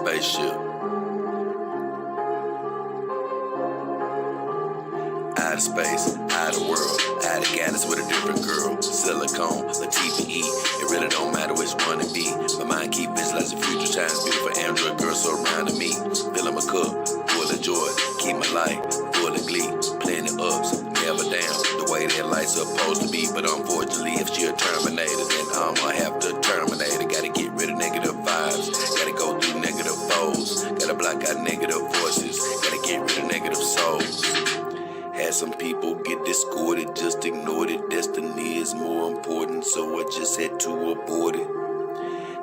spaceship. Out of space, out of world, out of galaxy with a different girl. Silicone, a TPE, it really don't matter which one it be. My mind keep visualizing future times, beautiful android girls surrounding me. Filling my cup, full of joy, keep my life full of glee. Plenty ups, never down, the way that life's supposed to be. But unfortunately, if she a Terminator, then I'ma have to terminate her. Gotta get rid of negative vibes, gotta go through negative foes, gotta block out negative voices, gotta get rid of negative souls. Had some people get discorded, just ignored it. Destiny is more important, so I just had to abort it.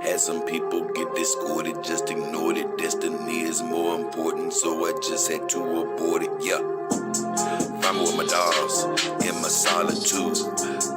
Had some people get discorded, just ignored it. Destiny is more important, so I just had to abort it. Yeah. Find me with my dogs in my solitude.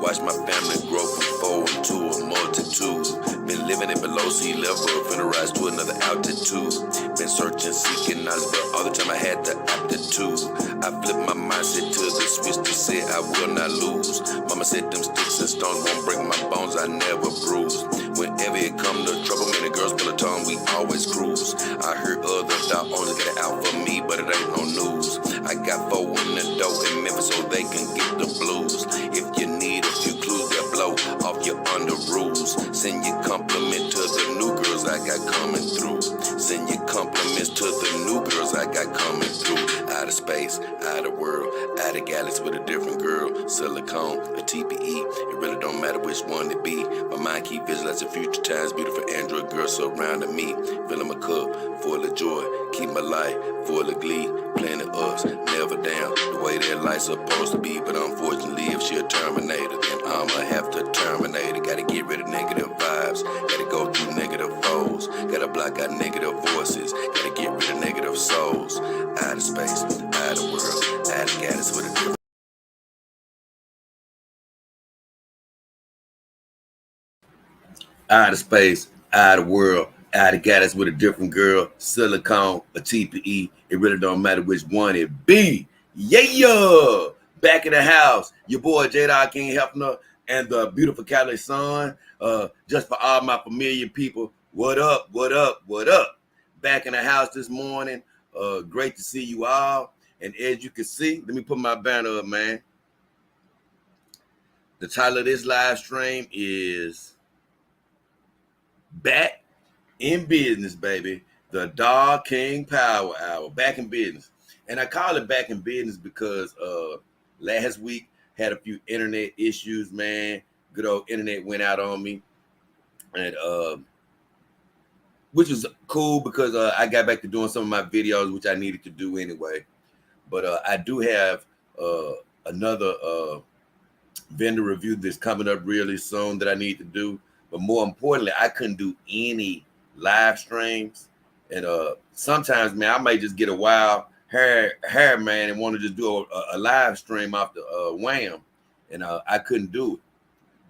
Watch my family grow from 4 into a multitude. Been living it below sea level, finna rise to another altitude. Been searching, seeking knowledge, but all the time I had the aptitude. I flipped my mindset to the switch to say I will not lose. Mama said them sticks and stones won't break my bones, I never bruise. Whenever it come to trouble, man, the girls pull a tongue, we always cruise. I heard other dog owners get it out for me, but it ain't no news. I got 4 in the dough in Memphis so they can get the blues. If you need a few clues, they'll blow off your under rules. Send your compliment to the new girls I got coming through. Send your compliments to the new girls I got coming through. Out of space, out of world, out of galaxy with a different girl. Silicone, a TPE, it really don't matter which one it be. My mind keep visualizing future times, beautiful android girls surrounding me. Filling my cup, full of joy, keep my life full of glee. Plenty ups, never down, the way that life's supposed to be. But unfortunately, if she a Terminator, then I'ma have to terminate her. Gotta get rid of negative vibes, gotta go through negative foes, gotta block out negative voices, gotta get rid of negative souls. Out of space, out of world, out of galaxy with a different. Out of space, out of world, out of galaxy with a different girl. Silicone, a TPE, it really don't matter which one it be. Yeah, back in the house, your boy J-Dog King Hefner and the beautiful Cali Sun. Just for all my familiar people, what up, what up, what up? Back in the house this morning. Great to see you all. And as you can see, let me put my banner up, man. The title of this live stream is Back in Business, baby. The Dog King Power Hour. Back in business. And I call it back in business because last week had a few internet issues, man. Good old internet went out on me. And which was cool because I got back to doing some of my videos, which I needed to do anyway. But I do have another vendor review that's coming up really soon that I need to do. But more importantly, I couldn't do any live streams. And sometimes, man, I might just get a wild hair man, and want to just do a live stream off the Wham. And I couldn't do it.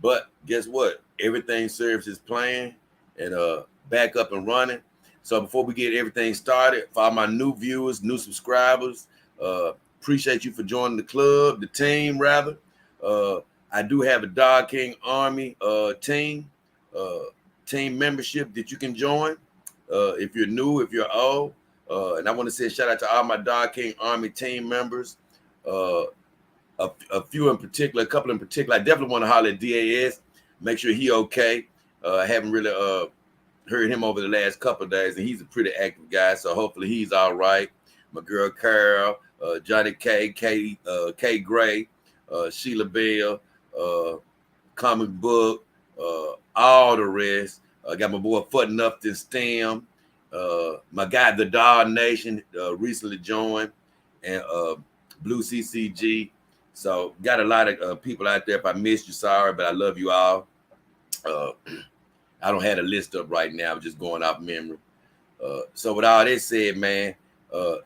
But guess what? Everything serves its plan and back up and running. So before we get everything started, for all my new viewers, new subscribers, appreciate you for joining the club, the team rather. I do have a Dog King Army team membership that you can join if you're new, if you're old. And I want to say a shout out to all my Dog King Army team members. A few in particular, a couple in particular. I definitely want to holler at DAS, make sure he okay. I haven't really heard him over the last couple of days, and he's a pretty active guy, so hopefully he's all right. My girl Carol, Johnny K, K Gray, Sheila Bell, Comic Book, all the rest. I got my boy Futton Upton Stem, my guy The Dog Nation recently joined, and Blue CCG. So got a lot of people out there. If I missed you, sorry, but I love you all. I don't have a list up right now. I'm just going off memory. So with all that said, man,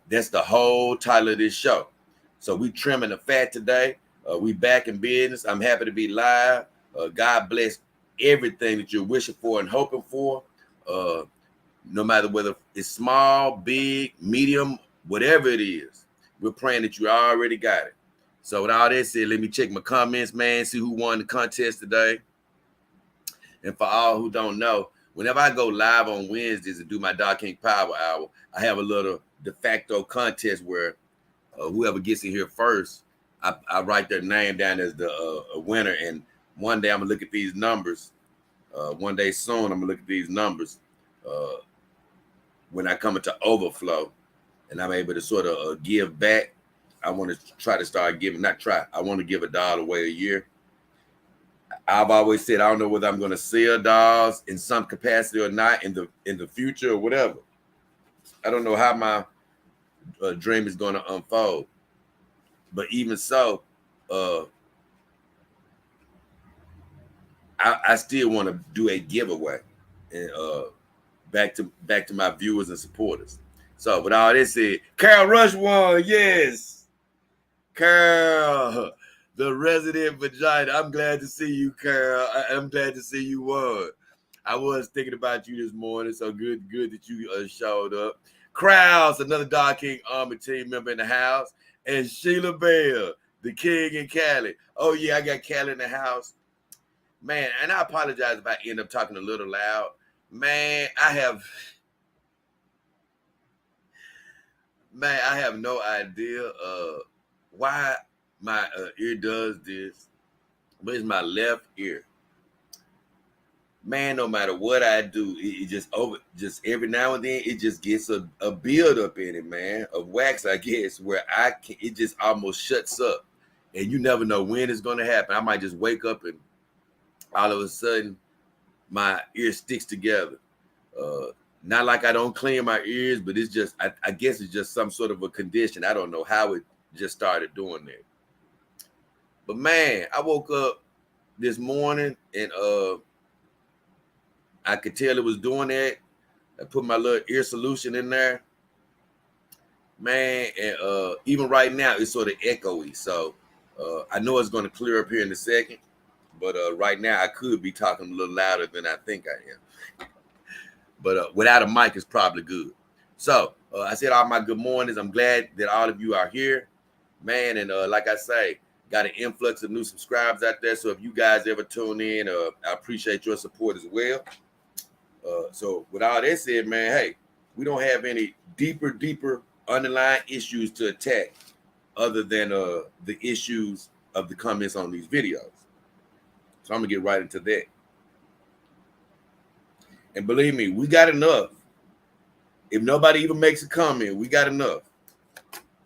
that's the whole title of this show. So we trimming the fat today. We back in business. I'm happy to be live. God bless everything that you're wishing for and hoping for. No matter whether it's small, big, medium, whatever it is, we're praying that you already got it. So with all that said, let me check my comments, man, see who won the contest today. And for all who don't know, whenever I go live on Wednesdays and do my Dark King Power Hour, I have a little de facto contest where whoever gets in here first, I write their name down as the winner. And one day I'm gonna look at these numbers. One day soon I'm gonna look at these numbers when I come into overflow, and I'm able to sort of give back. I want to try to start giving, not try. I want to give $1 away a year. I've always said I don't know whether I'm going to sell dolls in some capacity or not in the future or whatever. I don't know how my dream is going to unfold. But even so, I still want to do a giveaway, and back to my viewers and supporters. So with all this said, Carol Rush won. Yes, Carol, the resident vagina. I'm glad to see you, Carol. I'm glad to see you won. I was thinking about you this morning, so good that you showed up. Krause, another Dark King Army team member in the house, and Sheila Bell, the king in Cali. Oh yeah, I got Cali in the house. Man, and I apologize if I end up talking a little loud. Man, I have no idea why my ear does this, but it's my left ear. Man, no matter what I do, it just every now and then it just gets a build up in it, man, of wax, I guess, where it just almost shuts up, and you never know when it's gonna happen. I might just wake up and all of a sudden my ear sticks together. Not like I don't clean my ears, but it's just, I guess it's just some sort of a condition. I don't know how it just started doing that. But man, I woke up this morning and I could tell it was doing that. I put my little ear solution in there. Man, and even right now, it's sort of echoey. So I know it's going to clear up here in a second. But right now, I could be talking a little louder than I think I am. But without a mic, it's probably good. So I said all my good mornings. I'm glad that all of you are here, man. And like I say, got an influx of new subscribers out there. So if you guys ever tune in, I appreciate your support as well. So with all that said, man, hey, we don't have any deeper underlying issues to attack other than the issues of the comments on these videos. So I'm gonna get right into that. And believe me, we got enough. If nobody even makes a comment, we got enough.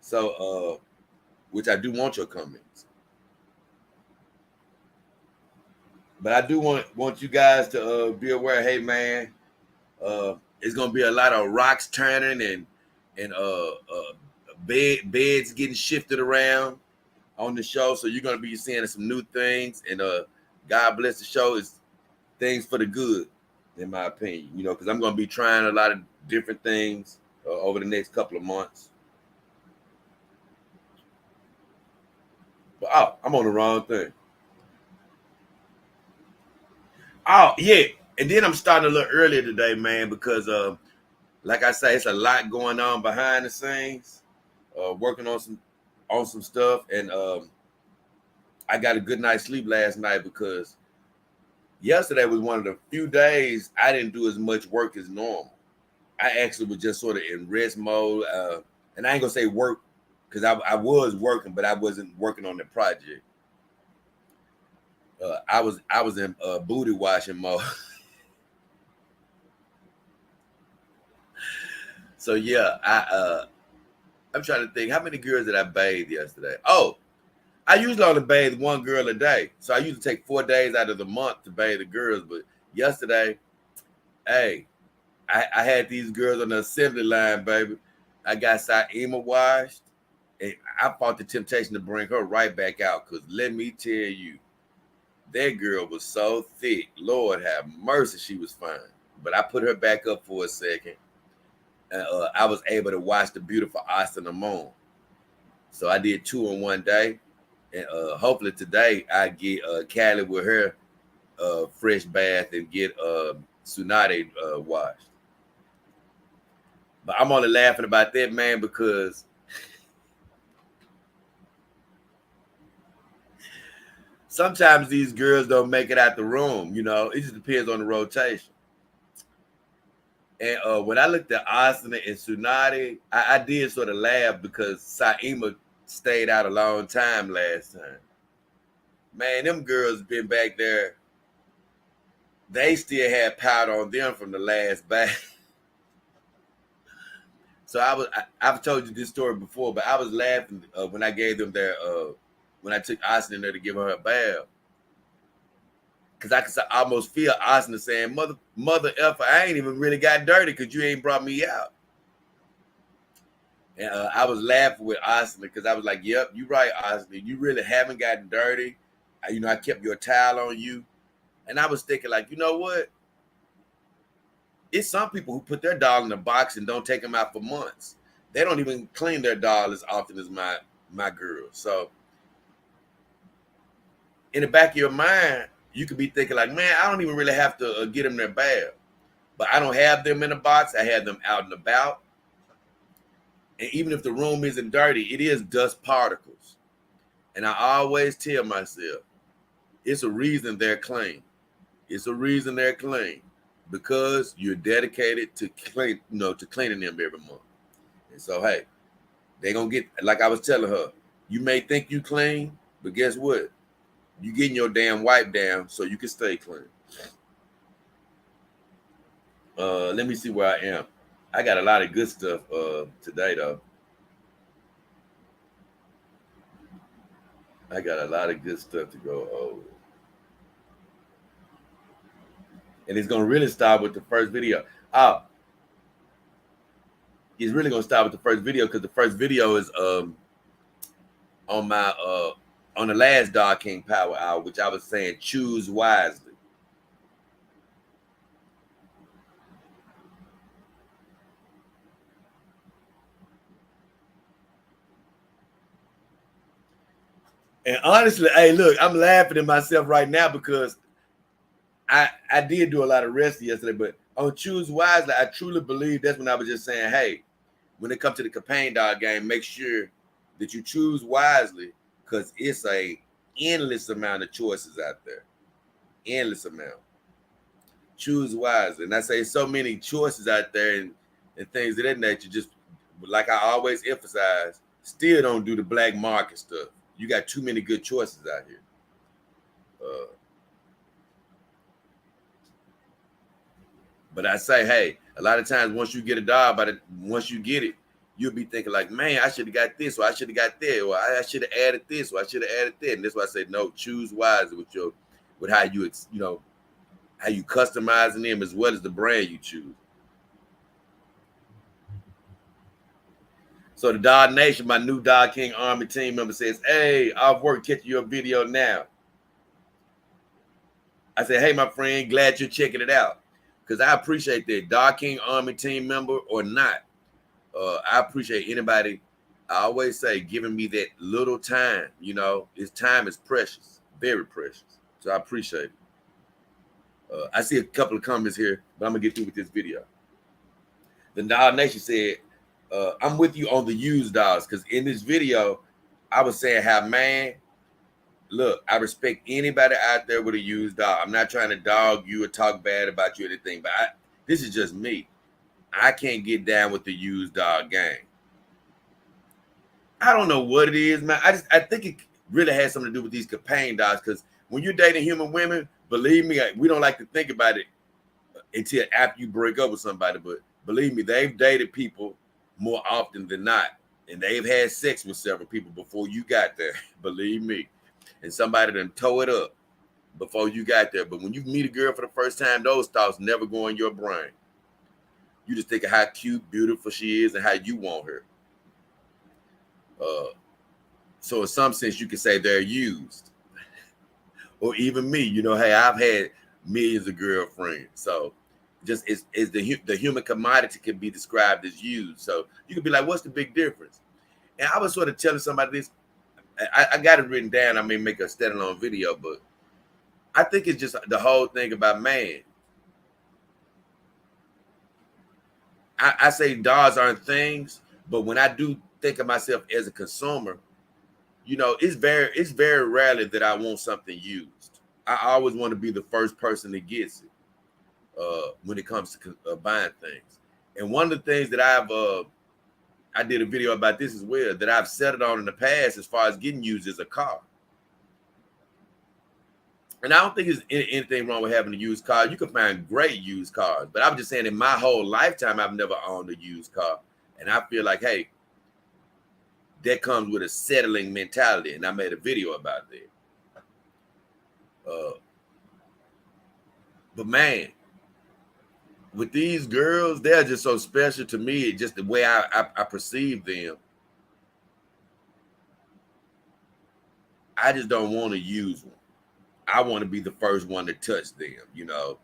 So, which I do want your comments. But I do want you guys to be aware, hey man, it's gonna be a lot of rocks turning and beds getting shifted around on the show. So you're gonna be seeing some new things, and God bless the show is things for the good, in my opinion, you know, because I'm going to be trying a lot of different things over the next couple of months. But, I'm on the wrong thing. Oh, yeah. And then I'm starting a little earlier today, man, because like I say, it's a lot going on behind the scenes, working on some stuff. And I got a good night's sleep last night because yesterday was one of the few days I didn't do as much work as normal. I actually was just sort of in rest mode. And I ain't gonna say work because I was working, but I wasn't working on the project. I was in booty washing mode. So yeah, I'm trying to think how many girls did I bathe yesterday? Oh, I usually only bathe one girl a day. So I usually take 4 days out of the month to bathe the girls. But yesterday, hey, I had these girls on the assembly line, baby. I got Saima washed, and I fought the temptation to bring her right back out. Because let me tell you, that girl was so thick. Lord have mercy, she was fine. But I put her back up for a second. And I was able to watch the beautiful Austin Amon. So I did 2 in one day. And hopefully today I get Callie with her fresh bath and get Tsunade washed. But I'm only laughing about that, man, because sometimes these girls don't make it out the room. You know, it just depends on the rotation. And when I looked at Austin and Tsunade, I did sort of laugh because Saima stayed out a long time last time. Man, them girls been back there. They still had powder on them from the last battle. So I've told you this story before, but I was laughing when I gave them their when I took Austin in there to give her a bath. Cause I could almost feel Austin saying, mother effer, I ain't even really got dirty because you ain't brought me out. And I was laughing with Austin because I was like, yep, you're right, Austin. You really haven't gotten dirty. I kept your towel on you. And I was thinking like, you know what? It's some people who put their doll in a box and don't take them out for months. They don't even clean their doll as often as my girl. So in the back of your mind, you could be thinking like, man, I don't even really have to get them their bath. But I don't have them in a box. I have them out and about. And even if the room isn't dirty, it is dust particles. And I always tell myself, it's a reason they're clean. It's a reason they're clean because you're dedicated to cleaning them every month. And so, hey, they're gonna get, like I was telling her, you may think you clean, but guess what? You getting your damn wipe down so you can stay clean. Let me see where I am. I got a lot of good stuff today though. I got a lot of good stuff to go over. And it's gonna really start with the first video. Oh, it's really gonna start with the first video because the first video is on my on the last Dog King Power Hour, which I was saying choose wisely. And honestly, hey, look, I'm laughing at myself right now because I did do a lot of rest yesterday, but on choose wisely, I truly believe that's when I was just saying, hey, when it comes to the Campaign Dog game, make sure that you choose wisely because it's a endless amount of choices out there. Endless amount. Choose wisely. And I say so many choices out there and things of that nature, just like I always emphasize, still don't do the black market stuff. You got too many good choices out here. But I say, hey, a lot of times once you get a dog, once you get it, you'll be thinking like, man, I should have got this, or I should have got that, or I should have added this, or I should have added that. And that's why I say, no, choose wisely with how you how you customizing them as well as the brand you choose. So the Dog Nation, my new Dog King Army team member says, hey, off work, catching your video now. I said, hey, my friend, glad you're checking it out. Because I appreciate that. Dog King Army team member or not. I appreciate anybody, I always say, giving me that little time. This time is precious, very precious. So I appreciate it. I see a couple of comments here, but I'm going to get through with this video. The Dog Nation said, I'm with you on the used dogs because in this video, I was saying how, man, look, I respect anybody out there with a used dog. I'm not trying to dog you or talk bad about you or anything, but this is just me. I can't get down with the used dog game. I don't know what it is, man. I think it really has something to do with these Campaign dogs because when you're dating human women, believe me, we don't like to think about it until after you break up with somebody, but believe me, they've dated people more often than not, and they've had sex with several people before you got there. Believe me. And somebody done tow it up before you got there. But when you meet a girl for the first time, those thoughts never go in your brain. You just think of how cute, beautiful she is and how you want her. So in some sense, you can say they're used. Or even me, hey, I've had millions of girlfriends. So just is the human commodity can be described as used. So you could be like, what's the big difference? And I was sort of telling somebody this. I got it written down. I may make a standalone video, but I think it's just the whole thing about, man. I say dogs aren't things, but when I do think of myself as a consumer, it's very rarely that I want something used. I always want to be the first person that gets it. when it comes to buying things. And one of the things that I did a video about this as well, that I've settled on in the past as far as getting used is a car. And I don't think there's anything wrong with having a used car. You can find great used cars. But I'm just saying, in my whole lifetime, I've never owned a used car. And I feel like, hey, that comes with a settling mentality. And I made a video about that. But man, with these girls, they're just so special to me. Just the way I perceive them. I just don't want to use one. I want to be the first one to touch them, you know.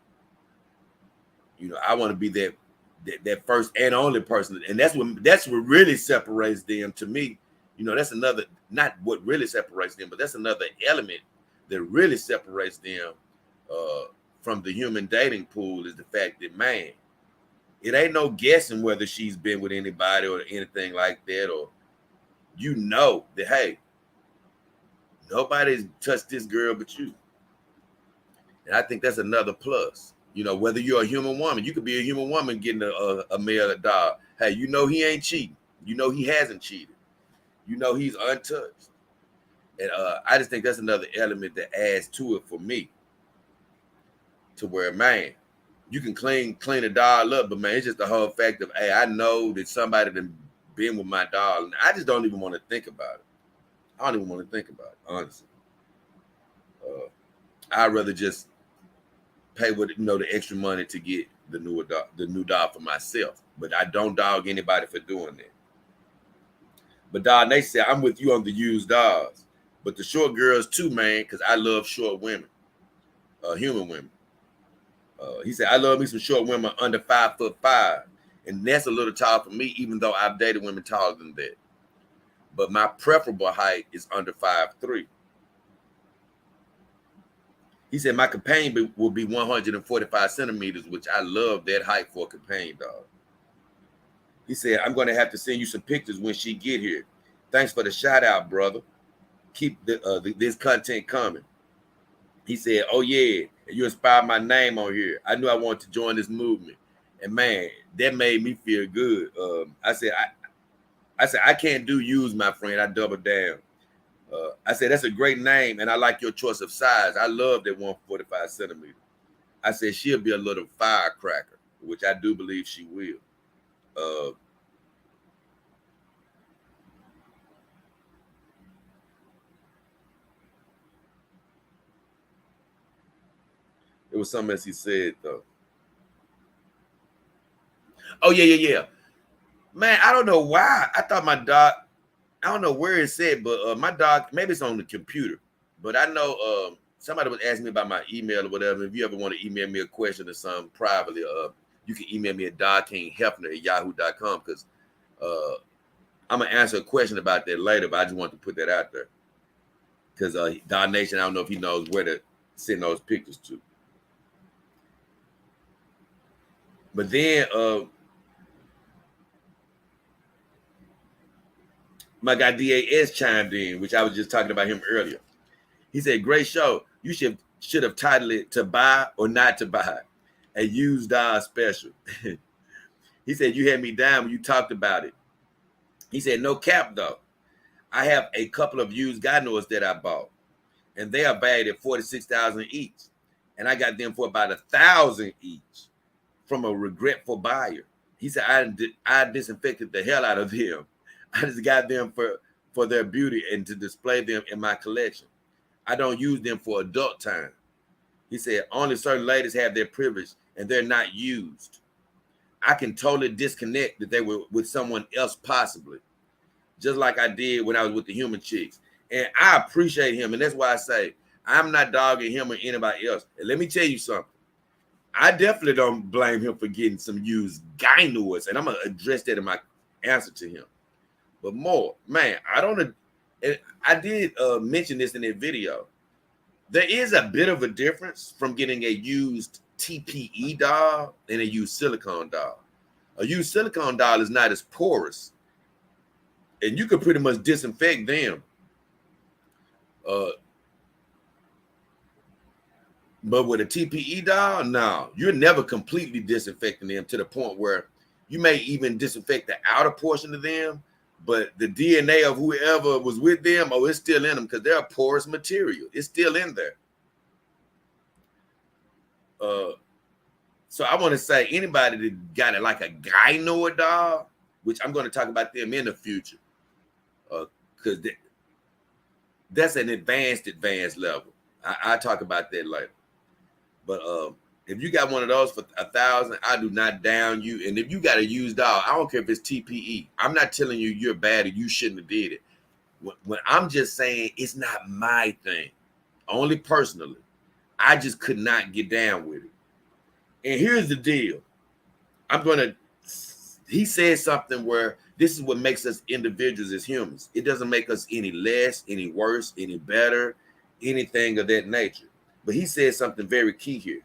I want to be that first and only person, and that's what really separates them to me. That's another, not what really separates them, but that's another element that really separates them from the human dating pool, is the fact that, man, it ain't no guessing whether she's been with anybody or anything like that, or that, hey, nobody's touched this girl but you. And I think that's another plus. Whether you're a human woman, you could be a human woman getting a male dog. Hey, he ain't cheating. He hasn't cheated. He's untouched. And I just think that's another element that adds to it for me. To where, man, you can clean a dog up, but man, it's just the whole fact of, hey, I know that somebody that been with my dog, and I just don't even want to think about it. I don't even want to think about it, honestly. I'd rather just pay the extra money to get the new dog for myself. But I don't dog anybody for doing that. But dog, they say I'm with you on the used dogs, but the short girls too, man, because I love short women, human women. He said I love me some short women under 5'5", and that's a little tall for me, even though I've dated women taller than that. But my preferable height is under 5'3". He said my companion will be 145 centimeters, which I love that height for a companion dog. He said, I'm going to have to send you some pictures when she get here. Thanks for the shout out, brother. Keep this content coming. He said, oh yeah, you inspired my name on here. I knew I wanted to join this movement. And man, that made me feel good. I said, I can't do use, my friend. I doubled down. I said, that's a great name, and I like your choice of size. I love that 145 centimeter. I said, she'll be a little firecracker, which I do believe she will. It was something else he said, though. Oh, yeah. Man, I don't know why. I thought my dog, I don't know where it said, but my dog, maybe it's on the computer. But I know somebody was asking me about my email or whatever. If you ever want to email me a question or something privately, you can email me at dogkinghefner@yahoo.com, because I'm going to answer a question about that later, but I just want to put that out there. Because Dog Nation, I don't know if he knows where to send those pictures to. But then my guy DAS chimed in, which I was just talking about him earlier. He said, great show. You should have titled it "To Buy or Not to Buy," a used dog special. He said, you had me down when you talked about it. He said, no cap though. I have a couple of used Gynoids that I bought, and they are valued at $46,000 each. And I got them for about $1,000 each from a regretful buyer. He said, I disinfected the hell out of them. I just got them for their beauty and to display them in my collection. I don't use them for adult time. He said, only certain ladies have their privilege and they're not used. I can totally disconnect that they were with someone else possibly, just like I did when I was with the human chicks. And I appreciate him. And that's why I say, I'm not dogging him or anybody else. And let me tell you something. I definitely don't blame him for getting some used Gynoids. And I'm going to address that in my answer to him. But more, man, I did mention this in that video. There is a bit of a difference from getting a used TPE doll and a used silicone doll. A used silicone doll is not as porous, and you can pretty much disinfect them. But with a TPE doll, no, you're never completely disinfecting them to the point where you may even disinfect the outer portion of them, but the DNA of whoever was with them, oh, it's still in them because they're a porous material. It's still in there. So I want to say anybody that got it like a gyno doll, which I'm going to talk about them in the future, because that's an advanced level. I talk about that later. But if you got one of those for $1,000, I do not down you. And if you got a used doll, I don't care if it's TPE. I'm not telling you you're bad or you shouldn't have did it. When I'm just saying it's not my thing, only personally, I just could not get down with it. And here's the deal. He said something where this is what makes us individuals as humans. It doesn't make us any less, any worse, any better, anything of that nature. But he said something very key here.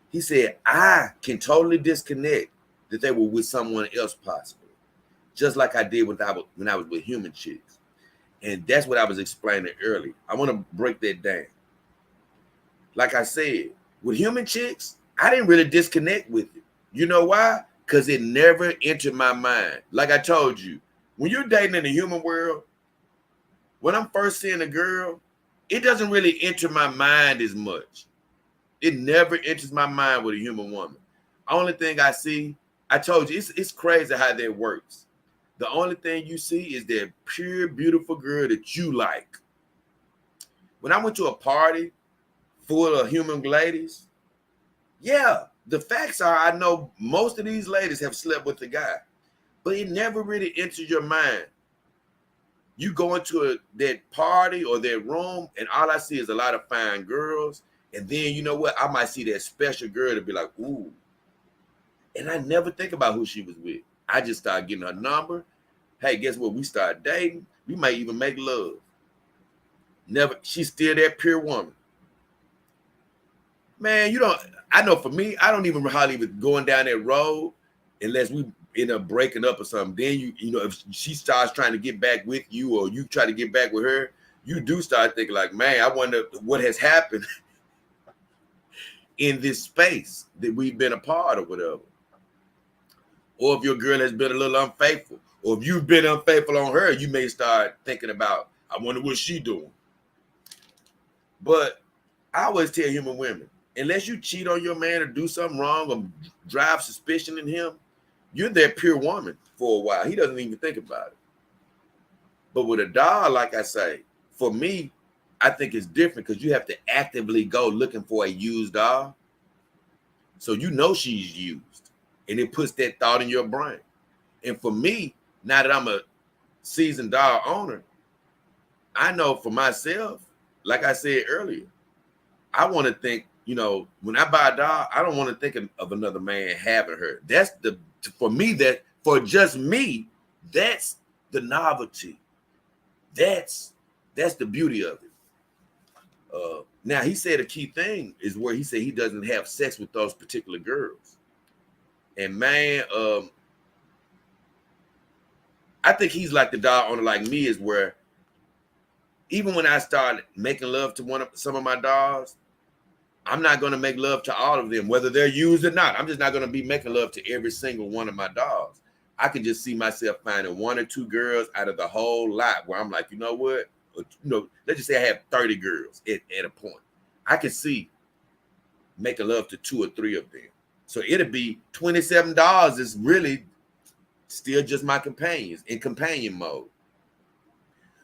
He said, I can totally disconnect that they were with someone else possibly, just like I did when I was with human chicks. And that's what I was explaining earlier. I want to break that down. Like I said, with human chicks, I didn't really disconnect with it. You know why? Because it never entered my mind. Like I told you, when you're dating in the human world, when I'm first seeing a girl, it doesn't really enter my mind as much. It never enters my mind with a human woman. Only thing I see, I told you, it's crazy how that works. The only thing you see is that pure, beautiful girl that you like. When I went to a party full of human ladies, yeah, the facts are I know most of these ladies have slept with a guy, but it never really enters your mind. You go into that party or that room, and all I see is a lot of fine girls. And then, you know what? I might see that special girl to be like, ooh. And I never think about who she was with. I just start getting her number. Hey, guess what? We start dating. We might even make love. Never. She's still that pure woman. Man, I know for me, I don't even hardly even going down that road unless we end up breaking up or something. Then you know, if she starts trying to get back with you or you try to get back with her, you do start thinking like, man, I wonder what has happened in this space that we've been a part of, whatever. Or if your girl has been a little unfaithful, or if you've been unfaithful on her, you may start thinking about, I wonder what she's doing. But I always tell human women, unless you cheat on your man or do something wrong or drive suspicion in him, you're that pure woman for a while. He doesn't even think about it. But with a doll, like I say, for me, I think it's different because you have to actively go looking for a used doll. So you know she's used. And it puts that thought in your brain. And for me, now that I'm a seasoned doll owner, I know for myself, like I said earlier, I want to think, you know, when I buy a doll, I don't want to think of another man having her. That's for me, that for just me, that's the novelty. That's the beauty of it. Now he said a key thing is where he said he doesn't have sex with those particular girls. And man, I think he's like the doll owner like me, is where even when I started making love to some of my dolls, I'm not going to make love to all of them, whether they're used or not. I'm just not going to be making love to every single one of my dolls. I can just see myself finding one or two girls out of the whole lot where I'm like, you know what? You know, let's just say I have 30 girls at a point. I can see making love to 2 or 3 of them. So it'll be $27 is really still just my companions in companion mode.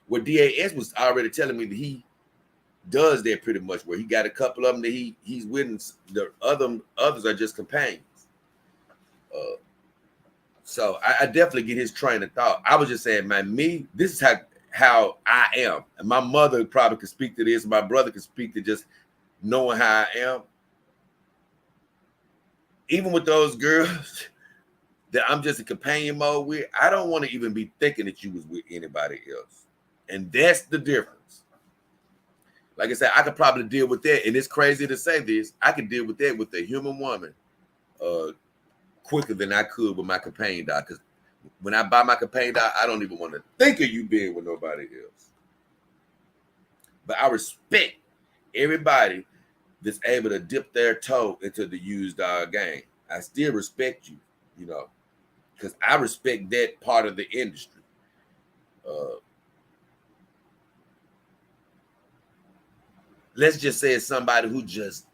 What DAS was already telling me that he does that pretty much, where he got a couple of them that he's with, and the others are just companions. So I definitely get his train of thought. I was just saying, man, this is how I am. And my mother probably could speak to this. My brother could speak to just knowing how I am. Even with those girls that I'm just in companion mode with, I don't want to even be thinking that you was with anybody else. And that's the difference. Like I said, I could probably deal with that. And it's crazy to say this. I could deal with that with a human woman quicker than I could with my companion dog. Because when I buy my companion dog, I don't even want to think of you being with nobody else. But I respect everybody that's able to dip their toe into the used dog game. I still respect you, you know, because I respect that part of the industry. Let's just say it's somebody who just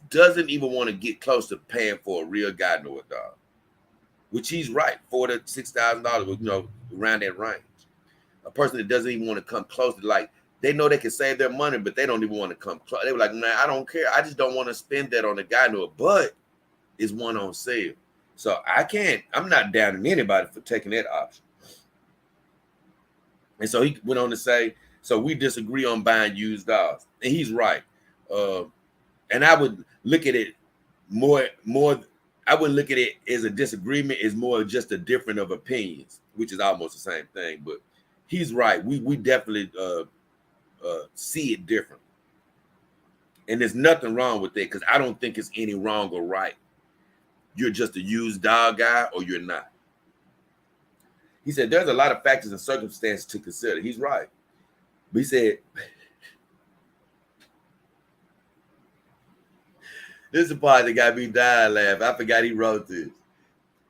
doesn't even want to get close to paying for a real guide dog, which he's right, $4,000 to $6,000, you know, around that range. A person that doesn't even want to come close to, like, they know they can save their money, but they don't even want to come close. They were like, man, I don't care. I just don't want to spend that on the guide dog, but it's one on sale. So I'm not doubting anybody for taking that option. And so he went on to say, so we disagree on buying used dogs. And he's right. And I would look at it more, I wouldn't look at it as a disagreement. It's more just a difference of opinions, which is almost the same thing. But he's right. We definitely see it different. And there's nothing wrong with that, because I don't think it's any wrong or right. You're just a used dog guy or you're not. He said there's a lot of factors and circumstances to consider. He's right. But he said, this is the part that got me dying laughing. I forgot he wrote this.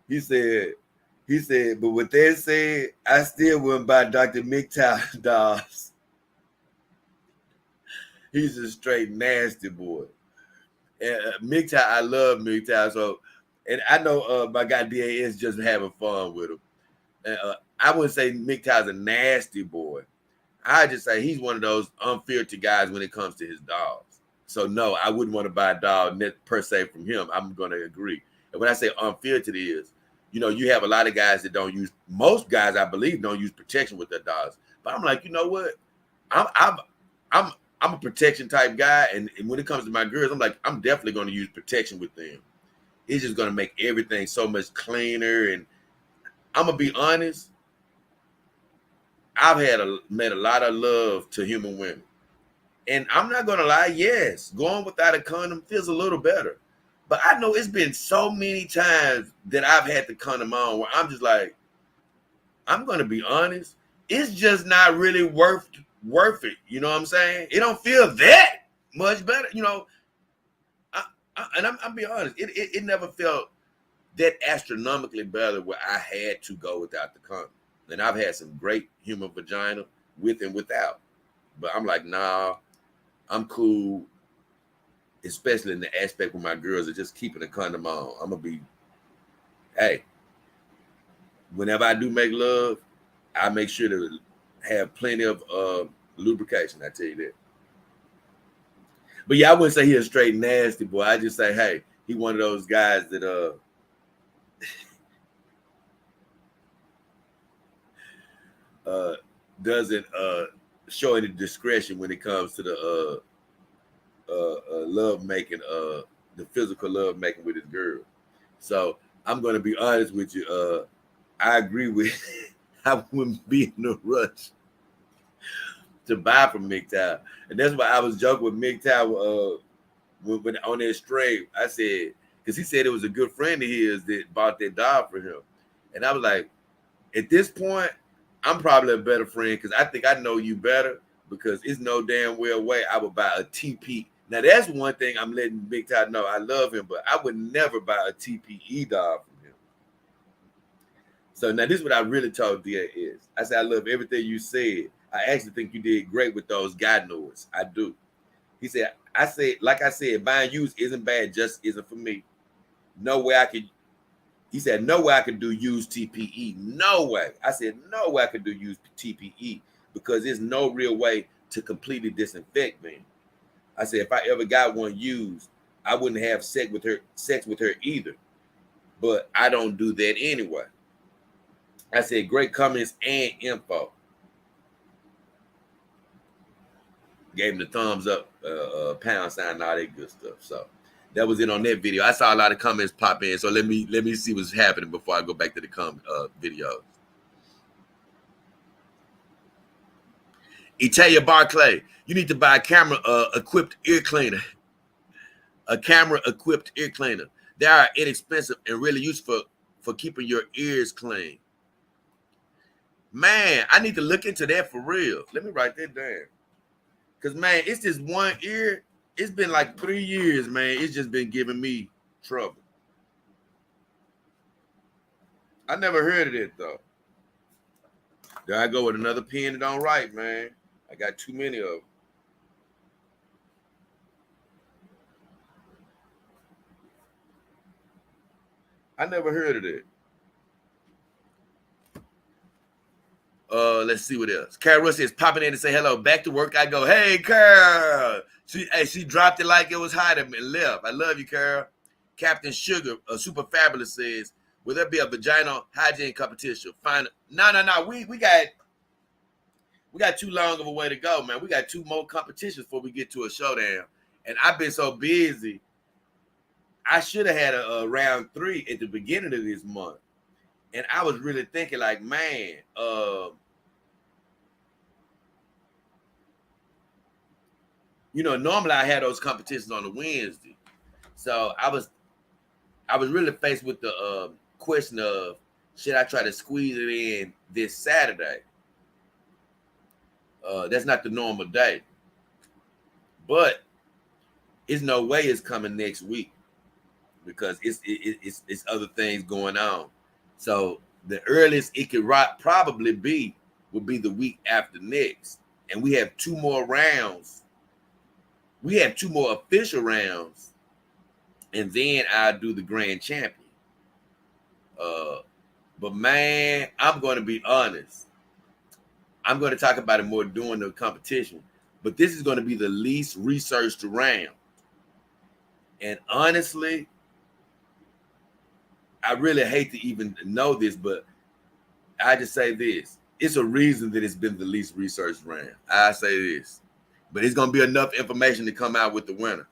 He said, but with that said, I still wouldn't buy Dr. MGTOW dogs. He's a straight nasty boy. And MGTOW, I love MGTOW. So, and I know my guy DA is just having fun with him. I wouldn't say MGTOW's a nasty boy. I just say he's one of those unfiltered guys when it comes to his dogs. So no, I wouldn't want to buy a dog per se from him. I'm going to agree. And when I say unfiltered is, you know, you have a lot of guys that don't use, most guys I believe don't use protection with their dogs. But I'm like, you know what? I'm a protection type guy, and when it comes to my girls, I'm like, I'm definitely going to use protection with them. It's just going to make everything so much cleaner. And I'm gonna be honest, I've made a lot of love to human women. And I'm not gonna lie, yes, going without a condom feels a little better. But I know it's been so many times that I've had the condom on where I'm just like, I'm gonna be honest, it's just not really worth it. You know what I'm saying? It don't feel that much better. You know, I'm be honest, it never felt that astronomically better where I had to go without the condom. And I've had some great human vagina with and without. But I'm like, nah, I'm cool, especially in the aspect where my girls are just keeping the condom on. I'm going to be, hey, whenever I do make love, I make sure to have plenty of lubrication, I tell you that. But yeah, I wouldn't say he's a straight nasty boy. I just say, hey, he one of those guys that doesn't show any discretion when it comes to the love making, the physical love making with his girl. So I'm gonna be honest with you. I agree with. I wouldn't be in a rush to buy from MGTOW, and that's why I was joking with MGTOW when on that stream. I said, because he said it was a good friend of his that bought that dog for him, and I was like, at this point, I'm probably a better friend because I think I know you better, because it's no damn well way I would buy a TP. Now, that's one thing I'm letting MGTOW know. I love him, but I would never buy a TPE dog from him. So now this is what I really told DA is. I said, I love everything you said. I actually think you did great with those guide dogs. I do. He said, like I said, buying used isn't bad, just isn't for me. No way I could. He said, no way I could do used TPE. No way. I said, no way I could do used TPE, because there's no real way to completely disinfect them. I said, if I ever got one used, I wouldn't have sex with her either. But I don't do that anyway. I said, great comments and info. Gave him the thumbs up, pound sign, and all that good stuff. So that was it on that video. I saw a lot of comments pop in, so let me see what's happening before I go back to the videos. Italia Barclay, you need to buy a camera equipped ear cleaner. A camera equipped ear cleaner. They are inexpensive and really useful for keeping your ears clean. Man, I need to look into that for real. Let me write that down. Because, man, it's this one ear. it's been like 3 years, man. It's just been giving me trouble. I never heard of it though. There I go with another pen that don't write, man. I got too many of them. I never heard of it. Let's see what else. Carol Russell is popping in to say hello. Back to work I go. Hey, Carol. She dropped it like it was hot and left. I love you, Carol. Captain Sugar, Super Fabulous says, will there be a vagina hygiene competition? Fine. No. We got too long of a way to go, man. We got 2 more competitions before we get to a showdown. And I've been so busy. I should have had a round 3 at the beginning of this month. And I was really thinking like, man, normally I had those competitions on a Wednesday. So I was really faced with the question of, should I try to squeeze it in this Saturday? That's not the normal day. But it's no way it's coming next week because it's other things going on. So the earliest it could probably would be the week after next. And we have 2 more rounds. We have 2 more official rounds. And then I'll do the grand champion. But man, I'm going to be honest. I'm going to talk about it more during the competition. But this is going to be the least researched round. And honestly, I really hate to even know this, but I just say this. It's a reason that it's been the least researched round. I say this. But it's going to be enough information to come out with the winner.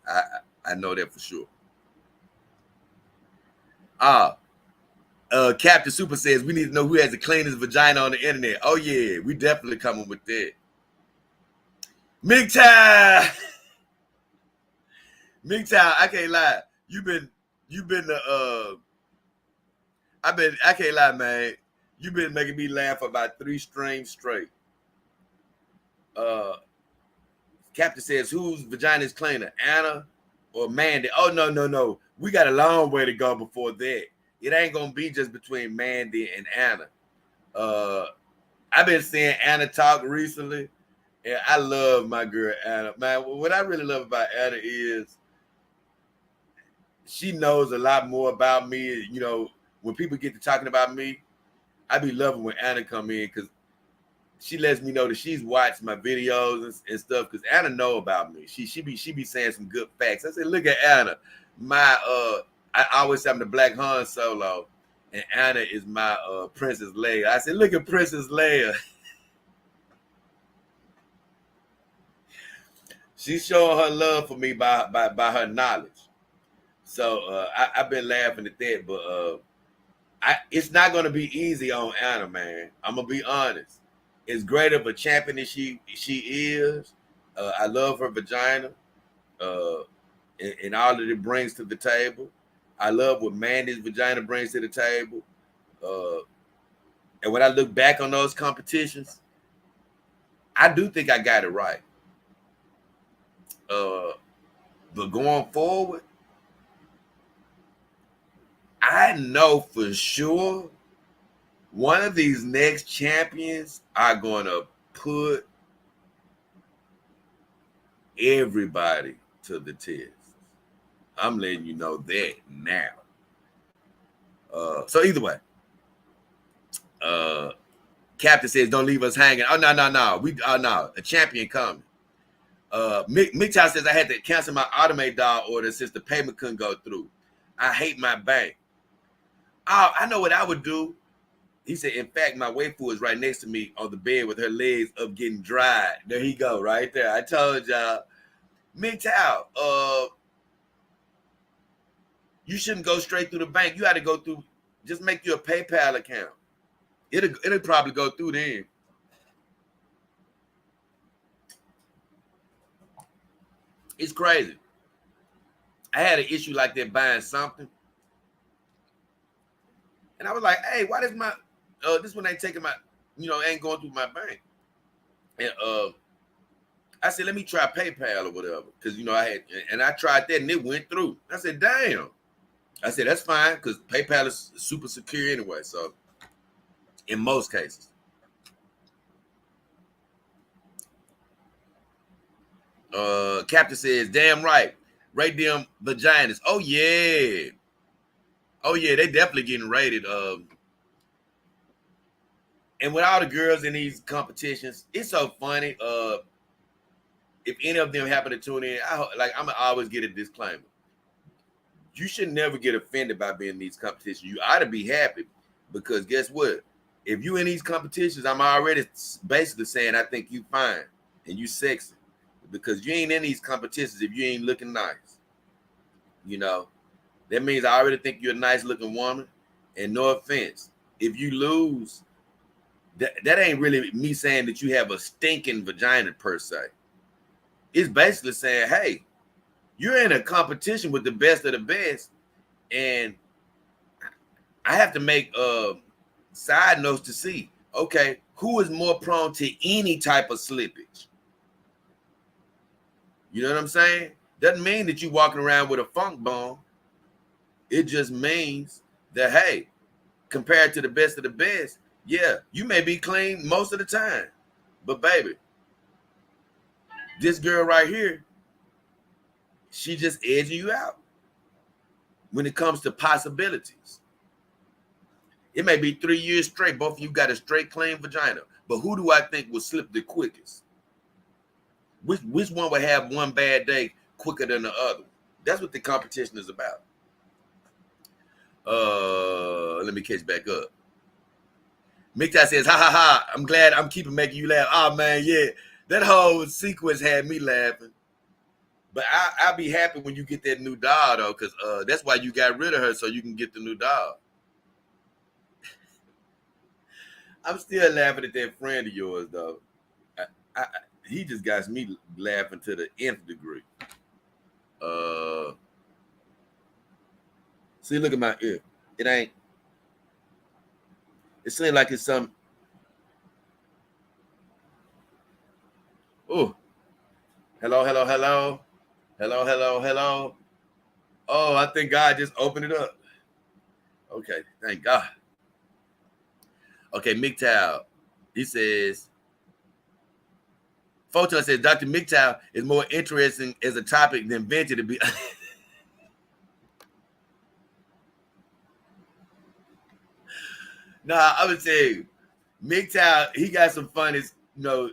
I know that for sure. Captain Super says, we need to know who has the cleanest vagina on the internet. Oh, yeah. We definitely coming with that. MGTOW! MGTOW, I can't lie. You've been I can't lie, man. You've been making me laugh for about 3 streams straight. Captain says, whose vagina is cleaner, Anna or Mandy? Oh, no. We got a long way to go before that. It ain't going to be just between Mandy and Anna. I've been seeing Anna talk recently, and I love my girl, Anna. Man, what I really love about Anna is she knows a lot more about me. You know, when people get to talking about me, I be loving when Anna come in because she lets me know that she's watched my videos and stuff. Because Anna know about me. She be saying some good facts. I said, look at Anna. I always say I'm the Black Han Solo, and Anna is my Princess Leia. I said, look at Princess Leia. She's showing her love for me by her knowledge. So I've been laughing at that, but it's not going to be easy on Anna, man. I'm going to be honest. As great of a champion as she is, I love her vagina and all that it brings to the table. I love what Mandy's vagina brings to the table. And when I look back on those competitions, I do think I got it right. But going forward, I know for sure one of these next champions are going to put everybody to the test. I'm letting you know that now. So either way, Captain says, don't leave us hanging. Oh, no. No. A champion coming. MGTOW says, I had to cancel my Automate doll order since the payment couldn't go through. I hate my bank. Oh, I know what I would do. He said, in fact, my waifu is right next to me on the bed with her legs up getting dried. There he go, right there. I told y'all. MGTOW, you shouldn't go straight through the bank. You got to go through, just make you a PayPal account. It'll probably go through then. It's crazy. I had an issue like that buying something. And I was like, hey, why does my this one ain't taking my, ain't going through my bank. And I said, let me try PayPal or whatever. Because, I tried that and it went through. I said, damn. I said, that's fine because PayPal is super secure anyway. So, in most cases. Captain says, damn right. Rate them vaginas. Oh, yeah. Oh, yeah, they definitely getting rated. And with all the girls in these competitions, it's so funny. If any of them happen to tune in, I'm gonna always get a disclaimer. You should never get offended by being in these competitions. You ought to be happy because guess what? If you in these competitions, I'm already basically saying I think you fine and you sexy because you ain't in these competitions if you ain't looking nice. That means I already think you're a nice looking woman. And no offense, if you lose, that ain't really me saying that you have a stinking vagina per se. It's basically saying, hey, you're in a competition with the best of the best, and I have to make side notes to see, okay, who is more prone to any type of slippage? You know what I'm saying? Doesn't mean that you're walking around with a funk bone. It just means that, hey, compared to the best of the best, yeah, you may be clean most of the time, but baby, this girl right here, she just edging you out when it comes to possibilities. It may be 3 years straight. Both of you got a straight, clean vagina. But who do I think will slip the quickest? Which one will have one bad day quicker than the other? That's what the competition is about. Let me catch back up. Mikta says, ha, ha, ha. I'm glad I'm keeping making you laugh. Oh, man, yeah. That whole sequence had me laughing. But I'll be happy when you get that new doll, though, because that's why you got rid of her, so you can get the new doll. I'm still laughing at that friend of yours, though. He just got me laughing to the nth degree. See, look at my ear. It ain't. It seems like it's some. Oh, hello, hello, hello. Hello, hello, hello. Oh, I think God just opened it up. Okay, thank God. Okay, MGTOW. He says, Photon says, Dr. MGTOW is more interesting as a topic than Venti to be. Nah, I would say MGTOW, he got some funny little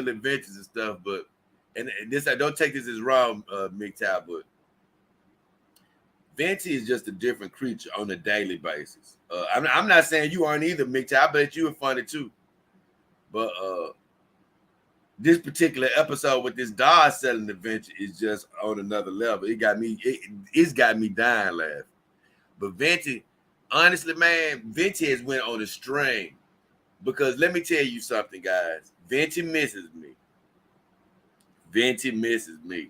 adventures and stuff, but and this, I don't take this as wrong, MGTOW, but Venti is just a different creature on a daily basis. I'm not saying you aren't either, MGTOW. I bet you are funny too. But this particular episode with this dog selling adventure is just on another level. It's got me dying laughing. But Venti, honestly, man, Venti has went on a string. Because let me tell you something, guys. Venti misses me. Venti misses me.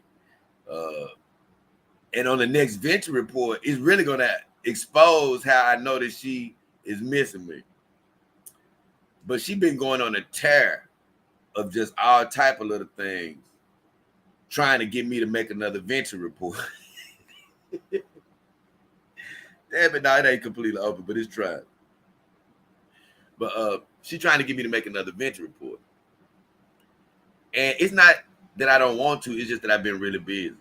And on the next Venti report, it's really going to expose how I know that she is missing me. But she been going on a tear of just all type of little things, trying to get me to make another Venti report. Damn it, no, it ain't completely open, but it's trying. But she's trying to get me to make another Venti report. And it's not that I don't want to, it's just that I've been really busy.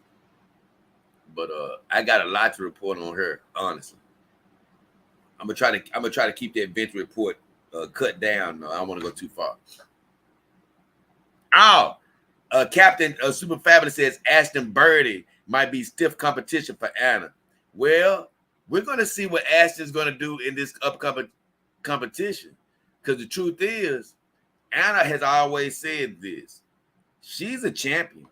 But I got a lot to report on her, honestly. I'm gonna try to keep that Venti report cut down. No, I don't want to go too far. Oh, Captain Super Fabulous says Ashton Birdie might be stiff competition for Anna. Well, we're gonna see what Ashton's gonna do in this upcoming competition. Because the truth is, Anna has always said this. She's a champion.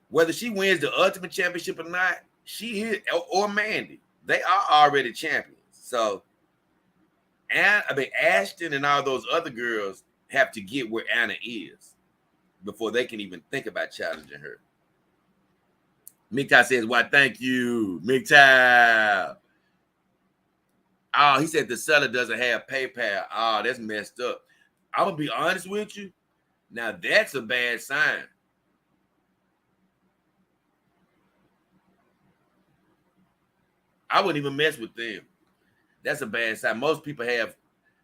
Whether she wins the Ultimate Championship or not, she is, or Mandy, they are already champions. So, Ashton and all those other girls have to get where Anna is before they can even think about challenging her. MGTOW says, why, thank you, MGTOW. Oh, he said the seller doesn't have PayPal. Oh, that's messed up. I'm going to be honest with you. Now that's a bad sign. I wouldn't even mess with them. That's a bad sign. Most people have,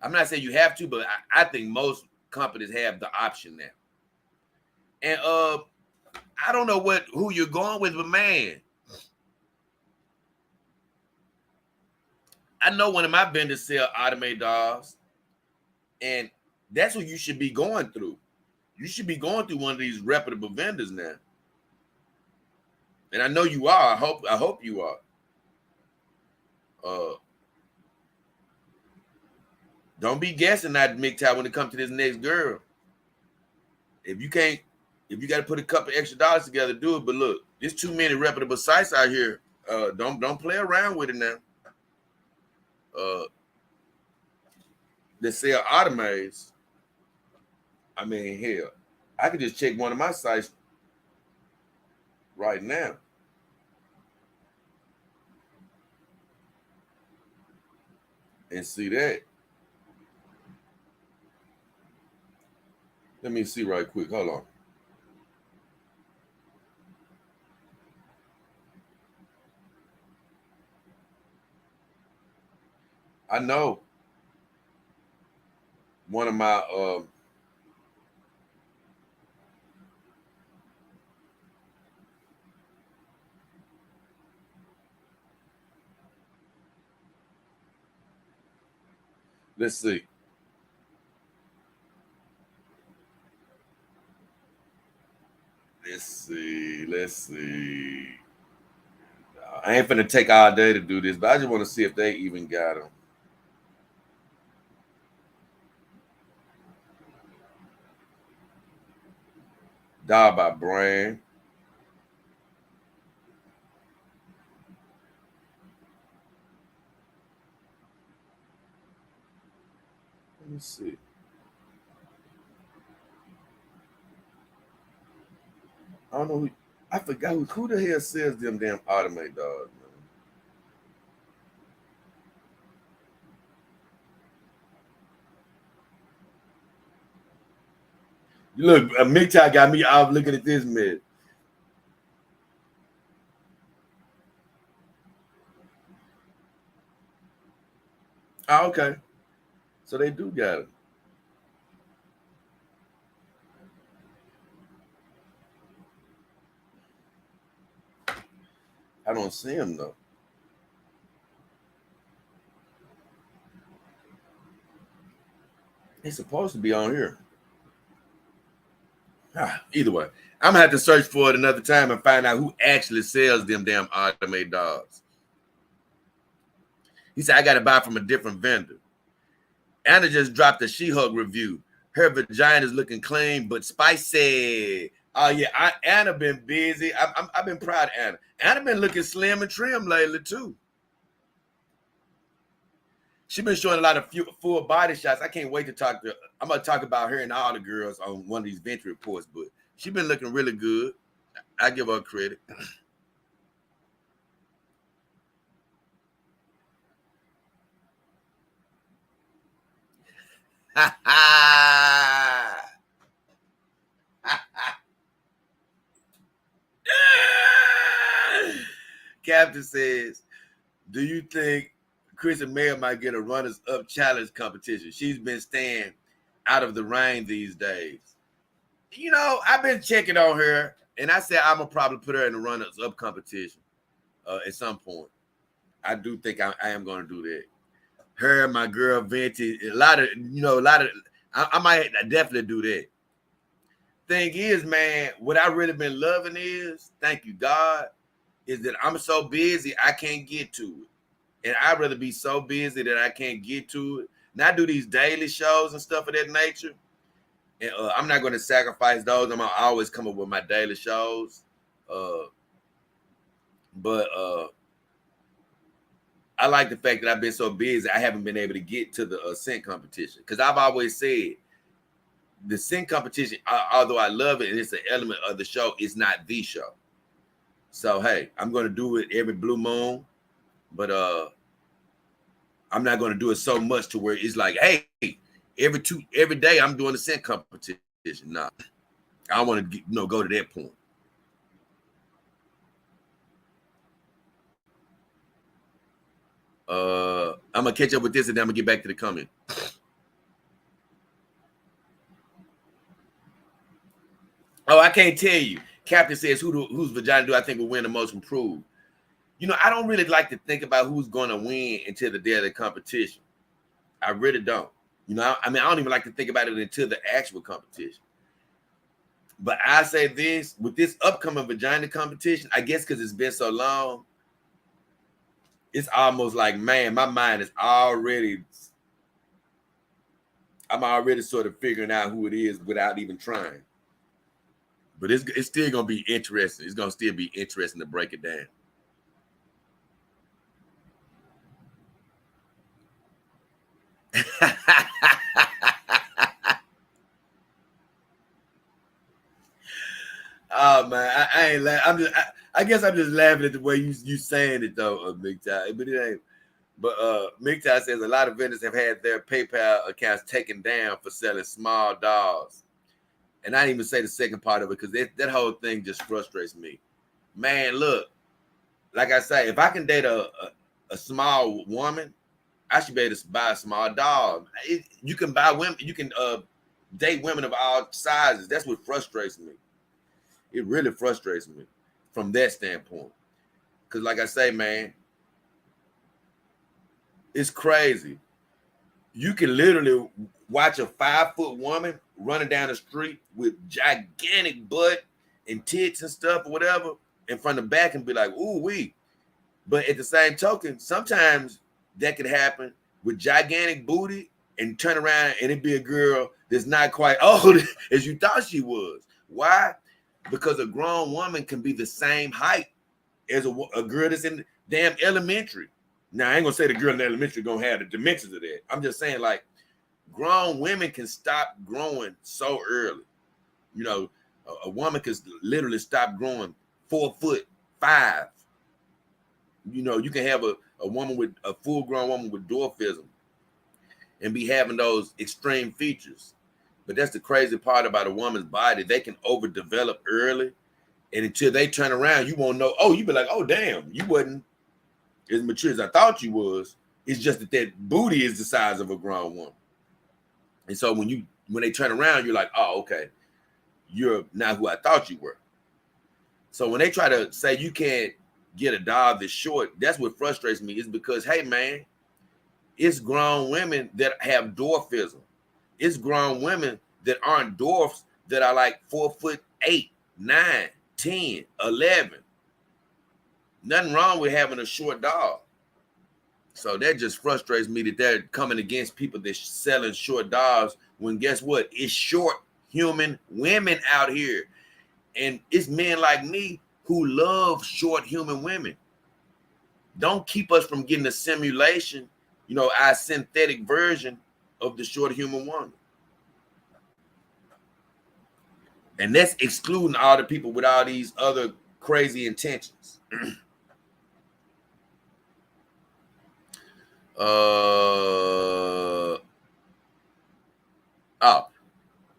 I'm not saying you have to, but I think most companies have the option now. And I don't know who you're going with, but man, I know one of my vendors sell automated dolls, and that's what you should be going through. You should be going through one of these reputable vendors now. And I know you are. I hope you are. Don't be guessing that MGTOW when it comes to this next girl. If you got to put a couple extra dollars together, do it. But look, there's too many reputable sites out here. Don't play around with it now. That sell automates. I mean, hell, I could just check one of my sites right now. And see that. Let me see right quick. Hold on. I know one of my let's see. Let's see. I ain't finna take all day to do this, but I just want to see if they even got them. Doll by brand. Let me see. I don't know I forgot who the hell sells them damn automated dolls, man. Look, MGTOW got me off looking at this mess. Oh, okay. So they do got it. I don't see them though. They're supposed to be on here. Either way, I'm gonna have to search for it another time and find out who actually sells them damn automated dogs. He said I gotta buy from a different vendor. Anna just dropped a She-Hulk review. Her vagina's looking clean but spicy. Oh yeah, Anna been busy. I've been proud of Anna. Anna been looking slim and trim lately too. She been showing a lot of full body shots. I can't wait to talk to her. I'm gonna talk about her and all the girls on one of these venture reports, but she been looking really good. I give her credit. Captain says, do you think Kristen Mayer might get a runners up challenge competition? She's been staying out of the rain these days. You know, I've been checking on her, and I said I'm gonna probably put her in the runners up competition at some point. I do think I am gonna do that. Her, my girl Venti, a lot of I might definitely do that. Thing is, man, what I really been loving is, thank you, God, is that I'm so busy I can't get to it. And I'd rather be so busy that I can't get to it. And I do these daily shows and stuff of that nature. And I'm not going to sacrifice those. I'm going to always come up with my daily shows. But I like the fact that I've been so busy, I haven't been able to get to the scent competition. Because I've always said the scent competition, although I love it and it's an element of the show, it's not the show. So, hey, I'm going to do it every blue moon. But I'm not going to do it so much to where it's like, hey, every day I'm doing a scent competition. Nah, I don't want to go to that point. I'm gonna catch up with this and then I'm gonna get back to the comment. Oh, I can't tell you. Captain says, whose vagina do I think will win the most improved? I don't really like to think about who's going to win until the day of the competition. I really don't. I don't even like to think about it until the actual competition. But I say this, with this upcoming vagina competition, I guess because it's been so long, it's almost like, man, my mind is already, I'm already sort of figuring out who it is without even trying. But it's still going to be interesting. It's going to still be interesting to break it down. Oh man, I ain't laughing. I guess I'm just laughing at the way you saying it though, Big Ty. But it ain't. But Big Ty says a lot of vendors have had their PayPal accounts taken down for selling small dolls. And I didn't even say the second part of it because that whole thing just frustrates me. Man, look, like I say, if I can date a small woman, I should be able to buy a small doll. You can buy women, you can date women of all sizes. That's what frustrates me. It really frustrates me from that standpoint. Because like I say, man, it's crazy. You can literally watch a 5-foot woman running down the street with gigantic butt and tits and stuff or whatever, and from the back and be like, ooh, wee. But at the same token, sometimes that could happen with gigantic booty and turn around and it be a girl that's not quite old as you thought she was. Why? Because a grown woman can be the same height as a girl that's in damn elementary. Now, I ain't gonna say the girl in elementary gonna have the dimensions of that. I'm just saying, like, grown women can stop growing so early. A woman can literally stop growing 4'5". You can have a woman with a full-grown woman with dwarfism and be having those extreme features. But that's the crazy part about a woman's body. They can overdevelop early, and until they turn around, you won't know. Oh, you be like, oh, damn, you wasn't as mature as I thought you was. It's just that booty is the size of a grown woman. And so when they turn around, you're like, oh, okay, you're not who I thought you were. So when they try to say you can't get a doll that's short, that's what frustrates me, is because, hey, man, it's grown women that have dwarfism. It's grown women that aren't dwarfs that are like 4'8", 9, 10, 11. Nothing wrong with having a short doll. So that just frustrates me that they're coming against people that's selling short dolls when guess what? It's short human women out here. And it's men like me who love short human women. Don't keep us from getting a simulation, our synthetic version of the short human woman. And that's excluding all the people with all these other crazy intentions.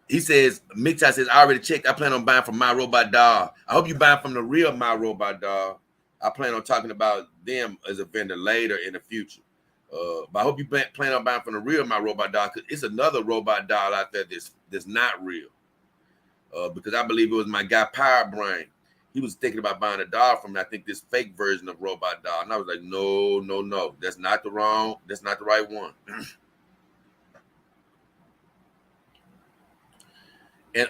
He says, Mixai says, I already checked. I plan on buying from My Robot Doll. I hope you buy from the real My Robot Doll. I plan on talking about them as a vendor later in the future. But I hope you plan on buying from the real My Robot Doll, because it's another robot doll out there that's not real. Because I believe it was my guy Power Brain. He was thinking about buying a doll from, I think, this fake version of Robot Doll. And I was like, no. That's not the right one. And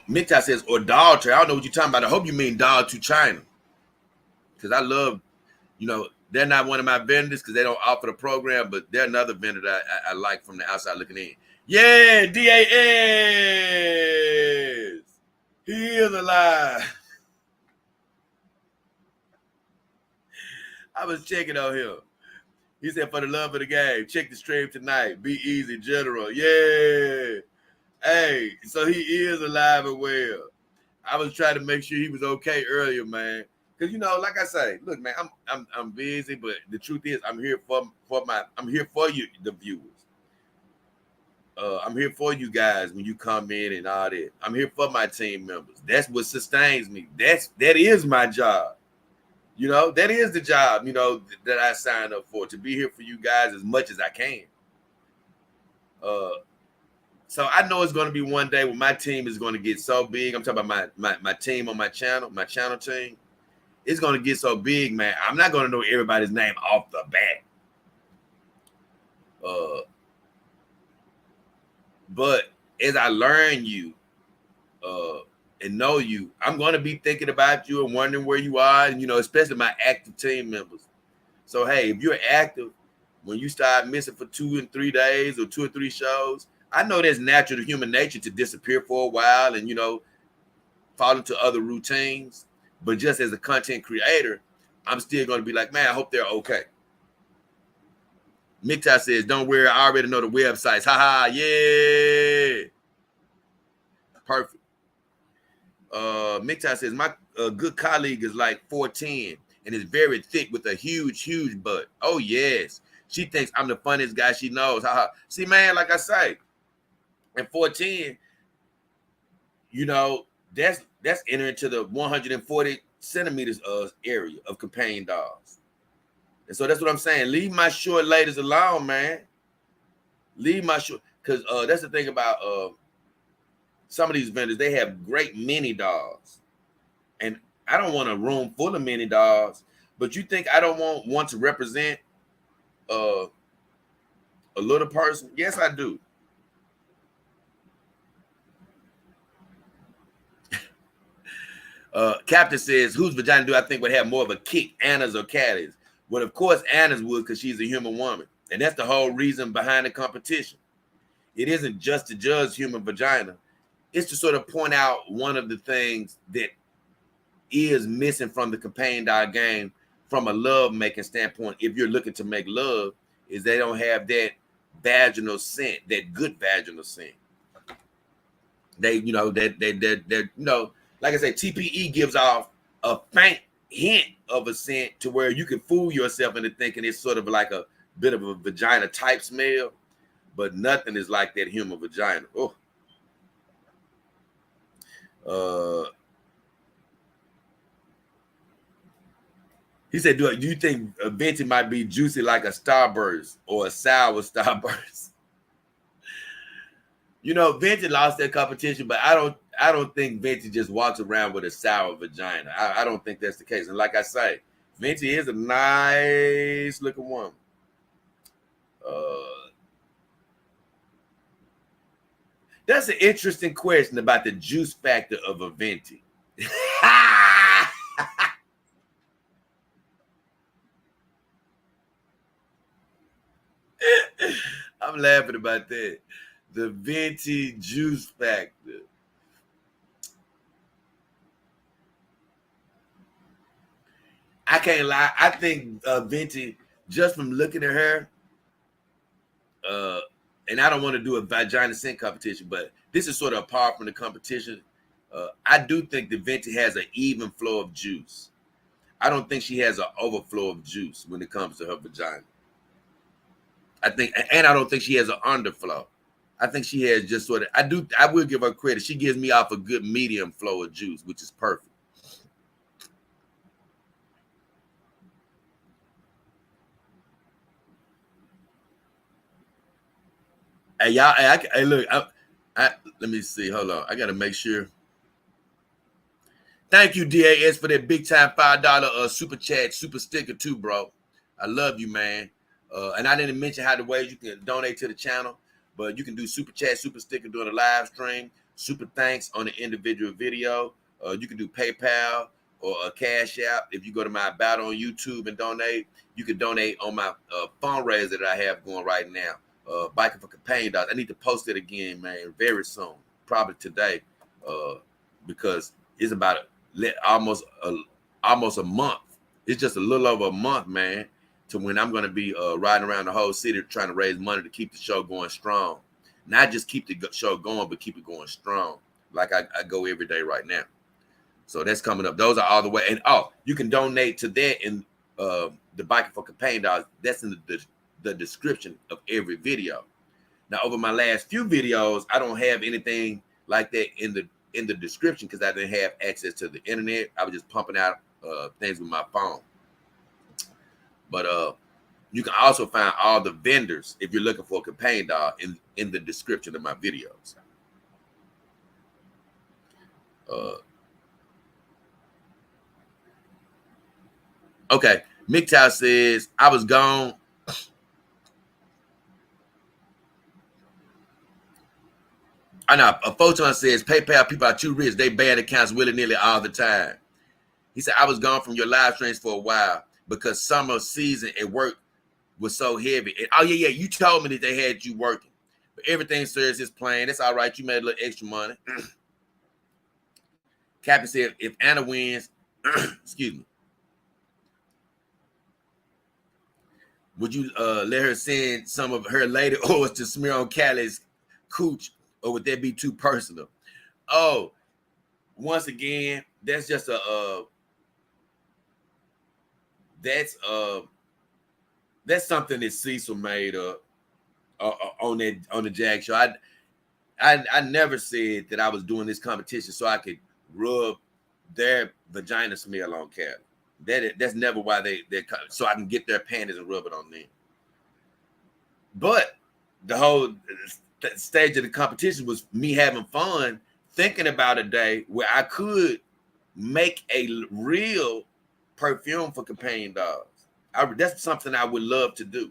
Mixai says, or Doll Tray. I don't know what you're talking about. I hope you mean Doll to China. Because I love, they're not one of my vendors because they don't offer the program, but they're another vendor that I like from the outside looking in. Yeah, DAS. He is alive. I was checking on him. He said, for the love of the game, check the stream tonight. Be easy, General. Yeah. Hey, so he is alive and well. I was trying to make sure he was okay earlier, man. Because like I say, look, man, I'm busy, but the truth is, I'm here for you, the viewers. I'm here for you guys when you come in and all that. I'm here for my team members. That's what sustains me. That is my job. You know, that is the job, you know, that I signed up for, to be here for you guys as much as I can. So I know it's going to be one day when my team is going to get so big. I'm talking about my team on my channel team. It's going to get so big, man. I'm not going to know everybody's name off the bat. But as I learn you and know you, I'm going to be thinking about you and wondering where you are, and, you know, especially my active team members. So, hey, if you're active, when you start missing for 2 and 3 days or 2 or 3 shows, I know that's natural to human nature to disappear for a while and, you know, fall into other routines. But just as a content creator, I'm still going to be like, man, I hope they're okay. Mikta says, don't worry, I already know the websites. Ha, yeah. Perfect. Mikta says, my good colleague is like 4'10" and is very thick with a huge butt. Oh, yes. She thinks I'm the funniest guy she knows. Ha. See, man, like I say, at 4'10", you know, that's entering to the 140 centimeters area of companion dogs. And so that's what I'm saying. Leave my short ladies alone, man. Leave my short, because that's the thing about some of these vendors. They have great mini dogs, and I don't want a room full of mini dogs. But you think I don't want to represent a little person? Yes, I do. Captain says, whose vagina do I think would have more of a kick, Anna's or Caddy's? Well, of course, Anna's would, because she's a human woman. And that's the whole reason behind the competition. It isn't just to judge human vagina. It's to sort of point out one of the things that is missing from the companion dog game from a love-making standpoint. If you're looking to make love, is they don't have that vaginal scent, that good vaginal scent. They, you know, that you know, like I said, TPE gives off a faint hint of a scent to where you can fool yourself into thinking it's sort of like a bit of a vagina type smell, but nothing is like that human vagina. He said, do you think Venti might be juicy like a Starburst or a sour Starburst? You know, Venti lost that competition, but I don't think Venti just walks around with a sour vagina. I don't think that's the case. And like I say, Venti is a nice looking woman. That's an interesting question about the juice factor of a Venti. I'm laughing about that. The Venti juice factor. I can't lie. I think Venti, just from looking at her, and I don't want to do a vagina scent competition, but this is sort of apart from the competition. I do think the Venti has an even flow of juice. I don't think she has an overflow of juice when it comes to her vagina. I don't think she has an underflow. I think she has just sort of, I will give her credit. She gives me off a good medium flow of juice, which is perfect. Hey, y'all, hey, look, let me see. Hold on. I got to make sure. Thank you, DAS, for that big time $5 super chat, super sticker too, bro. I love you, man. And I didn't mention how the ways you can donate to the channel, but you can do super chat, super sticker during the live stream, super thanks on the individual video. You can do PayPal or a Cash App. If you go to my About on YouTube and donate, you can donate on my fundraiser that I have going right now. Biking for Companion Dogs. I need to post it again, man, very soon, probably today, because it's about almost a month. It's just a little over a month, man, to when I'm going to be riding around the whole city trying to raise money to keep the show going strong. Not just keep the show going, but keep it going strong, like I go every day right now. So that's coming up. Those are all the way. And you can donate to that in the Biking for Companion Dogs. That's in the description of every video. Now, over my last few videos, I don't have anything like that in the description because I didn't have access to the internet. I was just pumping out things with my phone. But you can also find all the vendors if you're looking for a companion dog in the description of my videos. Okay, MGTOW says, I was gone. I know a Photon says PayPal people are too rich. They ban accounts willy-nilly all the time. He said, I was gone from your live streams for a while because summer season at work was so heavy. And, oh, yeah, you told me that they had you working. But everything serves his plan. That's all right. You made a little extra money. Captain said, if Anna wins, excuse me, would you let her send some of her lady oils to smear on Callie's cooch, or would that be too personal? Oh, once again, that's just that's something that Cecil made up on the Jag show. I never said that I was doing this competition so I could rub their vagina smell on Callie. That's never why they're so I can get their panties and rub it on them. But the whole stage of the competition was me having fun, thinking about a day where I could make a real perfume for companion dogs. That's something I would love to do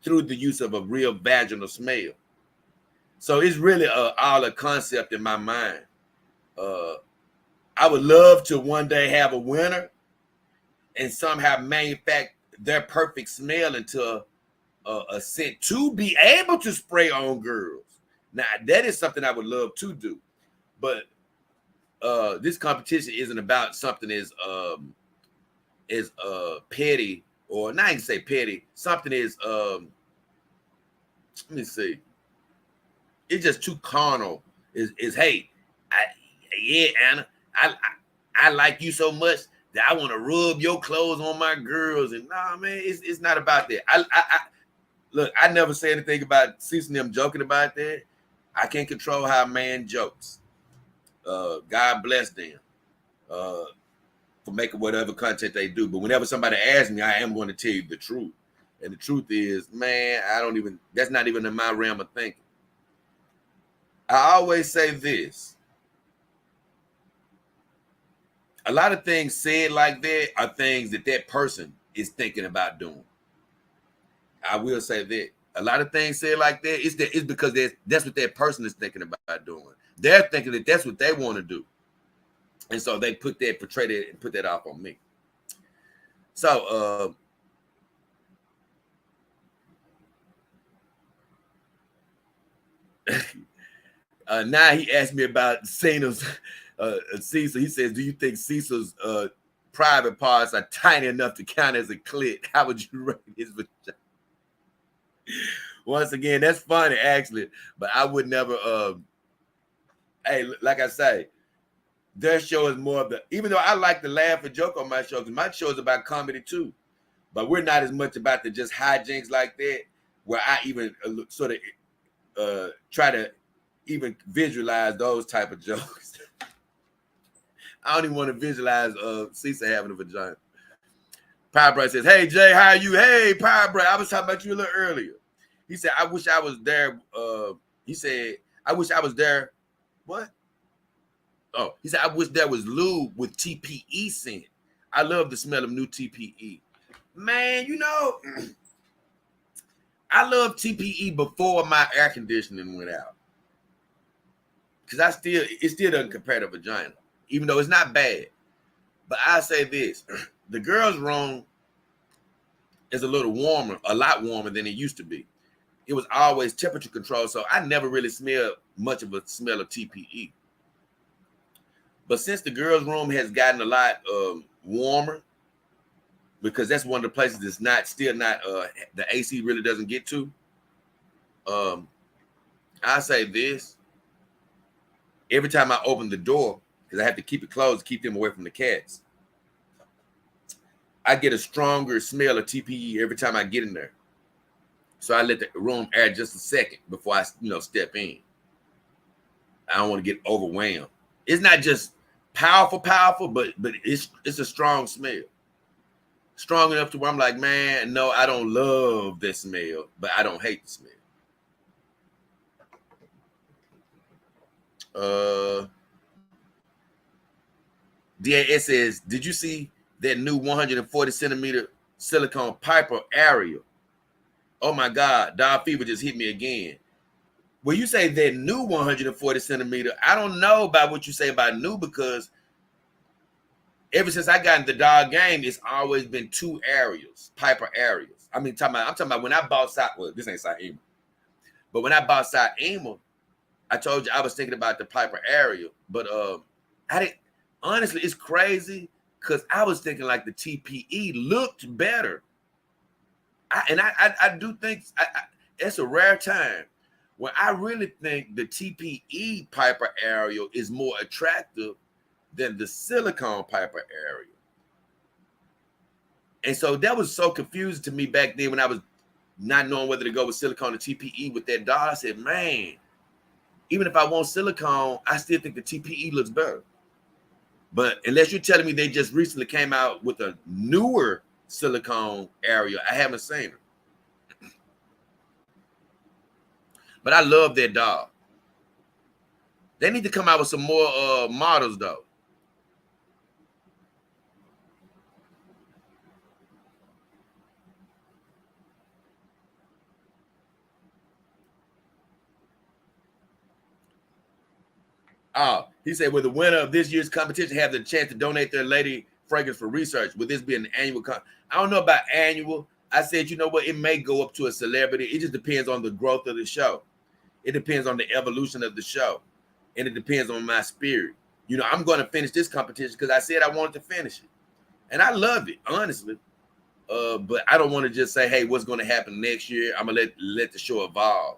through the use of a real vaginal smell. So it's really all a concept in my mind. I would love to one day have a winner and somehow manufacture their perfect smell into a scent to be able to spray on girls. Now, that is something I would love to do. But this competition isn't about something as petty, or not even say petty. Something is let me see. It's just too carnal. Is hey, yeah, Anna, I like you so much that I want to rub your clothes on my girls. And nah, man, it's not about that. I look, I never say anything about Cecil and them joking about that. I can't control how a man jokes. God bless them for making whatever content they do. But whenever somebody asks me, I am going to tell you the truth. And the truth is, man, that's not even in my realm of thinking. I always say this. A lot of things said like that are things that person is thinking about doing. I will say that. A lot of things said like that, it's because that's what that person is thinking about doing. They're thinking that that's what they want to do. And so they portray that and put that off on me. So now he asked me about Cecil's Cecil. He says, do you think Cecil's private parts are tiny enough to count as a clit? How would you rate his vagina? Once again, that's funny actually, but I would never hey, like I say, their show is more of the, even though I like to laugh and joke on my show, because my show is about comedy too, but we're not as much about the just hijinks like that, where I even sort of try to even visualize those type of jokes. I don't even want to visualize Cecil having a vagina. Power Bright says, hey, Jay, how are you? Hey, Power Bright, I was talking about you a little earlier. He said, I wish I was there. He said, I wish I was there. What? Oh, he said, I wish there was lube with TPE scent. I love the smell of new TPE. Man, you know, I love TPE before my air conditioning went out. Because it still doesn't compare to vagina, even though it's not bad. But I say this, the girls' room is a lot warmer than it used to be. It was always temperature controlled, so I never really smelled much of a smell of TPE. But since the girls' room has gotten a lot warmer, because that's one of the places that's still not the AC really doesn't get to. I say this. Every time I open the door, because I have to keep it closed to keep them away from the cats, I get a stronger smell of TPE every time I get in there. So I let the room air just a second before I, step in. I don't want to get overwhelmed. It's not just powerful, but it's a strong smell. Strong enough to where I'm like, man, no, I don't love this smell, but I don't hate the smell. DAS says, did you see that new 140 centimeter silicone Piper Ariel? Oh my God, Dog Fever just hit me again. When you say that new 140 centimeter, I don't know about what you say about new, because ever since I got in the dog game, it's always been two Ariels, Piper Ariels. I'm talking about when I bought this ain't Side Ema. But when I bought Side Ema, I told you I was thinking about the Piper Ariel, but I didn't. Honestly, it's crazy because I was thinking like the TPE looked better. I do think it's a rare time when I really think the TPE Piper Ariel is more attractive than the silicone Piper Ariel. And so that was so confusing to me back then when I was not knowing whether to go with silicone or TPE with that doll. I said, man, even if I want silicone, I still think the TPE looks better. But unless you're telling me they just recently came out with a newer silicone Ariel, I haven't seen it. But I love that doll. They need to come out with some more models, though. He said, will the winner of this year's competition have the chance to donate their lady fragrance for research? Would this be an annual? I don't know about annual. I said, you know what? It may go up to a celebrity. It just depends on the growth of the show. It depends on the evolution of the show. And it depends on my spirit. I'm going to finish this competition because I said I wanted to finish it. And I love it, honestly. But I don't want to just say, hey, what's going to happen next year? I'm going to let the show evolve.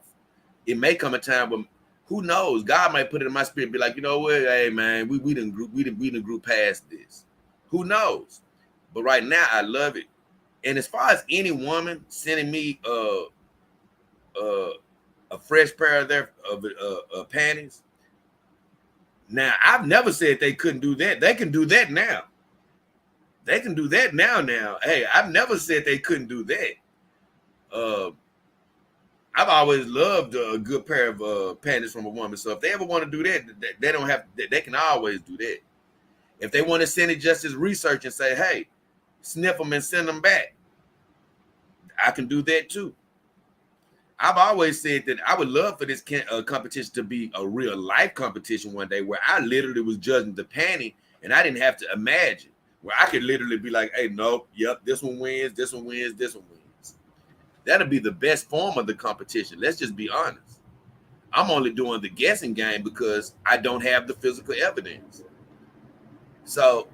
It may come a time when, who knows? God might put it in my spirit, be like, you know what? Hey, man, we didn't group past this. Who knows? But right now, I love it. And as far as any woman sending me a fresh pair of their panties, now I've never said they couldn't do that. They can do that now. They can do that now. Hey, I've never said they couldn't do that. I've always loved a good pair of panties from a woman. So if they ever want to do that, they don't have. They can always do that. If they want to send it just as research and say, hey, sniff them and send them back, I can do that too. I've always said that I would love for this competition to be a real life competition one day where I literally was judging the panty and I didn't have to imagine, where I could literally be like, hey, nope, yep, this one wins, this one wins, this one wins. That'll be the best form of the competition. Let's just be honest. I'm only doing the guessing game because I don't have the physical evidence. So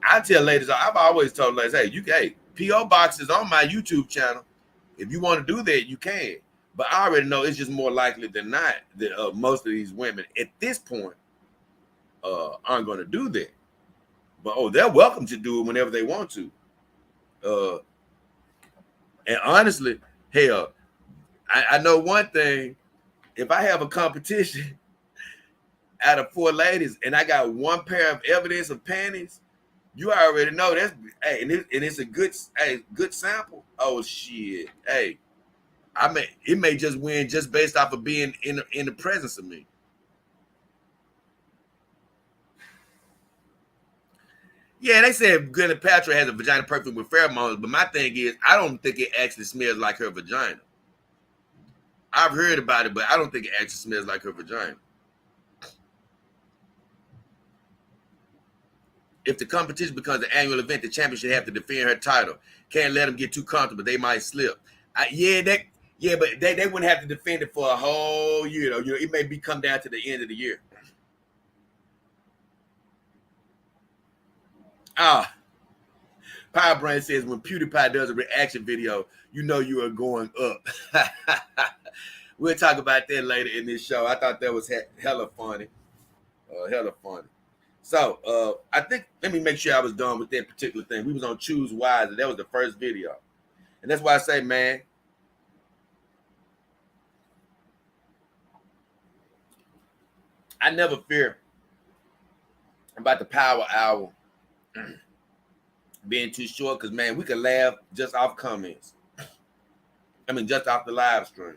I tell ladies, I've always told ladies, hey, P.O. Box is on my YouTube channel. If you want to do that, you can. But I already know it's just more likely than not that most of these women at this point aren't going to do that. But, they're welcome to do it whenever they want to. And honestly, hell, I know one thing. If I have a competition out of 4 ladies and I got one pair of evidence of panties, you already know that's and it's a good sample. Oh shit. Hey, it may just win just based off of being in the presence of me. Yeah, they said Gwyneth Paltrow has a vagina perfume with pheromones, but my thing is, I don't think it actually smells like her vagina. I've heard about it, but I don't think it actually smells like her vagina. If the competition becomes an annual event, the champion should have to defend her title. Can't let them get too comfortable; they might slip. But they wouldn't have to defend it for a whole year. Though. It may come down to the end of the year. Power Brain says when PewDiePie does a reaction video, you are going up. We'll talk about that later in this show. I thought that was hella funny. So I think, let me make sure I was done with that particular thing. We was on Choose Wise, and that was the first video. And that's why I say, man, I never fear about the power hour being too short, because, man, we can laugh just off comments. I mean, just off the live stream.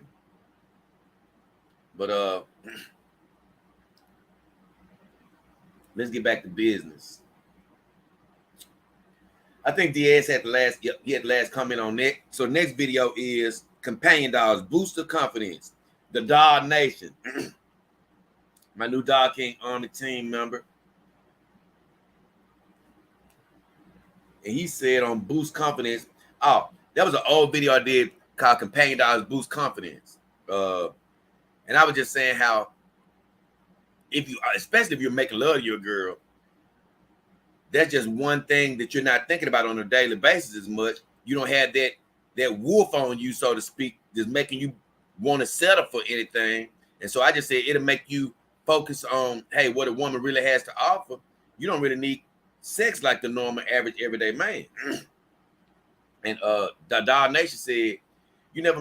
But let's get back to business. I think Diaz had the last comment on that. So next video is companion dogs, booster confidence, the Dog Nation. My new Dog King Army team member. And he said on Boost Confidence, oh, that was an old video I did called Companion Dogs Boost Confidence. And I was just saying how, especially if you're making love to your girl, that's just one thing that you're not thinking about on a daily basis as much. You don't have that wolf on you, so to speak, just making you want to settle for anything. And so I just said it'll make you focus on, hey, what a woman really has to offer. You don't really need sex like the normal, average, everyday man. And the Dog Nation said, you never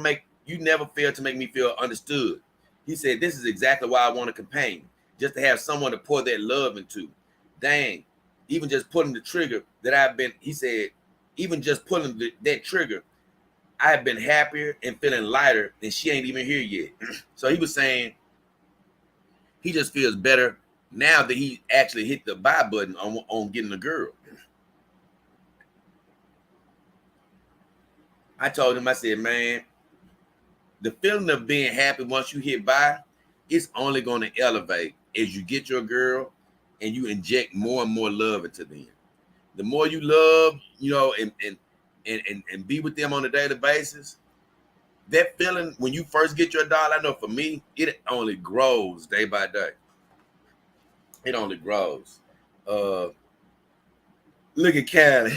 fail to make me feel understood. He said, this is exactly why I want a companion, just to have someone to pour that love into. Dang, even just pulling the trigger he said, even just pulling that trigger, I have been happier and feeling lighter, and she ain't even here yet. So he was saying he just feels better now that he actually hit the buy button on getting a girl. I told him, I said, man, the feeling of being happy once you hit buy, it's only going to elevate as you get your girl and you inject more and more love into them. The more you love, and be with them on a daily basis, that feeling when you first get your dog, I know for me, it only grows day by day. It only grows. Look at Callie.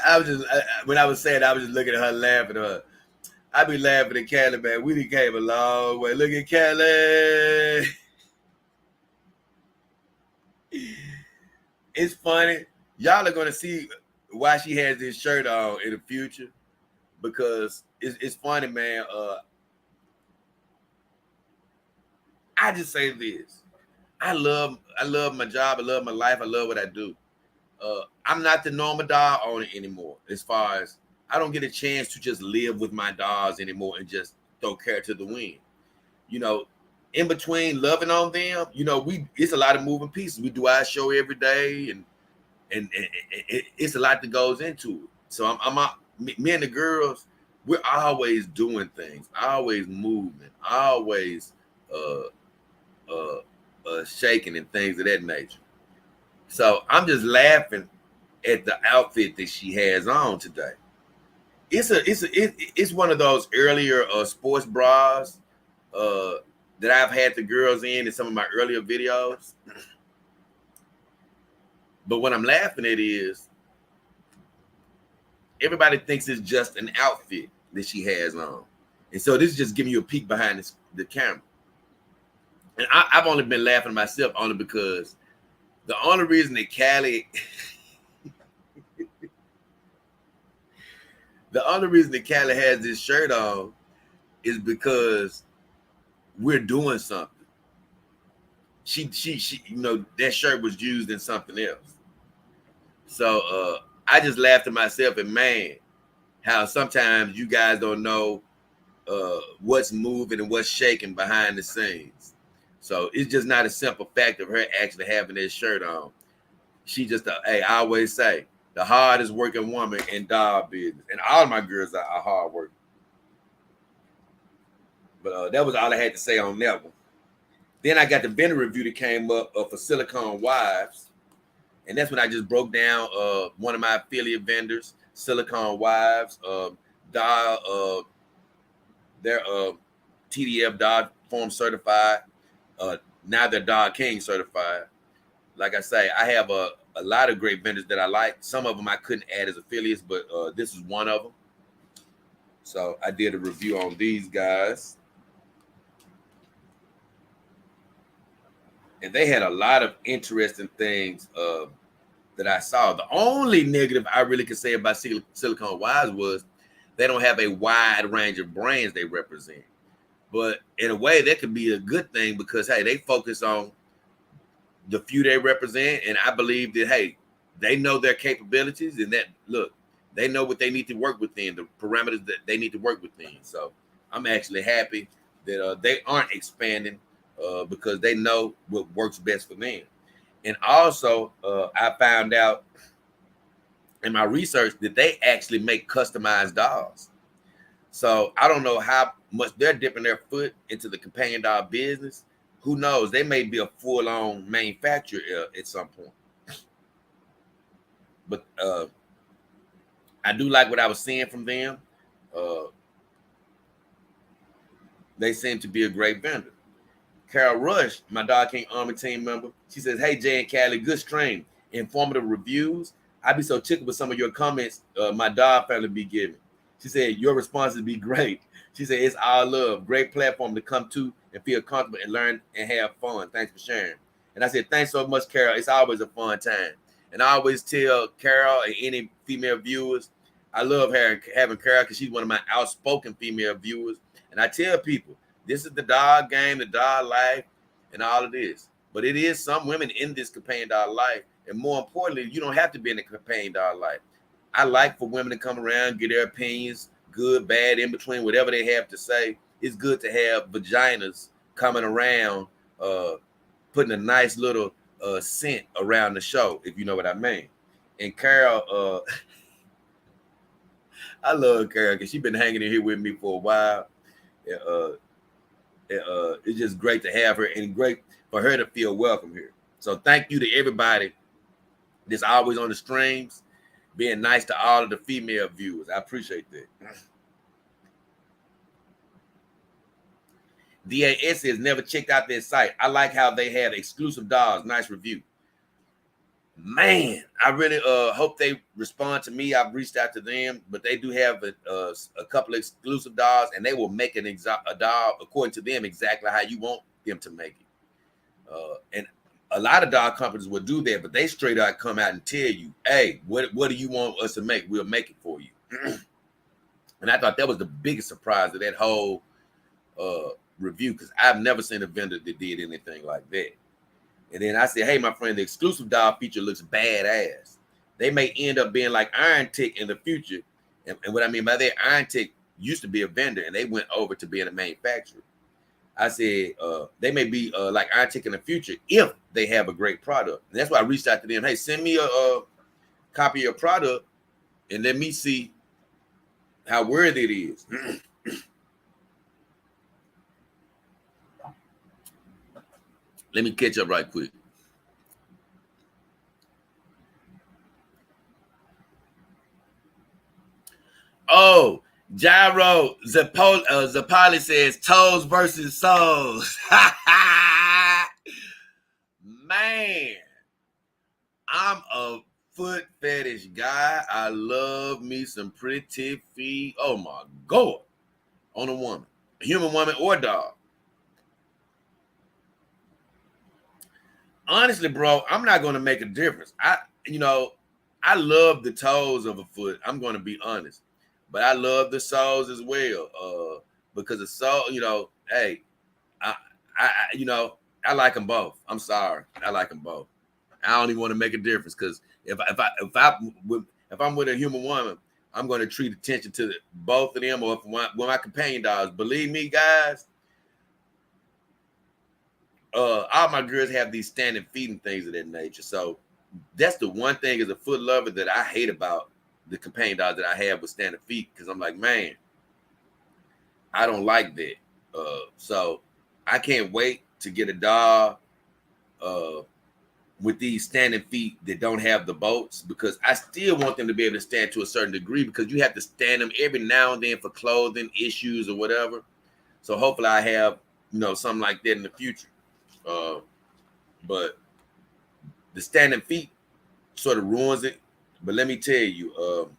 I was just, when I was saying, I was just looking at her, laughing at her. I be laughing at Callie, man. We done came a long way. Look at Callie. It's funny. Y'all are going to see why she has this shirt on in the future, because it's funny, man. I just say this. I love my job. I love my life. I love what I do. I'm not the normal dog owner anymore. As far as I don't get a chance to just live with my dogs anymore and just throw care to the wind. In between loving on them, it's a lot of moving pieces. We do our show every day, and it's a lot that goes into it. So me and the girls, we're always doing things, always moving, always shaking and things of that nature. So I'm just laughing at the outfit that she has on today. It's one of those earlier sports bras that I've had the girls in some of my earlier videos. But what I'm laughing at is everybody thinks it's just an outfit that she has on. And so this is just giving you a peek behind the camera. And I've only been laughing at myself only because the only reason that Callie has this shirt on is because we're doing something. She that shirt was used in something else. So I just laughed at myself, and man, how sometimes you guys don't know what's moving and what's shaking behind the scenes. So it's just not a simple fact of her actually having this shirt on. She just, I always say, the hardest working woman in dog business. And all of my girls are hard working. But that was all I had to say on that one. Then I got the vendor review that came up for Silicone Wives. And that's when I just broke down one of my affiliate vendors, Silicone Wives. They're TDF Dog Form certified. Now they're Dog King certified. Like I say, I have a lot of great vendors that I like. Some of them I couldn't add as affiliates, but this is one of them. So I did a review on these guys. And they had a lot of interesting things that I saw. The only negative I really could say about Silicone Wise was they don't have a wide range of brands they represent. But in a way, that could be a good thing because, hey, they focus on the few they represent. And I believe that, hey, they know their capabilities and that, look, they know what they need to work within, the parameters that they need to work within. So I'm actually happy that they aren't expanding because they know what works best for them. And also, I found out in my research that they actually make customized dolls. So I don't know how much they're dipping their foot into the companion doll business. Who knows? They may be a full-on manufacturer at some point. But I do like what I was seeing from them. They seem to be a great vendor. Carol Rush, my Dog King Army team member, she says, "Hey, Jay and Callie, good stream. Informative reviews. I be so tickled with some of your comments my dog family be giving." She said, "Your responses be great." She said, "It's all love. Great platform to come to and feel comfortable and learn and have fun. Thanks for sharing." And I said, "Thanks so much, Carol. It's always a fun time." And I always tell Carol and any female viewers, I love having Carol because she's one of my outspoken female viewers. And I tell people, this is the dog game, the dog life, and all of this. But it is some women in this companion dog life. And more importantly, you don't have to be in the companion dog life. I like for women to come around, get their opinions, good, bad, in between, whatever they have to say. It's good to have vaginas coming around, putting a nice little scent around the show, if you know what I mean. And Carol, I love Carol because she's been hanging in here with me for a while. It's just great to have her and great for her to feel welcome here. So thank you to everybody that's always on the streams, being nice to all of the female viewers. I appreciate that. DAS has never checked out their site. I like how they have exclusive dolls. Nice review. Man, I really hope they respond to me. I've reached out to them, but they do have a couple of exclusive dolls, and they will make a doll according to them exactly how you want them to make it. And a lot of doll companies will do that, but they straight out come out and tell you, "Hey, what do you want us to make? We'll make it for you." And I thought that was the biggest surprise of that whole review because I've never seen a vendor that did anything like that. And then I said, "Hey, my friend, the exclusive doll feature looks badass. They may end up being like Iron Tick in the future." And what I mean by that, Iron Tick used to be a vendor and they went over to being a manufacturer. I said, they may be like Iron Tick in the future if they have a great product. And that's why I reached out to them. "Hey, send me a copy of your product and let me see how worthy it is." Let me catch up right quick. Oh, Gyro Zapali says toes versus souls. Man, I'm a foot fetish guy. I love me some pretty feet. Oh my God. On a woman, a human woman or dog. Honestly, bro, I'm not going to make a difference. I love the toes of a foot. I'm going to be honest, but I love the soles as well. Because the sole, hey, I like them both. I'm sorry, I like them both. I don't even want to make a difference because if I'm with a human woman, I'm going to treat attention to both of them or if one of my companion dogs. Believe me, guys. All my girls have these standing feet and things of that nature. So that's the one thing as a foot lover that I hate about the companion dogs that I have with standing feet. Because I'm like, man, I don't like that. So I can't wait to get a dog with these standing feet that don't have the bolts because I still want them to be able to stand to a certain degree because you have to stand them every now and then for clothing issues or whatever. So hopefully I have, something like that in the future. But the standing feet sort of ruins it. But let me tell you,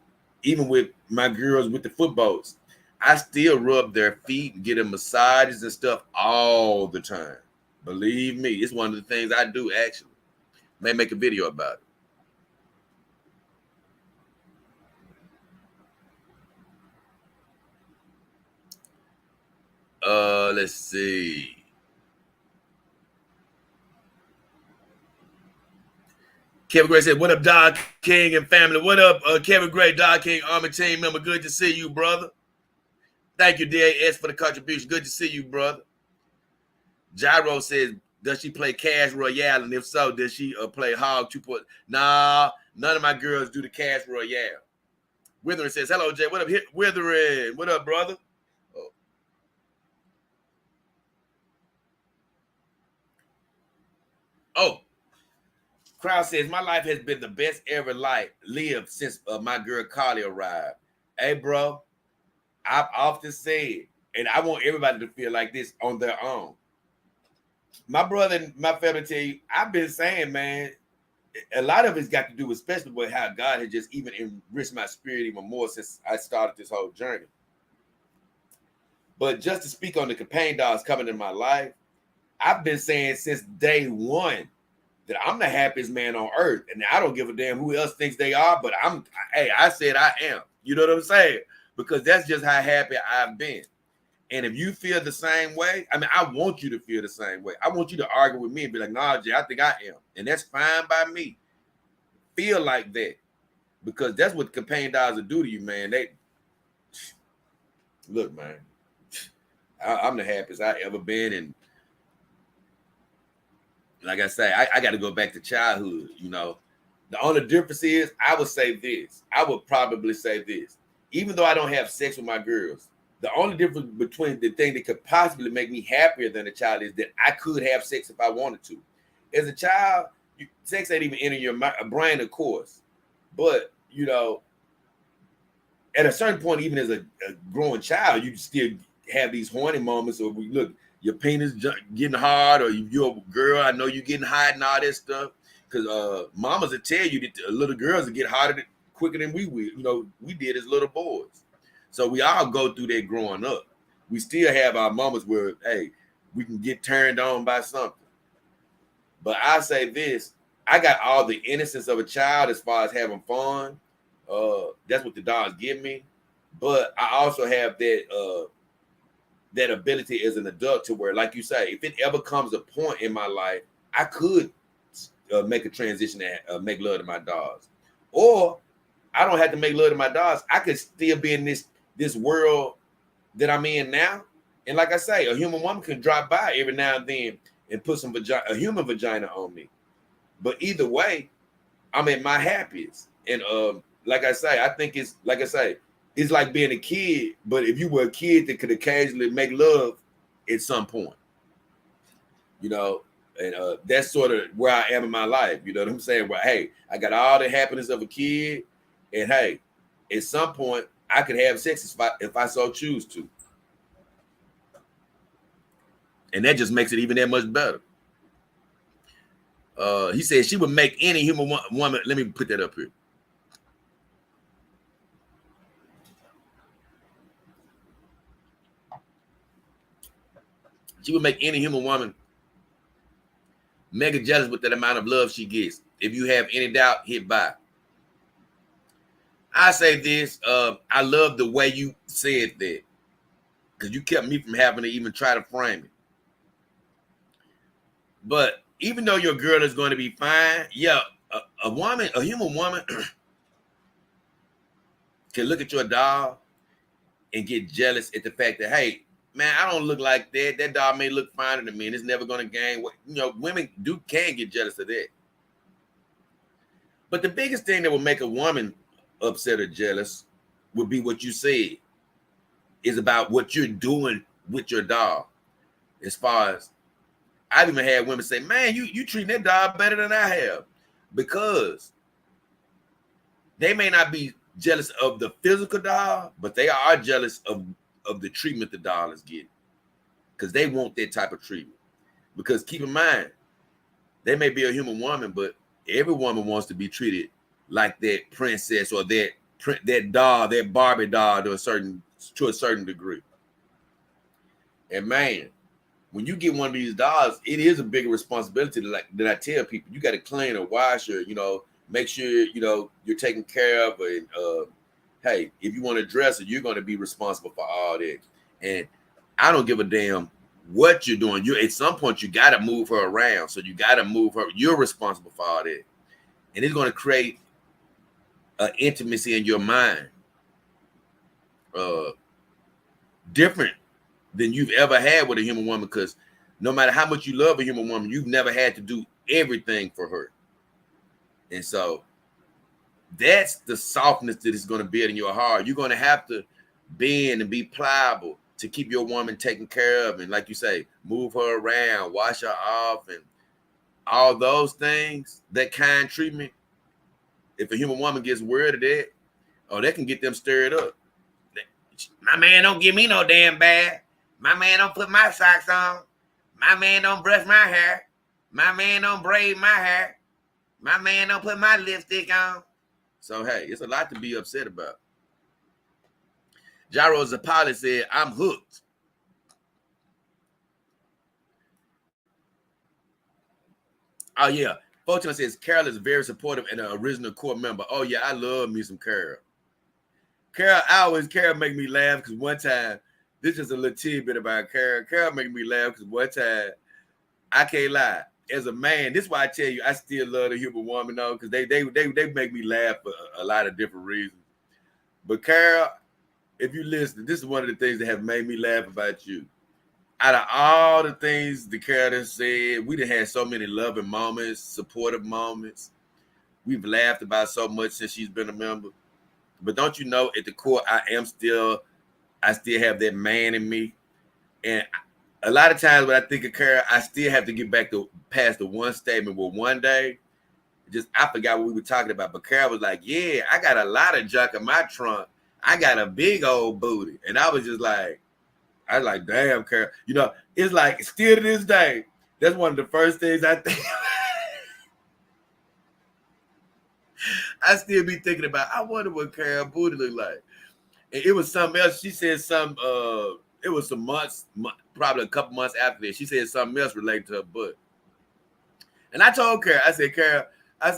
even with my girls with the footballs, I still rub their feet and get them massages and stuff all the time. Believe me, it's one of the things I do actually. May make a video about it. Let's see. Kevin Gray said, "What up, Dog King and family? What up, Kevin Gray, Dog King Army team member? Good to see you, brother. Thank you, DAS, for the contribution. Good to see you, brother." Gyro says, "Does she play Cash Royale? And if so, does she play Hog 2.0? Nah, none of my girls do the Cash Royale." Withering says, "Hello, Jay. What up, Withering? What up, brother?" Oh, Crowd says, "My life has been the best ever lived since my girl Carly arrived." Hey, bro, I've often said, and I want everybody to feel like this on their own. My brother and my family tell you, I've been saying, man, a lot of it's got to do, especially with how God has just even enriched my spirit even more since I started this whole journey. But just to speak on the companion dogs coming in my life, I've been saying since day one that I'm the happiest man on earth. And I don't give a damn who else thinks they are, but I said I am. You know what I'm saying? Because that's just how happy I've been. And if you feel the same way, I mean, I want you to feel the same way. I want you to argue with me and be like, "Nah, Jay, I think I am." And that's fine by me. Feel like that. Because that's what companion dogs will do to you, man. Look, man, I'm the happiest I ever been. And like I say, I got to go back to childhood, you know. The only difference is I would say this. I would probably say this. Even though I don't have sex with my girls, the only difference between the thing that could possibly make me happier than a child is that I could have sex if I wanted to. As a child, sex ain't even enter your brain, of course. But, you know, at a certain point, even as a growing child, you still have these horny moments, or we look, your penis getting hard, or you're a girl, I know you're getting hot and all that stuff. Because mamas will tell you that little girls will get hotter quicker than we will. You know, we did as little boys. So we all go through that growing up. We still have our moments where, hey, we can get turned on by something. But I say this, I got all the innocence of a child as far as having fun. That's what the dogs give me. But I also have that ability as an adult to where, like you say, if it ever comes a point in my life, I could make a transition and make love to my dogs. Or I don't have to make love to my dogs. I could still be in this world that I'm in now. And like I say, a human woman can drop by every now and then and put a human vagina on me. But either way, I'm at my happiest. And like I say, I think it's like being a kid, but if you were a kid that could occasionally make love at some point, you know, and that's sort of where I am in my life. You know what I'm saying? Well, hey, I got all the happiness of a kid, and hey, at some point I could have sex if I so choose to. And that just makes it even that much better. He said she would make any human woman. Let me put that up here. She would make any human woman mega jealous with that amount of love she gets. If you have any doubt, hit by. I say this, I love the way you said that, because you kept me from having to even try to frame it. But even though your girl is going to be fine, yeah, a human woman can look at your dog and get jealous at the fact that, hey, man, I don't look like that. That dog may look finer than me, and it's never going to gain. You know, women can get jealous of that. But the biggest thing that will make a woman upset or jealous would be what you said, is about what you're doing with your dog. As far as I've even had women say, "Man, you treating that dog better than I have," because they may not be jealous of the physical dog, but they are jealous of the treatment the dog is getting, because they want that type of treatment. Because keep in mind, they may be a human woman, but every woman wants to be treated like that princess or that doll, that Barbie doll to a certain degree. And man, when you get one of these dolls, it is a bigger responsibility that I tell people. You got to clean or wash her, make sure, you're taken care of. And hey, if you want to dress her, you're going to be responsible for all that. And I don't give a damn what you're doing. You at some point you got to move her around. So you got to move her. You're responsible for all that, and it's going to create an intimacy in your mind, different than you've ever had with a human woman. Because no matter how much you love a human woman, you've never had to do everything for her, and so that's the softness that is going to build in your heart. You're going to have to bend and be pliable to keep your woman taken care of, and like you say, move her around, wash her off, and all those things. That kind treatment. If a human woman gets word of that, oh, that can get them stirred up. My man don't give me no damn bath. My man don't put my socks on. My man don't brush my hair. My man don't braid my hair. My man don't put my lipstick on. So, hey, it's a lot to be upset about. Gyro Zapali said, I'm hooked. Oh, yeah. Fortune says, Carol is very supportive and an original core member. Oh, yeah, I love me some Carol. Carol make me laugh because one time, this is a little tidbit about Carol. Carol make me laugh because one time, I can't lie. As a man, this is why I tell you I still love the human woman, though, because they make me laugh for a lot of different reasons. But Carol, if you listen, this is one of the things that have made me laugh about you. Out of all the things the Carol said, we done had so many loving moments, supportive moments. We've laughed about so much since she's been a member. But don't you know, at the core, I still have that man in me. And a lot of times when I think of Carol, I still have to get back to past the one statement where one day, I forgot what we were talking about. But Carol was like, yeah, I got a lot of junk in my trunk. I got a big old booty. And I was like, damn, Carol. You know, it's like, still to this day, that's one of the first things I think. I still be thinking about, I wonder what Carol booty look like. And it was something else. She said it was some months, probably a couple months after this. She said something else related to her butt. And I told Carol, I said,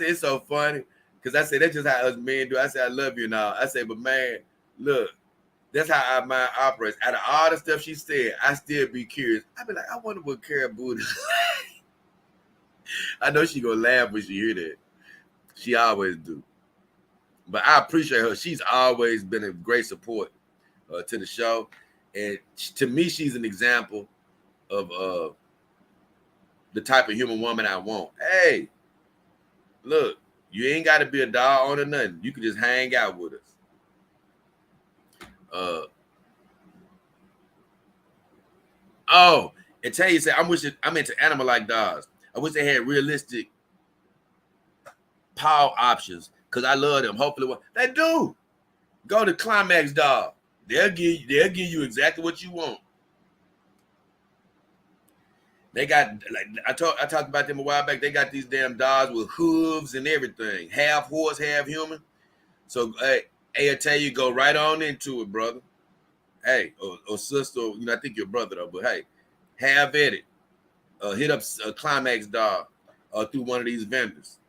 it's so funny. Because I said, that's just how us men do. I said, I love you now. I said, but man, look, that's how our mind operates. Out of all the stuff she said, I still be curious. I be like, I wonder what Carol booty is like. I know she gonna laugh when she hear that. She always do. But I appreciate her. She's always been a great support to the show. And to me, she's an example of the type of human woman I want. Hey, look, you ain't got to be a dog on or nothing. You can just hang out with us. And tell you, say, I'm into animal like dogs. I wish they had realistic paw options because I love them. Hopefully, they do. Go to Climax Dog. They'll give you exactly what you want. They got, like I talked about them a while back. They got these damn dogs with hooves and everything, half horse, half human. So hey, I tell you, go right on into it, brother. Hey, or sister, you know, I think you're a brother though, but hey, have at it. Hit up a Climax Dog through one of these vendors.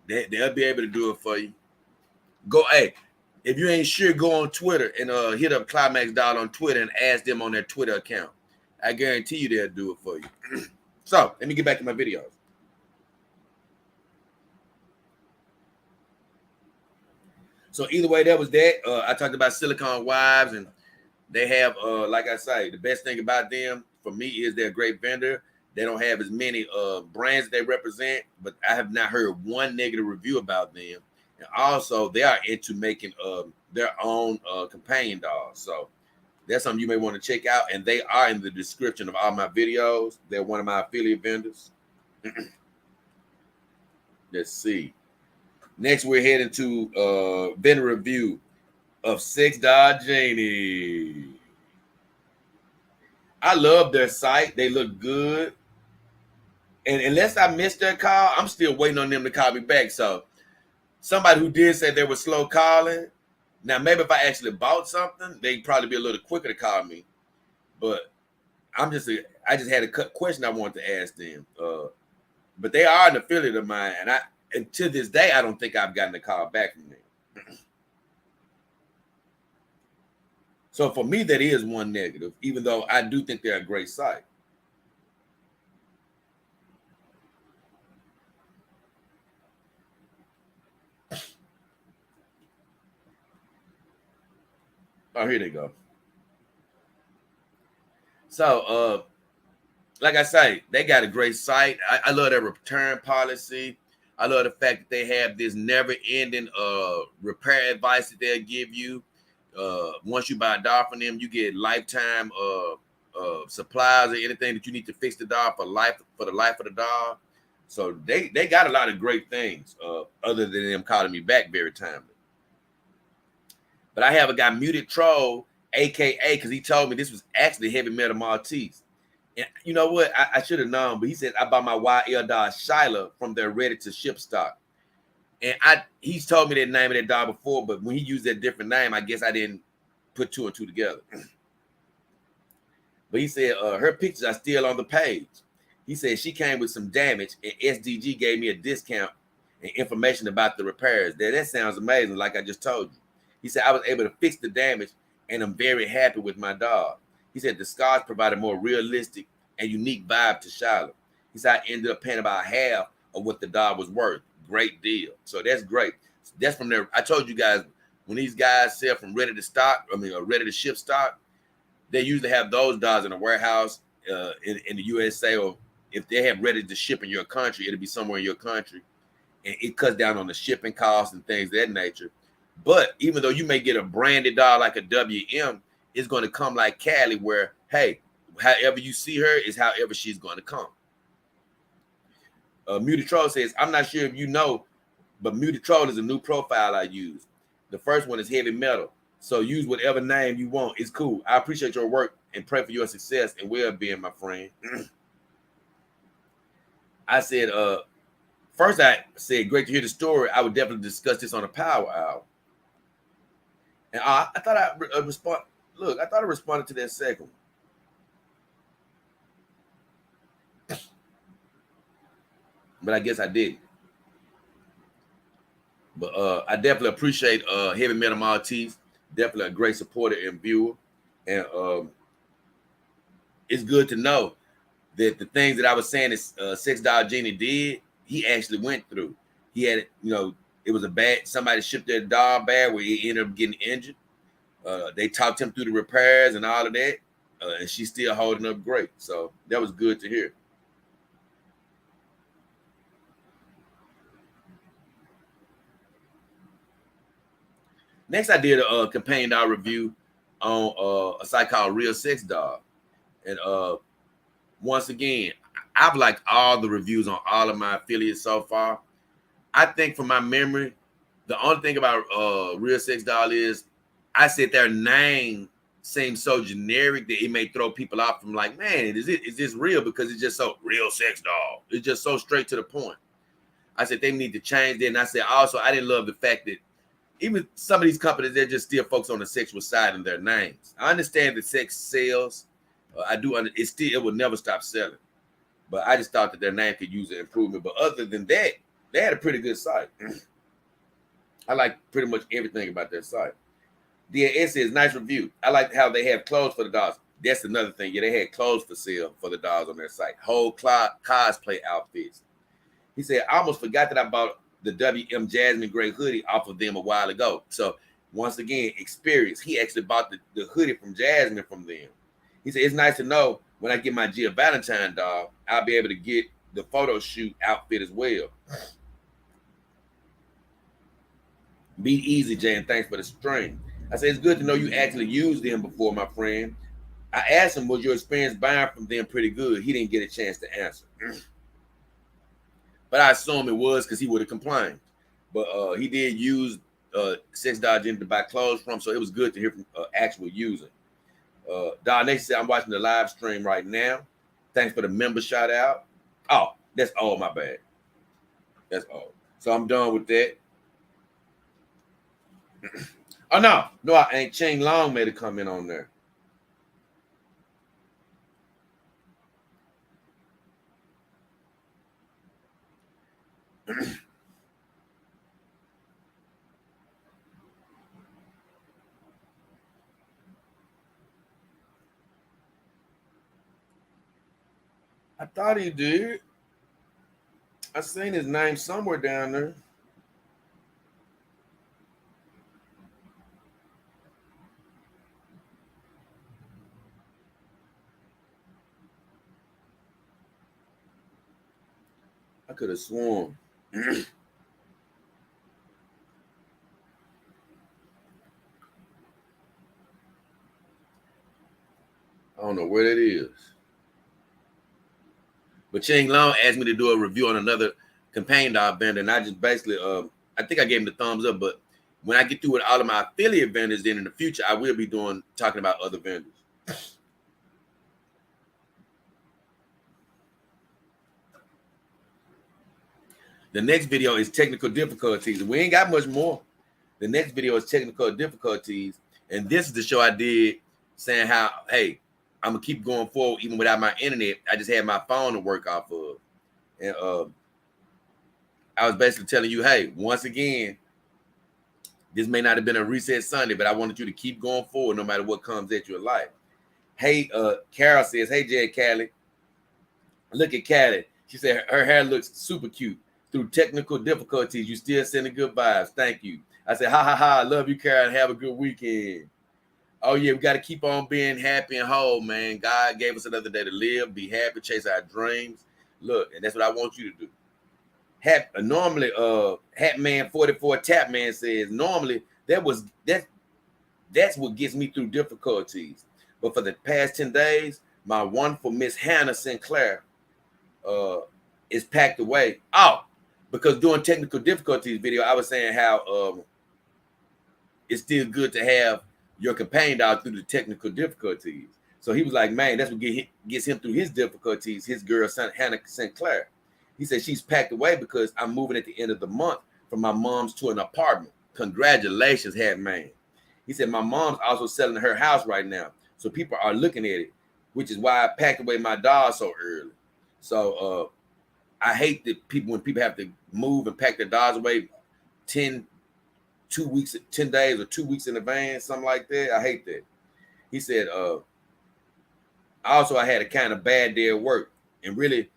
They'll be able to do it for you. Go, hey, if you ain't sure, go on Twitter and hit up Climax Dog on Twitter and ask them on their Twitter account. I guarantee you they'll do it for you. So let me get back to my videos. So either way, that was that. I talked about Silicone Wives, and they have, like I say, the best thing about them for me is they're a great vendor. They don't have as many brands that they represent, but I have not heard one negative review about them. And also, they are into making their own companion dolls. So that's something you may want to check out. And they are in the description of all my videos. They're one of my affiliate vendors. Let's see. Next, we're heading to vendor review of Sex Doll Janie. I love their site. They look good. And unless I missed their call, I'm still waiting on them to call me back. So somebody who did say they were slow calling. Now, maybe if I actually bought something, they'd probably be a little quicker to call me. But I just had a question I wanted to ask them. But they are an affiliate of mine. And to this day, I don't think I've gotten a call back from them. So for me, that is one negative, even though I do think they're a great site. Oh, here they go. So, like I say, they got a great site. I love their return policy. I love the fact that they have this never-ending repair advice that they'll give you. Once you buy a dog from them, you get lifetime supplies or anything that you need to fix the dog for the life of the dog. So they got a lot of great things, other than them calling me back very timely. But I have a guy, Muted Troll, aka, because he told me this was actually Heavy Metal Maltese. And you know what? I should have known, but he said I bought my YL dog Shyla from their ready to ship stock. And he's told me that name of that dog before, but when he used that different name, I guess I didn't put two and two together. But he said her pictures are still on the page. He said she came with some damage, and SDG gave me a discount and information about the repairs. That sounds amazing, like I just told you. He said I was able to fix the damage, and I'm very happy with my dog. He said the scars provide a more realistic and unique vibe to Shyla. He said I ended up paying about half of what the dog was worth. Great deal. So that's great. That's from there. I told you guys, when these guys sell from ready to ship stock, they usually have those dogs in a warehouse in the USA, or if they have ready to ship in your country, it'll be somewhere in your country, and it cuts down on the shipping costs and things of that nature. But even though you may get a branded dog like a WM, it's going to come like Cali, where, hey, however you see her is however she's going to come. Muted Troll says, I'm not sure if you know, but Muted Troll is a new profile I use. The first one is Heavy Metal. So use whatever name you want. It's cool. I appreciate your work and pray for your success and well-being, my friend. I said, first I said, great to hear the story. I would definitely discuss this on a power hour. And I thought I respond. Look, I thought I responded to that second one. But I guess I didn't. But I definitely appreciate Heavy Metal Maltese. Definitely a great supporter and viewer. And it's good to know that the things that I was saying is Sex Dog Genie did, he actually went through. He had, it was somebody shipped their dog bad where he ended up getting injured. They talked him through the repairs and all of that. And she's still holding up great. So that was good to hear. Next, I did a companion dog review on a site called Real Sex Dog. And once again, I've liked all the reviews on all of my affiliates so far. I think from my memory, the only thing about Real Sex Dog is I said their name seems so generic that it may throw people off from like, man, is this real? Because it's just so Real Sex Dog. It's just so straight to the point. I said they need to change that. And I said also I didn't love the fact that even some of these companies, they're just still focused on the sexual side in their names. I understand that sex sells. I do. It will never stop selling. But I just thought that their name could use an improvement. But other than that, they had a pretty good site. I like pretty much everything about their site. DNS says, nice review. I like how they have clothes for the dogs. That's another thing. Yeah, they had clothes for sale for the dogs on their site. Whole cosplay outfits. He said, I almost forgot that I bought the WM Jasmine Gray hoodie off of them a while ago. So once again, experience. He actually bought the hoodie from Jasmine from them. He said, it's nice to know when I get my Gia Valentine dog, I'll be able to get the photo shoot outfit as well. Be easy, Jay, and thanks for the string. I said, it's good to know you actually used them before, my friend. I asked him, was your experience buying from them pretty good? He didn't get a chance to answer. But I assume it was because he would have complained. But he did use Sex Dog Genie to buy clothes from, so it was good to hear from actual user. Don Nation said, I'm watching the live stream right now. Thanks for the member shout out. Oh, that's all, my bad. That's all. So I'm done with that. Oh, no, I ain't. Ching Long made a comment on there. I thought he did. I seen his name somewhere down there. I could have sworn. I don't know where that is. But Ching Long asked me to do a review on another companion dog vendor, and I just basically, I think I gave him the thumbs up. But when I get through with all of my affiliate vendors, then in the future, I will be talking about other vendors. The next video is technical difficulties. We ain't got much more. The next video is technical difficulties. And this is the show I did saying how, hey, I'm going to keep going forward even without my internet. I just had my phone to work off of. And I was basically telling you, hey, once again, this may not have been a reset Sunday, but I wanted you to keep going forward no matter what comes at you in life. Hey, Carol says, hey, Jay Callie. Look at Callie. She said her hair looks super cute. Through technical difficulties, you still sending good vibes. Thank you. I said, ha, ha, ha. I love you, Karen. Have a good weekend. Oh, yeah, we got to keep on being happy and whole, man. God gave us another day to live, be happy, chase our dreams. Look, and that's what I want you to do. Normally, Hatman 44 Tapman says, normally, that's what gets me through difficulties. But for the past 10 days, my wonderful Miss Hannah Sinclair is packed away. Oh, because during technical difficulties video, I was saying how it's still good to have your companion dog through the technical difficulties. So he was like, man, that's what gets him through his difficulties, his girl, Hannah Sinclair. He said she's packed away because I'm moving at the end of the month from my mom's to an apartment. Congratulations, Hatman. He said my mom's also selling her house right now. So people are looking at it, which is why I packed away my dog so early. So I hate that when people have to move and pack their dogs away 10 days or 2 weeks in advance, something like that. I hate that. He said, also I had a kind of bad day at work and really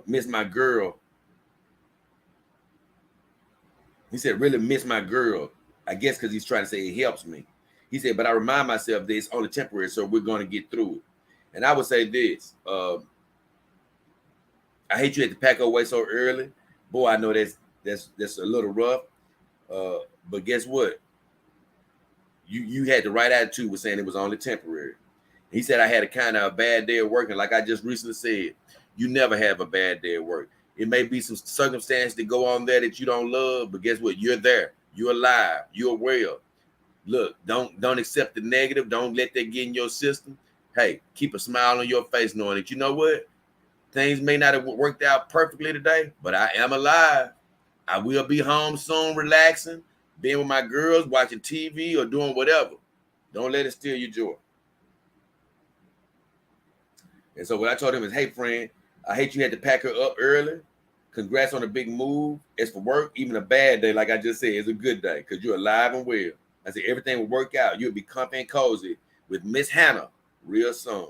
miss my girl. He said, really miss my girl. I guess because he's trying to say it helps me. He said, but I remind myself that it's only temporary, so we're going to get through it. And I would say this, I hate you had to pack away so early. Boy, I know that's a little rough. But guess what? You had the right attitude with saying it was only temporary. He said I had a kind of a bad day at work, and like I just recently said, you never have a bad day at work. It may be some circumstance that go on there that you don't love, but guess what? You're there. You're alive. You're well. Look, don't accept the negative. Don't let that get in your system. Hey, keep a smile on your face knowing that you know what? Things may not have worked out perfectly today, but I am alive. I will be home soon, relaxing, being with my girls, watching TV or doing whatever. Don't let it steal your joy. And so what I told him is, hey, friend, I hate you had to pack her up early. Congrats on a big move. As for work, even a bad day, like I just said, is a good day because you're alive and well. I said, everything will work out. You'll be comfy and cozy with Miss Hannah real soon.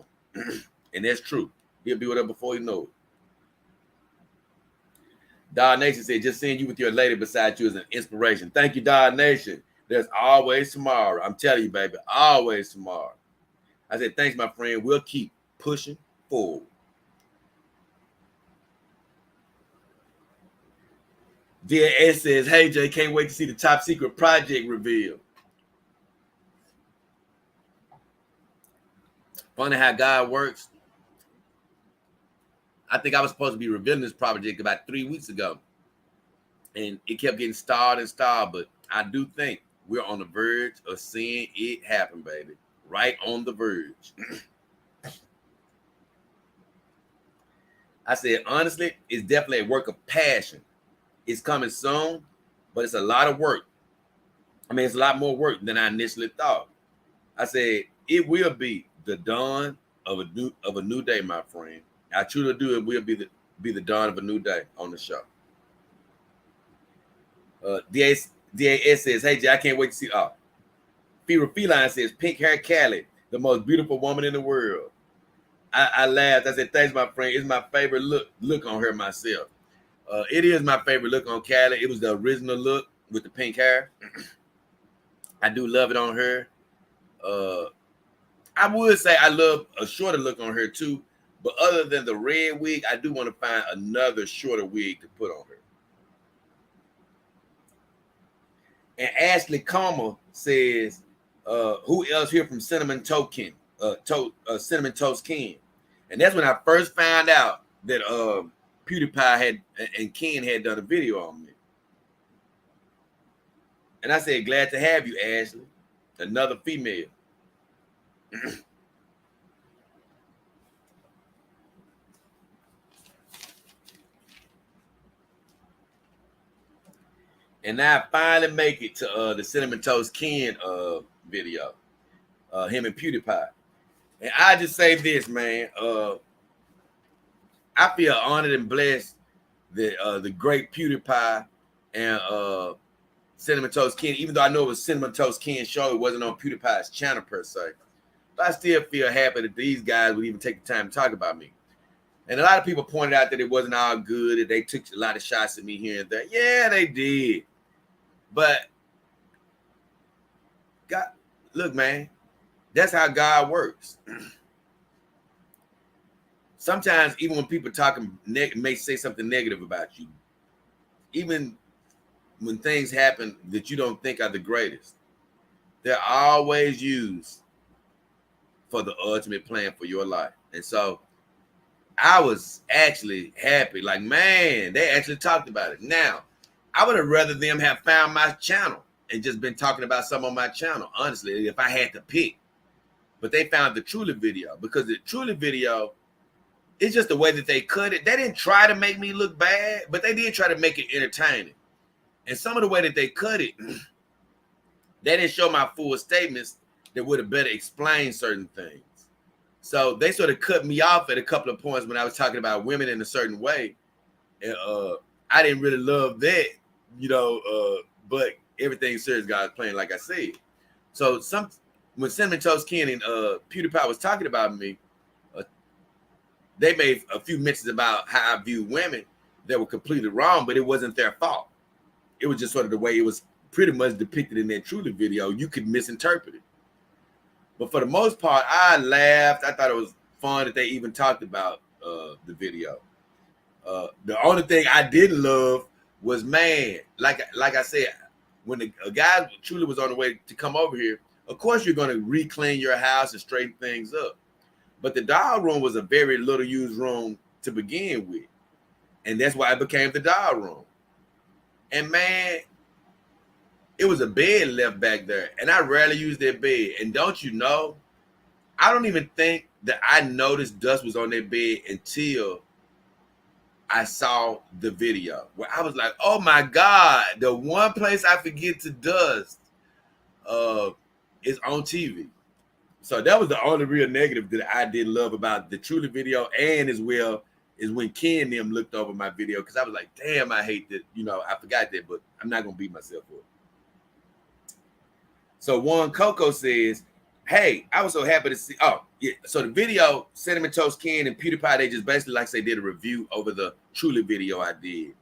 And that's true. He'll be with her before you know it. Dog Nation said, just seeing you with your lady beside you is an inspiration. Thank you, Dog Nation. There's always tomorrow. I'm telling you, baby, always tomorrow. I said, thanks, my friend. We'll keep pushing forward. DAS says, hey, Jay, can't wait to see the top secret project reveal. Funny how God works. I think I was supposed to be revealing this project about 3 weeks ago. And it kept getting stalled and stalled. But I do think we're on the verge of seeing it happen, baby. Right on the verge. I said, honestly, it's definitely a work of passion. It's coming soon, but it's a lot of work. I mean, it's a lot more work than I initially thought. I said, it will be the dawn of a new day, my friend. I truly do. It will be the dawn of a new day on the show. DAS says, hey, Jay, I can't wait to see. Feral Feline says, pink hair Callie, the most beautiful woman in the world. I laughed. I said, thanks, my friend. It's my favorite look on her myself. It is my favorite look on Callie. It was the original look with the pink hair. I do love it on her. I would say I love a shorter look on her too. But other than the red wig, I do want to find another shorter wig to put on her. And Ashley Comer says, who else here from Cinnamon Toast Ken? Cinnamon Toast Ken. And that's when I first found out that PewDiePie and Ken had done a video on me. And I said, glad to have you, Ashley. Another female. And now I finally make it to the Cinnamon Toast Ken video. Him and PewDiePie. And I just say this, man. I feel honored and blessed that the great PewDiePie and Cinnamon Toast Ken, even though I know it was Cinnamon Toast Ken's show, it wasn't on PewDiePie's channel per se. But I still feel happy that these guys would even take the time to talk about me. And a lot of people pointed out that it wasn't all good, that they took a lot of shots at me here and there. Yeah, they did. But God, look, man, that's how God works. Sometimes even when people talking may say something negative about you, even when things happen that you don't think are the greatest, they're always used for the ultimate plan for your life. And so I was actually happy. Like, man, they actually talked about it. Now, I would have rather them have found my channel and just been talking about some on my channel, honestly, if I had to pick. But they found the Truly video, because the Truly video, it's just the way that they cut it. They didn't try to make me look bad, but they did try to make it entertaining. And some of the way that they cut it, they didn't show my full statements that would have better explained certain things. So they sort of cut me off at a couple of points when I was talking about women in a certain way. And I didn't really love that, but everything serious God's playing, like I said. So when Cinnamon Toast Ken and PewDiePie was talking about me, they made a few mentions about how I view women that were completely wrong, but it wasn't their fault. It was just sort of the way it was pretty much depicted in that Truly video. You could misinterpret it. But for the most part, I laughed. I thought it was fun that they even talked about the video. The only thing I didn't love was, man, like I said, when a guy truly was on the way to come over here, of course you're going to re-clean your house and straighten things up. But the doll room was a very little used room to begin with. And that's why it became the doll room. And man, it was a bed left back there. And I rarely use that bed. And don't you know, I don't even think that I noticed dust was on that bed until I saw the video, where I was like, oh my God, the one place I forget to dust is on TV. So that was the only real negative that I did love about the Truly video, and as well is when Ken and them looked over my video, because I was like, damn, I hate that, I forgot that, but I'm not gonna beat myself up. So Juan Coco says, hey, I was so happy to see. Oh, yeah. So the video, Cinnamon Toast Ken and PewDiePie, they just basically, like, they did a review over the Truly video I did.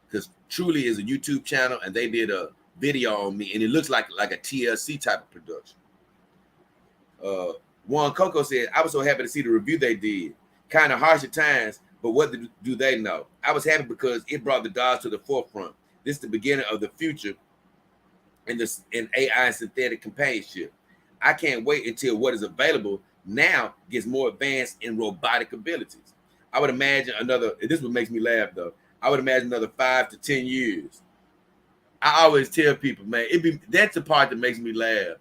Because Truly is a YouTube channel, and they did a video on me, and it looks like a TLC type of production. Juan Coco said, I was so happy to see the review they did. Kind of harsh at times, but what do they know? I was happy because it brought the dolls to the forefront. This is the beginning of the future in AI and synthetic companionship. I can't wait until what is available now gets more advanced in robotic abilities. I would imagine this what makes me laugh though, I would imagine another 5 to 10 years. I always tell people, man, that's the part that makes me laugh.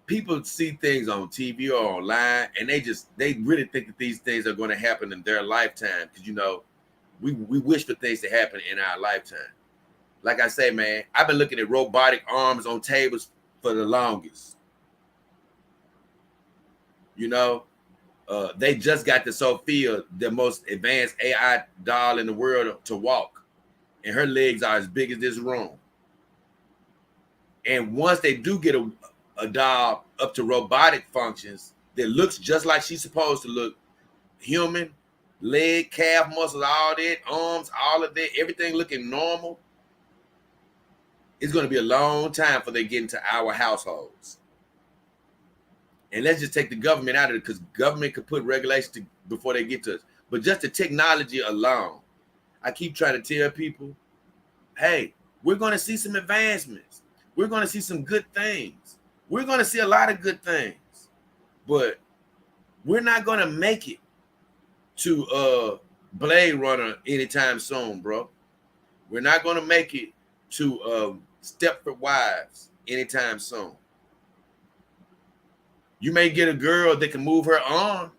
People see things on TV or online, and they really think that these things are going to happen in their lifetime, because we wish for things to happen in our lifetime. Like I say, man, I've been looking at robotic arms on tables for the longest. They just got the Sophia, the most advanced AI doll in the world, to walk, and her legs are as big as this room. And once they do get a doll up to robotic functions, that looks just like she's supposed to look, human, leg, calf muscles, all that, arms, all of that, everything looking normal, it's going to be a long time for they get into our households. And let's just take the government out of it, because government could put regulations before they get to us. But just the technology alone, I keep trying to tell people, hey, we're going to see some advancements. We're going to see some good things. We're going to see a lot of good things. But we're not going to make it to Blade Runner anytime soon, bro. We're not going to make it to Stepford Wives anytime soon. You may get a girl that can move her arm.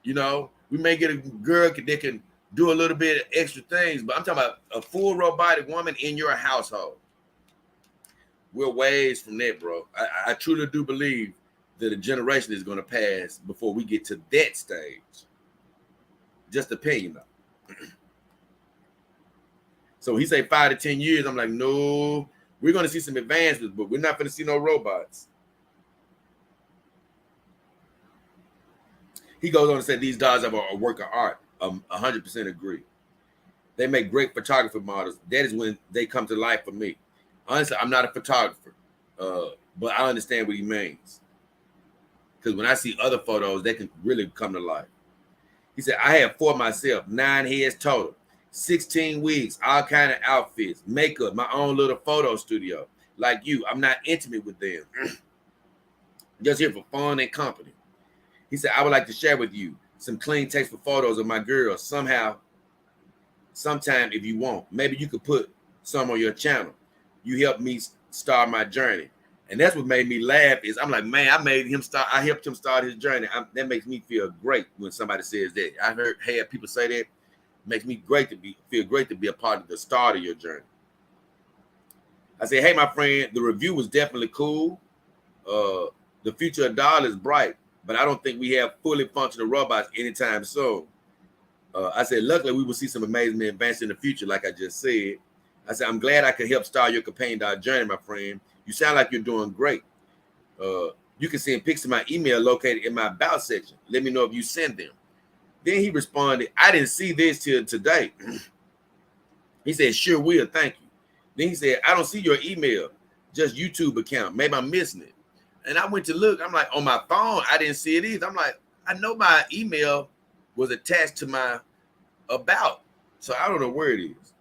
You know, we may get a girl that can do a little bit of extra things, but I'm talking about a full robotic woman in your household. We're ways from that, bro. I truly do believe that a generation is going to pass before we get to that stage. Just opinion, though. So he say 5 to 10 years. I'm like, no, we're going to see some advancements, but we're not going to see no robots. He goes on to say these dolls are a work of art. 100% agree. They make great photography models. That is when they come to life for me. Honestly, I'm not a photographer, but I understand what he means. Because when I see other photos, they can really come to life. He said, I have 4 myself, 9 heads total, 16 wigs, all kind of outfits, makeup, my own little photo studio. Like you, I'm not intimate with them. Just here for fun and company. He said, I would like to share with you some clean text for photos of my girls sometime if you want. Maybe you could put some on your channel. You helped me start my journey. And that's what made me laugh is I'm like, man, I helped him start his journey. That makes me feel great when somebody says that. I had people say that. It makes me feel great to be a part of the start of your journey. I said, hey, my friend, the review was definitely cool. The future of doll is bright, but I don't think we have fully functional robots anytime soon. I said, luckily, we will see some amazing advances in the future, like I just said. I said, I'm glad I could help start your companion doll journey, my friend. You sound like you're doing great. You can send pics to my email located in my about section. Let me know if you send them. Then he responded, I didn't see this till today. He said, sure will, thank you. Then he said, I don't see your email, just YouTube account. Maybe I'm missing it. And I went to look. I'm like, on my phone, I didn't see it either. I'm like, I know my email was attached to my about. So I don't know where it is.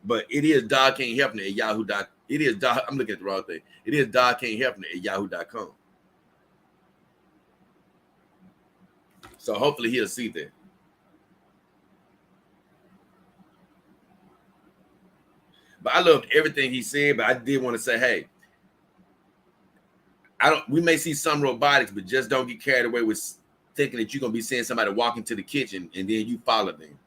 But it is Dog King Hefner at Yahoo.com. It is Dog. I'm looking at the wrong thing. It is Dog King Hefner at Yahoo.com. So hopefully he'll see that. But I loved everything he said. But I did want to say, hey, we may see some robotics, but just don't get carried away with thinking that you're gonna be seeing somebody walk into the kitchen and then you follow them.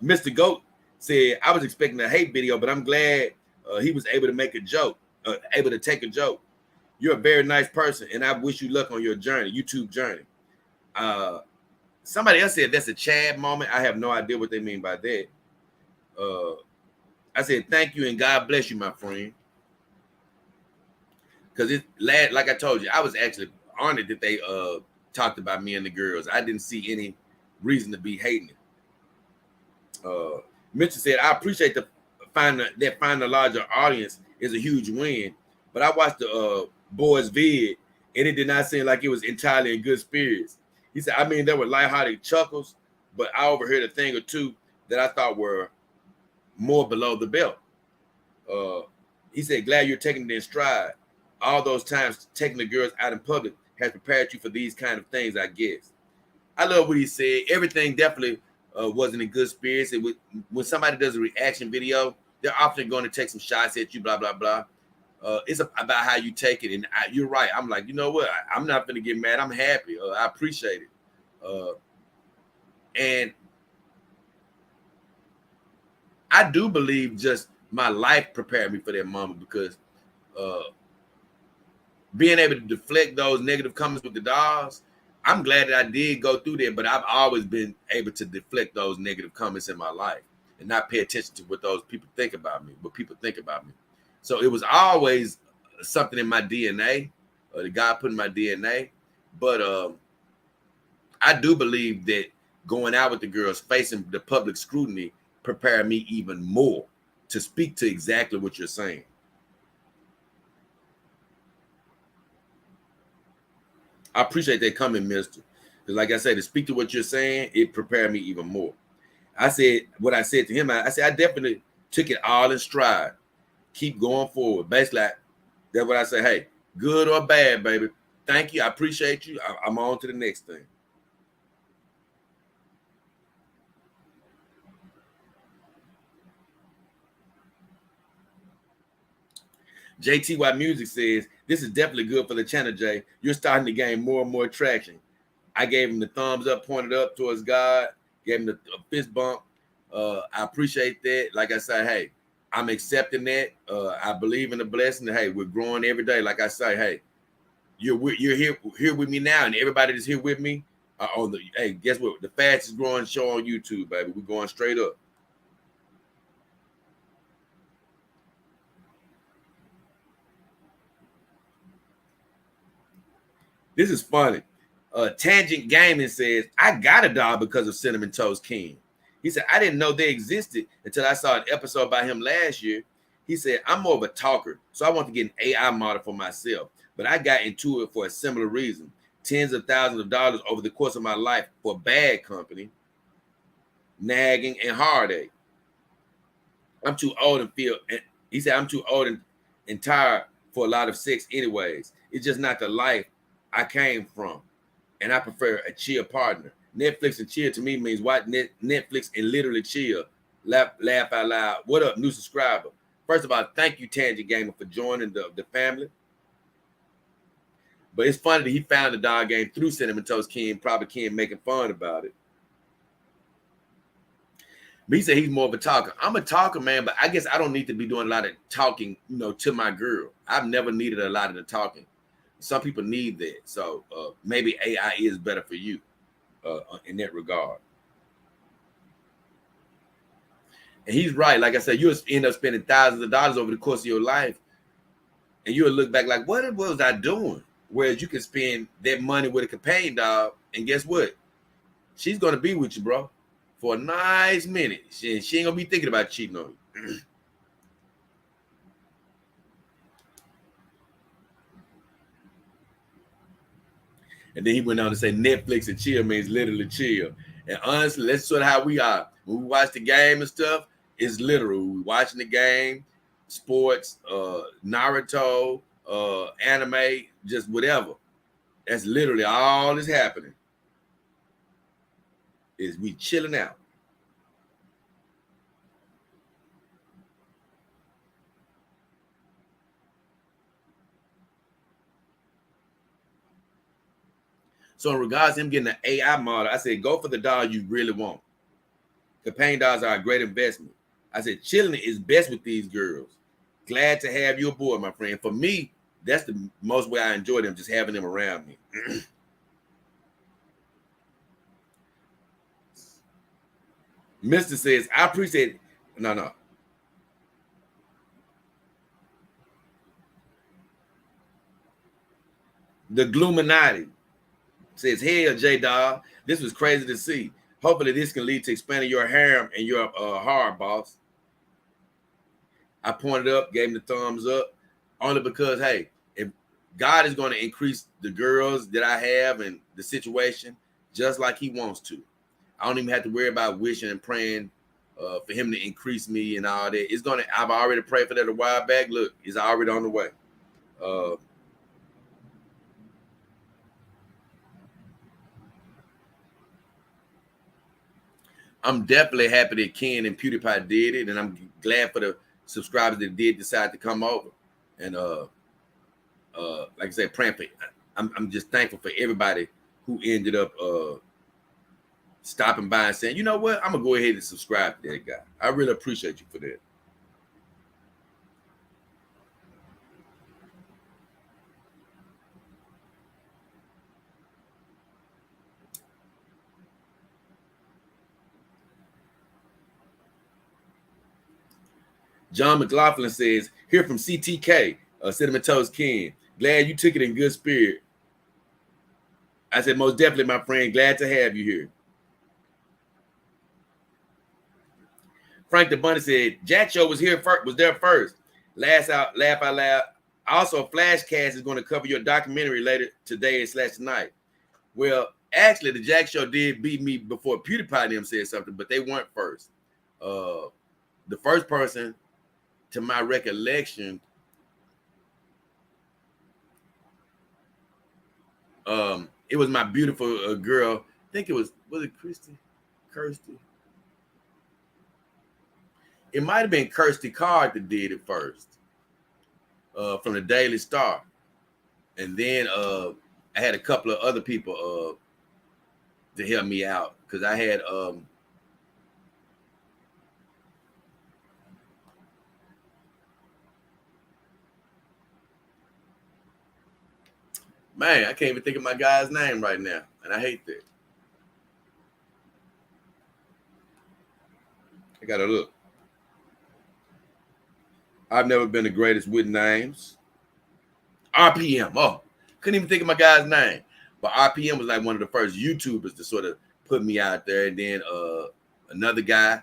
Mr. Goat said, I was expecting a hate video, but I'm glad he was able to make a joke, able to take a joke. You're a very nice person, and I wish you luck on your journey, YouTube journey. Somebody else said that's a Chad moment. I have no idea what they mean by that. I said, thank you, and God bless you, my friend. Because like I told you, I was actually honored that they talked about me and the girls. I didn't see any reason to be hating it. Mitchell said, I appreciate finding a larger audience is a huge win, but I watched the boys' vid, and it did not seem like it was entirely in good spirits. He said, I mean, there were lighthearted chuckles, but I overheard a thing or two that I thought were more below the belt. He said, glad you're taking it in stride. All those times taking the girls out in public has prepared you for these kind of things, I guess. I love what he said. Everything definitely wasn't in good spirits. When somebody does a reaction video, they're often going to take some shots at you, blah, blah, blah. It's about how you take it. And you're right. I'm like, you know what? I'm not going to get mad. I'm happy. I appreciate it. And I do believe just my life prepared me for that moment, because being able to deflect those negative comments with the dolls, I'm glad that I did go through that, but I've always been able to deflect those negative comments in my life and not pay attention to what those people think about me, what people think about me. So it was always something in my DNA The God put in my DNA. But I do believe that going out with the girls, facing the public scrutiny, prepare me even more to speak to exactly what you're saying. I appreciate that coming, mister. Because like I said, to speak to what you're saying, it prepared me even more. I said what I said to him. I said, I definitely took it all in stride. Keep going forward. Basically, that's what I say. Hey, good or bad, baby. Thank you. I appreciate you. I'm on to the next thing. JTY Music says, this is definitely good for the channel, Jay. You're starting to gain more and more traction. I gave him the thumbs up, pointed up towards God, gave him the fist bump. I appreciate that. Like I said, hey, I'm accepting that. I believe in the blessing. Hey, we're growing every day. Like I say, hey, you're here with me now, and everybody that's here with me on the. Hey, guess what? The fastest growing show on YouTube, baby. We're going straight up. This is funny. Tangent Gaming says, I got a dog because of Cinnamon Toast King. He said, I didn't know they existed until I saw an episode by him last year. He said, I'm more of a talker, so I want to get an AI model for myself. But I got into it for a similar reason. Tens of thousands of dollars over the course of my life for bad company, nagging, and heartache. I'm too old and feel, he said, I'm too old and tired for a lot of sex anyways. It's just not the life I came from. And I prefer a chill partner. Netflix and chill to me means watch Netflix and literally chill. Laugh out loud. What up, new subscriber? First of all, thank you, Tangent Gamer, for joining the family. But it's funny that he found the dog game through Cinnamon Toast King, probably Ken making fun about it. But he said he's more of a talker. I'm a talker, man, but I guess I don't need to be doing a lot of talking, to my girl. I've never needed a lot of the talking. Some people need that. So maybe AI is better for you in that regard. And he's right. Like I said, you'll end up spending thousands of dollars over the course of your life. And you'll look back like, what was I doing? Whereas you can spend that money with a companion dog. And guess what? She's going to be with you, bro, for a nice minute. She ain't going to be thinking about cheating on you. And then he went on to say Netflix and chill means literally chill. And honestly, that's sort of how we are. When we watch the game and stuff, it's literal. We're watching the game, sports, Naruto, anime, just whatever. That's literally all that's happening. Is we chilling out. So in regards to him getting an AI model, I said, go for the dog you really want. Companion dogs are a great investment. I said, chilling is best with these girls. Glad to have you aboard, my friend. For me, that's the most way I enjoy them, just having them around me. Mr. says, I appreciate it. No. The Gluminati says, hell, J-Dog, this was crazy to see. Hopefully this can lead to expanding your harem and your hard, boss. I pointed up, gave him the thumbs up, only because, hey, if God is going to increase the girls that I have and the situation just like he wants to. I don't even have to worry about wishing and praying for him to increase me and all that. It's going to, I've already prayed for that a while back. Look, it's already on the way. I'm definitely happy that Ken and PewDiePie did it, and I'm glad for the subscribers that did decide to come over. And like I said, praying for. I'm just thankful for everybody who ended up stopping by and saying, you know what, I'm gonna go ahead and subscribe to that guy. I really appreciate you for that. John McLaughlin says, here from CTK, Cinnamon Toast King. Glad you took it in good spirit. I said, most definitely, my friend. Glad to have you here. Frank the Bunny said, Jack Show was there first. Laugh out loud. Also, Flashcast is going to cover your documentary later today / tonight. Well, actually, the Jack Show did beat me before PewDiePie and them said something, but they weren't first. The first person, to my recollection, it was my beautiful girl. I think it was it Kirsty? It might have been Kirsty Card that did it first, from the Daily Star. And then I had a couple of other people to help me out, because I had man, I can't even think of my guy's name right now, and I hate that. I gotta look. I've never been the greatest with names. RPM. Oh, couldn't even think of my guy's name. But RPM was like one of the first YouTubers to sort of put me out there. And then another guy,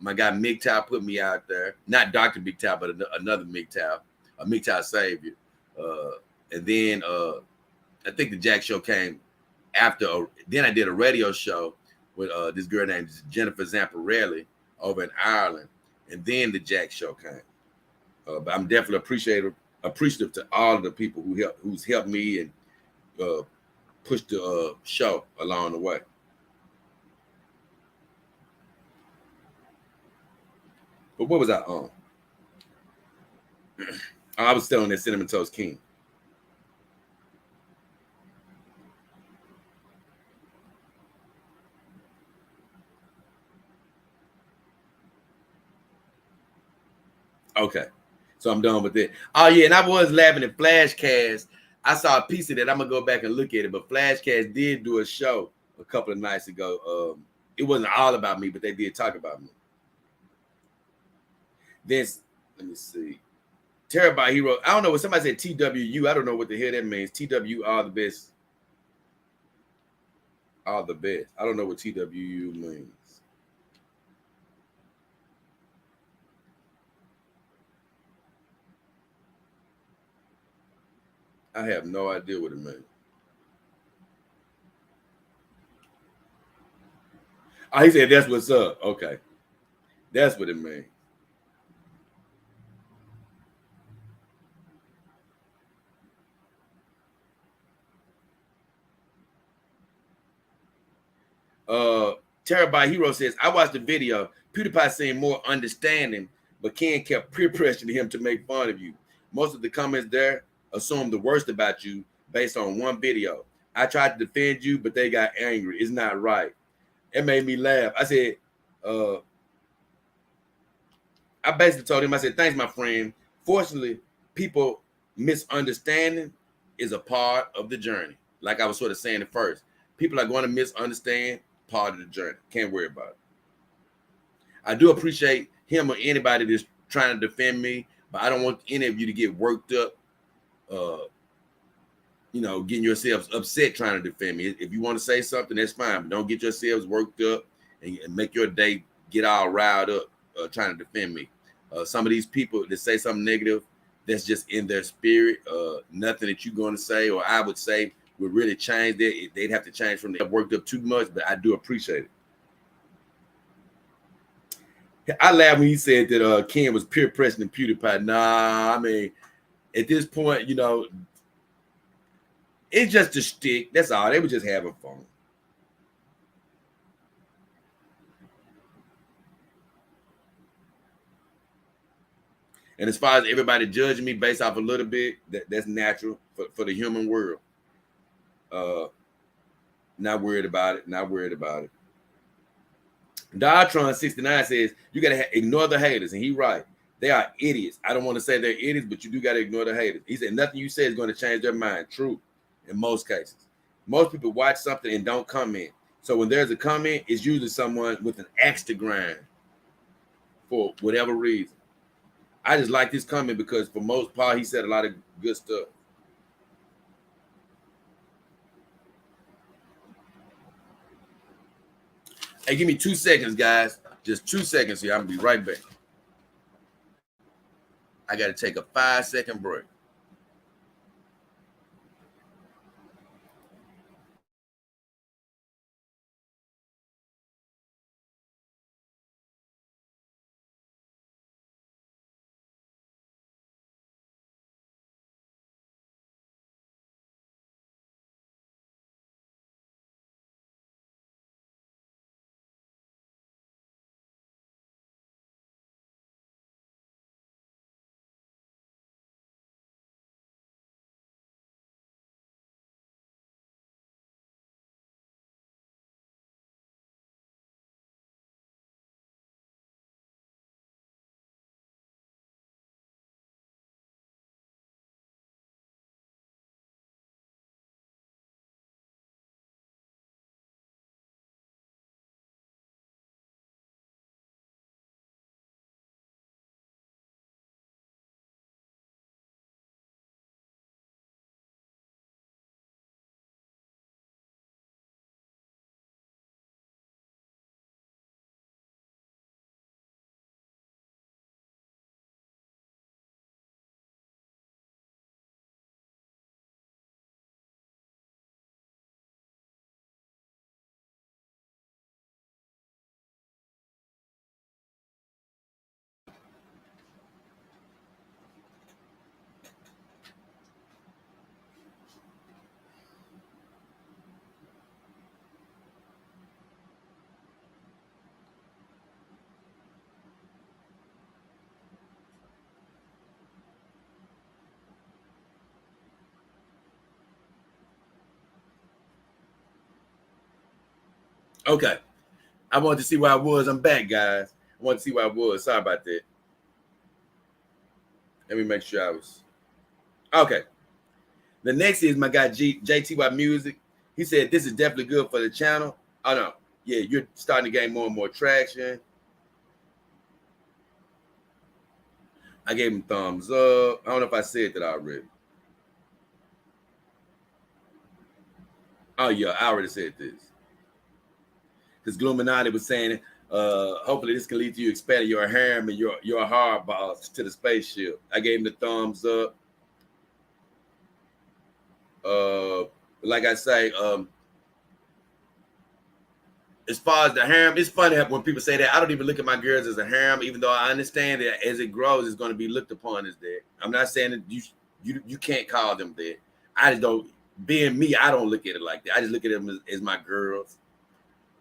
my guy MGTOW, put me out there. Not Dr. MGTOW, but another MGTOW, a MGTOW Savior. And then I think the Jack Show came after. Then I did a radio show with this girl named Jennifer Zamparelli over in Ireland. And then the Jack Show came. But I'm definitely appreciative to all of the people who's helped me and pushed the show along the way. But what was I on? I was still on that Cinnamon Toast King. Okay. So I'm done with it. Oh, yeah, and I was laughing at Flashcast. I saw a piece of that. I'm going to go back and look at it. But Flashcast did do a show a couple of nights ago. It wasn't all about me, but they did talk about me. Then, let me see. Terabyte Hero. I don't know. When somebody said TWU, I don't know what the hell that means. TWU, all the best. All the best. I don't know what TWU means. I have no idea what it means. Oh, he said that's what's up. Okay. That's what it means. Terabyte Hero says, I watched the video. PewDiePie seemed more understanding, but Ken kept peer pressuring him to make fun of you. Most of the comments there assumed the worst about you based on one video. I tried to defend you, but they got angry. It's not right. It made me laugh. I said, I basically told him, I said, thanks, my friend. Fortunately, people misunderstanding is a part of the journey. Like I was sort of saying at first. People are going to misunderstand, part of the journey. Can't worry about it. I do appreciate him or anybody that's trying to defend me, but I don't want any of you to get worked up, getting yourselves upset trying to defend me. If you want to say something, that's fine, but don't get yourselves worked up and make your day get all riled up trying to defend me. Some of these people that say something negative, that's just in their spirit. Nothing that you're going to say or I would say would really change that. They'd have to change from they've worked up too much, but I do appreciate it. I laughed when he said that Ken was peer pressuring PewDiePie. Nah, I mean, at this point, it's just a shtick. That's all. They were just having fun. And as far as everybody judging me based off a little bit, that's natural for the human world. Not worried about it. Not worried about it. Diatron69 says, you got to ignore the haters. And he's right. They are idiots. I don't want to say they're idiots, but you do got to ignore the haters. He said, nothing you say is going to change their mind. True. In most cases. Most people watch something and don't comment. So when there's a comment, it's usually someone with an axe to grind for whatever reason. I just like this comment because for most part, he said a lot of good stuff. Hey, give me 2 seconds, guys. Just 2 seconds here. I'm gonna be right back. I got to take a 5-second break. Okay. I wanted to see where I was. I'm back, guys. I wanted to see where I was. Sorry about that. Let me make sure I was. Okay. The next is my guy JTY Music. He said this is definitely good for the channel. Oh no. Yeah, you're starting to gain more and more traction. I gave him thumbs up. I don't know if I said that already. Oh yeah, I already said this. Because Gluminati was saying, hopefully this can lead to you expanding your harem and your hard balls to the spaceship. I gave him the thumbs up. Like I say, as far as the harem, it's funny when people say that. I don't even look at my girls as a harem, even though I understand that as it grows, it's going to be looked upon as that. I'm not saying that you can't call them that. I just don't. Being me, I don't look at it like that. I just look at them as my girls.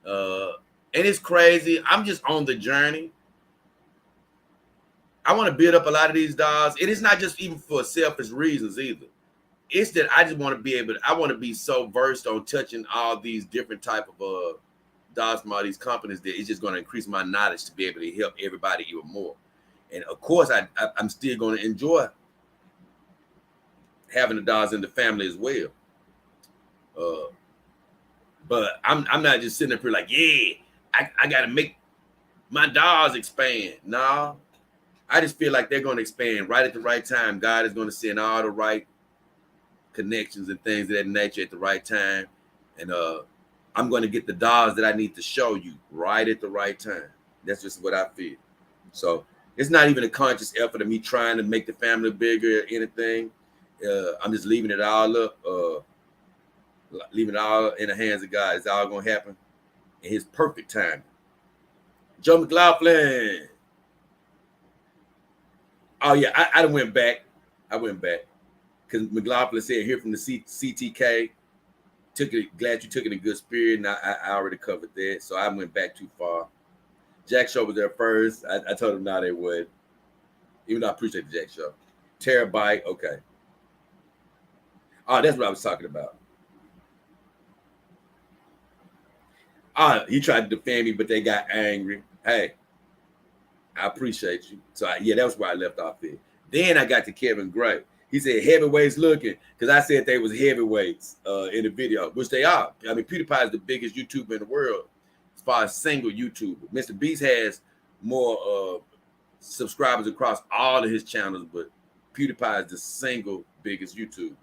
And it's crazy. I'm just on the journey. I want to build up a lot of these dolls. It is not just even for selfish reasons either. It's that I just want to be able to, I want to be so versed on touching all these different type of dolls from all these companies that it's just going to increase my knowledge to be able to help everybody even more. And of course, I'm still going to enjoy having the dolls in the family as well. But I'm not just sitting up here like, yeah, I got to make my dolls expand. No, I just feel like they're going to expand right at the right time. God is going to send all the right connections and things of that nature at the right time. And I'm going to get the dolls that I need to show you right at the right time. That's just what I feel. So it's not even a conscious effort of me trying to make the family bigger or anything. I'm just leaving it all up, leaving it all in the hands of God. It's all going to happen in his perfect time. Joe McLaughlin. Oh, yeah, I went back. I went back. Because McLaughlin said here from the CTK, glad you took it in good spirit, and I already covered that, so I went back too far. Jack Show was there first. I told him now they would, even though I appreciate the Jack Show. Terabyte, okay. Oh, that's what I was talking about. Oh, he tried to defend me, but they got angry. Hey, I appreciate you. So yeah, that was where I left off there. Then I got to Kevin Gray. He said heavyweights looking, because I said they was heavyweights in the video, which they are. I mean, PewDiePie is the biggest YouTuber in the world as far as single YouTuber. Mr. Beast has more subscribers across all of his channels, but PewDiePie is the single biggest YouTuber.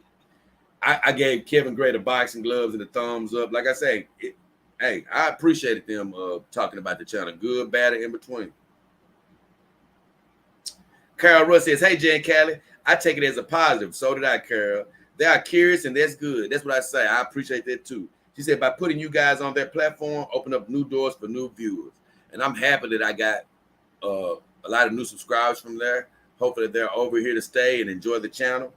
I gave Kevin Gray the boxing gloves and the thumbs up. Like I say, Hey, I appreciated them talking about the channel. Good, bad, and in between. Carol Russ says, hey, Jen Callie, I take it as a positive. So did I, Carol. They are curious, and that's good. That's what I say. I appreciate that, too. She said, by putting you guys on their platform, open up new doors for new viewers. And I'm happy that I got a lot of new subscribers from there. Hopefully they're over here to stay and enjoy the channel.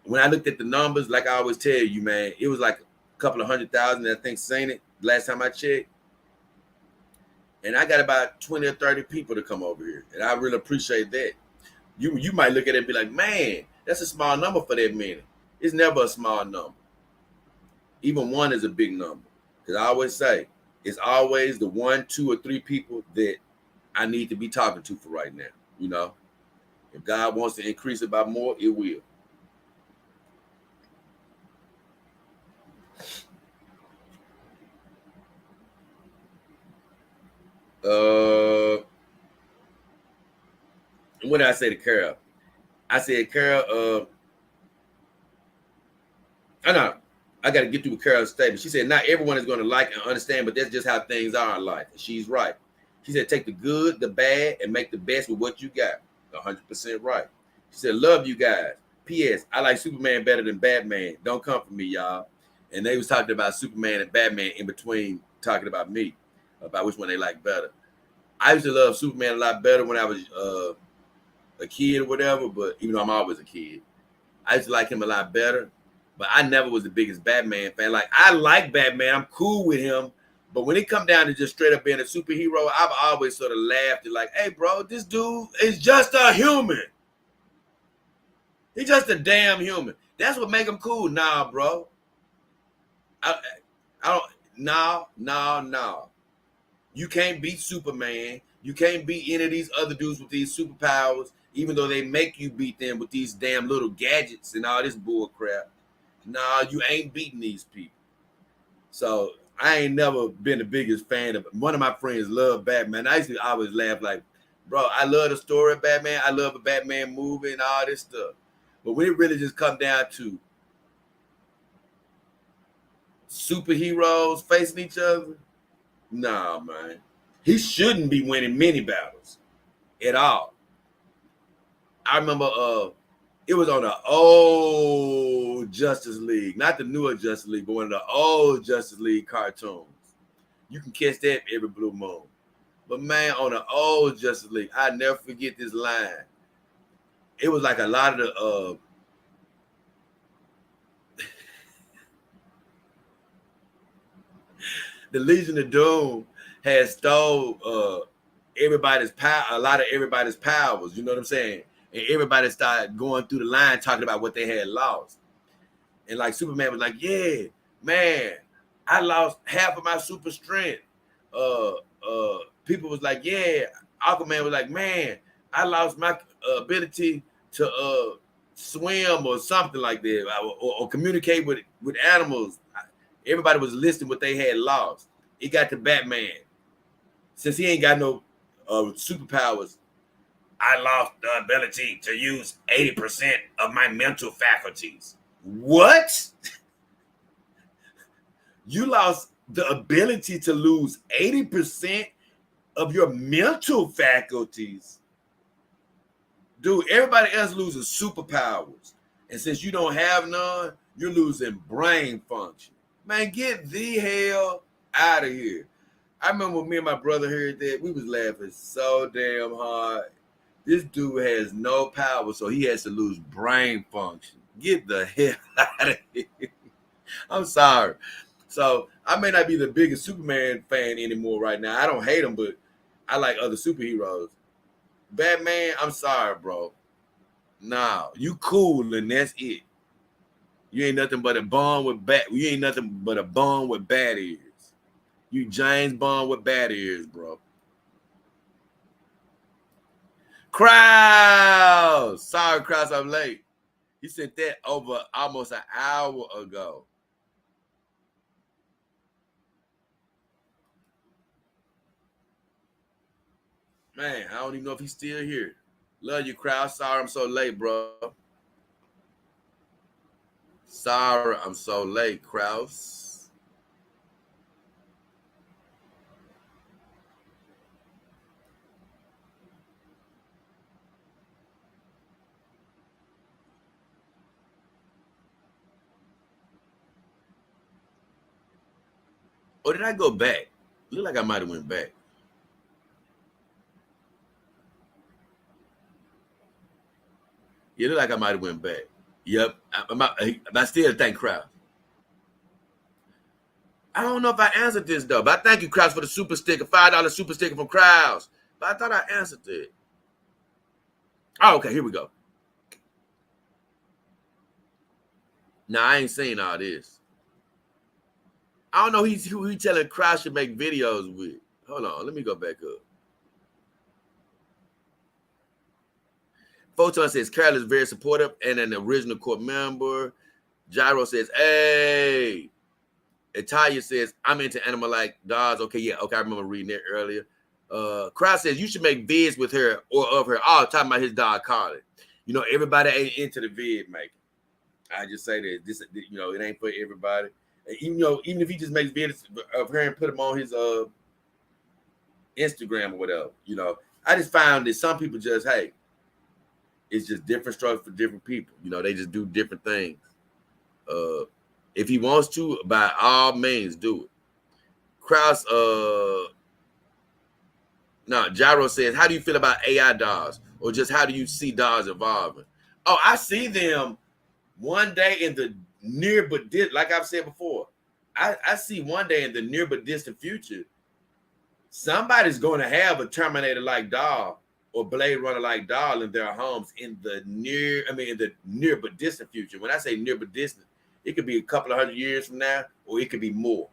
When I looked at the numbers, like I always tell you, man, it was like a couple of 100,000, I think, seen it last time I checked. And I got about 20 or 30 people to come over here. And I really appreciate that. You might look at it and be like, man, that's a small number for that many. It's never a small number. Even one is a big number. Because I always say, it's always the 1, 2, or 3 people that I need to be talking to for right now. You know, if God wants to increase it by more, it will. What did I say to Carol? I said, Carol, I got to get through Carol's statement. She said, not everyone is going to like and understand, but that's just how things are in life. And she's right. She said, take the good, the bad, and make the best with what you got. 100% right. She said, love you guys. P.S. I like Superman better than Batman. Don't come for me, y'all. And they was talking about Superman and Batman in between talking about me, about which one they like better. I used to love Superman a lot better when I was a kid or whatever, but even though I'm always a kid, I used to like him a lot better. But I never was the biggest Batman fan. Like, I like Batman. I'm cool with him. But when it come down to just straight up being a superhero, I've always sort of laughed at like, hey, bro, this dude is just a human. He's just a damn human. That's what make him cool. Nah, bro. I don't. No. You can't beat Superman. You can't beat any of these other dudes with these superpowers, even though they make you beat them with these damn little gadgets and all this bull crap. Nah, you ain't beating these people. So I ain't never been the biggest fan of it. One of my friends loved Batman. I used to always laugh like, bro, I love the story of Batman. I love a Batman movie and all this stuff. But when it really just come down to superheroes facing each other, nah, man. He shouldn't be winning many battles at all. I remember it was on the old Justice League, not the newer Justice League, but one of the old Justice League cartoons. You can catch that every blue moon. But man, on the old Justice League, I never forget this line. It was like a lot of the Legion of Doom had stole everybody's power, a lot of everybody's powers. You know what I'm saying? And everybody started going through the line talking about what they had lost. And like Superman was like, yeah, man, I lost half of my super strength. People was like, yeah. Aquaman was like, man, I lost my ability to swim or something like that, or communicate with animals. Everybody was listing what they had lost. It got to Batman. Since he ain't got no superpowers, I lost the ability to use 80% of my mental faculties. What? You lost the ability to lose 80% of your mental faculties? Dude, everybody else loses superpowers. And since you don't have none, you're losing brain function. Man, get the hell out of here. I remember when me and my brother heard that, we was laughing so damn hard. This dude has no power, so he has to lose brain function. Get the hell out of here. I'm sorry. So I may not be the biggest Superman fan anymore right now. I don't hate him, but I like other superheroes. Batman, I'm sorry, bro. Nah, you cool and that's it. You ain't nothing but a bum with You ain't nothing but a bum with bad ears. You James Bond with bad ears, bro. Krause. Sorry, Krause, I'm late. He sent that over almost an hour ago. Man, I don't even know if he's still here. Love you, Krause. Sorry I'm so late, bro. Sorry I'm so late, Krause. Or did I go back? Look like I might have went back. You look like I might have went back. Yep. I still thank Kraus. I don't know if I answered this though, but I thank you, Kraus, for the super sticker, $5 super sticker from Kraus. But I thought I answered it. Oh, okay, here we go. Now I ain't saying all this. I don't know who he telling Kraus should make videos with. Hold on, let me go back up. Photon says Carol is very supportive and an original court member. Gyro says, hey. Italia says, I'm into animal like dogs. Okay, yeah, okay, I remember reading that earlier. Kraus says you should make vids with her or of her. Oh, talking about his dog Carly. You know, everybody ain't into the vid making. I just say that this, you know, it ain't for everybody. Even if he just makes videos of her and put them on his Instagram or whatever, you know, I just found that some people just, hey, it's just different struggles for different people. You know, they just do different things. If he wants to, by all means, do it. Kraus, Gyro says, how do you feel about AI dolls? Or just how do you see dolls evolving? Oh, I see them one day in the near but distant, like I've said before. I see one day in the near but distant future, somebody's going to have a Terminator-like doll or Blade Runner-like doll in their homes in the near but distant future. When I say near but distant, it could be a couple of 100 years from now, or it could be more,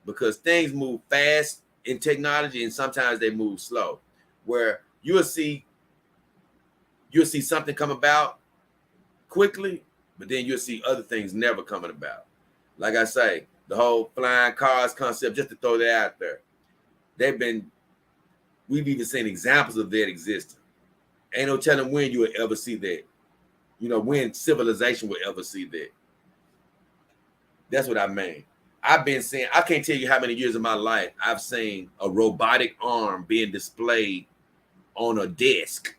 because things move fast in technology and sometimes they move slow, where you'll see something come about quickly, but then you'll see other things never coming about. Like I say, the whole flying cars concept, just to throw that out there, we've even seen examples of that existing. Ain't no telling when you will ever see that. You know, when civilization will ever see that. That's what I mean. I've been seeing, I can't tell you how many years of my life I've seen a robotic arm being displayed on a desk.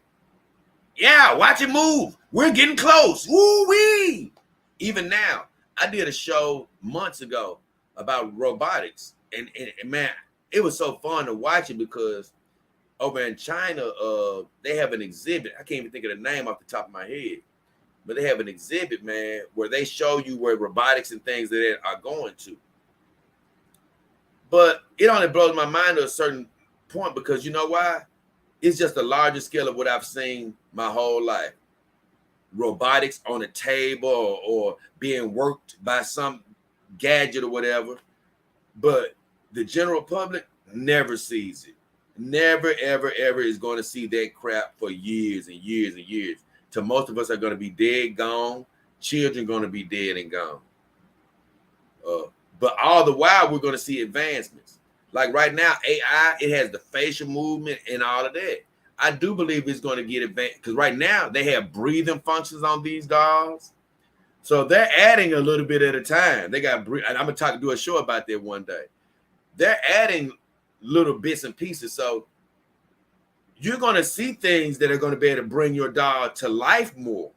Yeah, watch it move. We're getting close. Woo-wee. Even now, I did a show months ago about robotics. And man, it was so fun to watch it because over in China, they have an exhibit. I can't even think of the name off the top of my head. But they have an exhibit, man, where they show you where robotics and things that are going to. But it only blows my mind to a certain point because you know why? It's just the larger scale of what I've seen my whole life. Robotics on a table or being worked by some gadget or whatever. But the general public never sees it. Never, ever, ever is going to see that crap for years and years and years. To most of us are going to be dead, gone. Children going to be dead and gone. But all the while, we're going to see advancements. Like right now, AI, it has the facial movement and all of that. I do believe it's going to get advanced because right now they have breathing functions on these dolls. So they're adding a little bit at a time. They got, and I'm going to do a show about that one day. They're adding little bits and pieces. So you're going to see things that are going to be able to bring your doll to life more.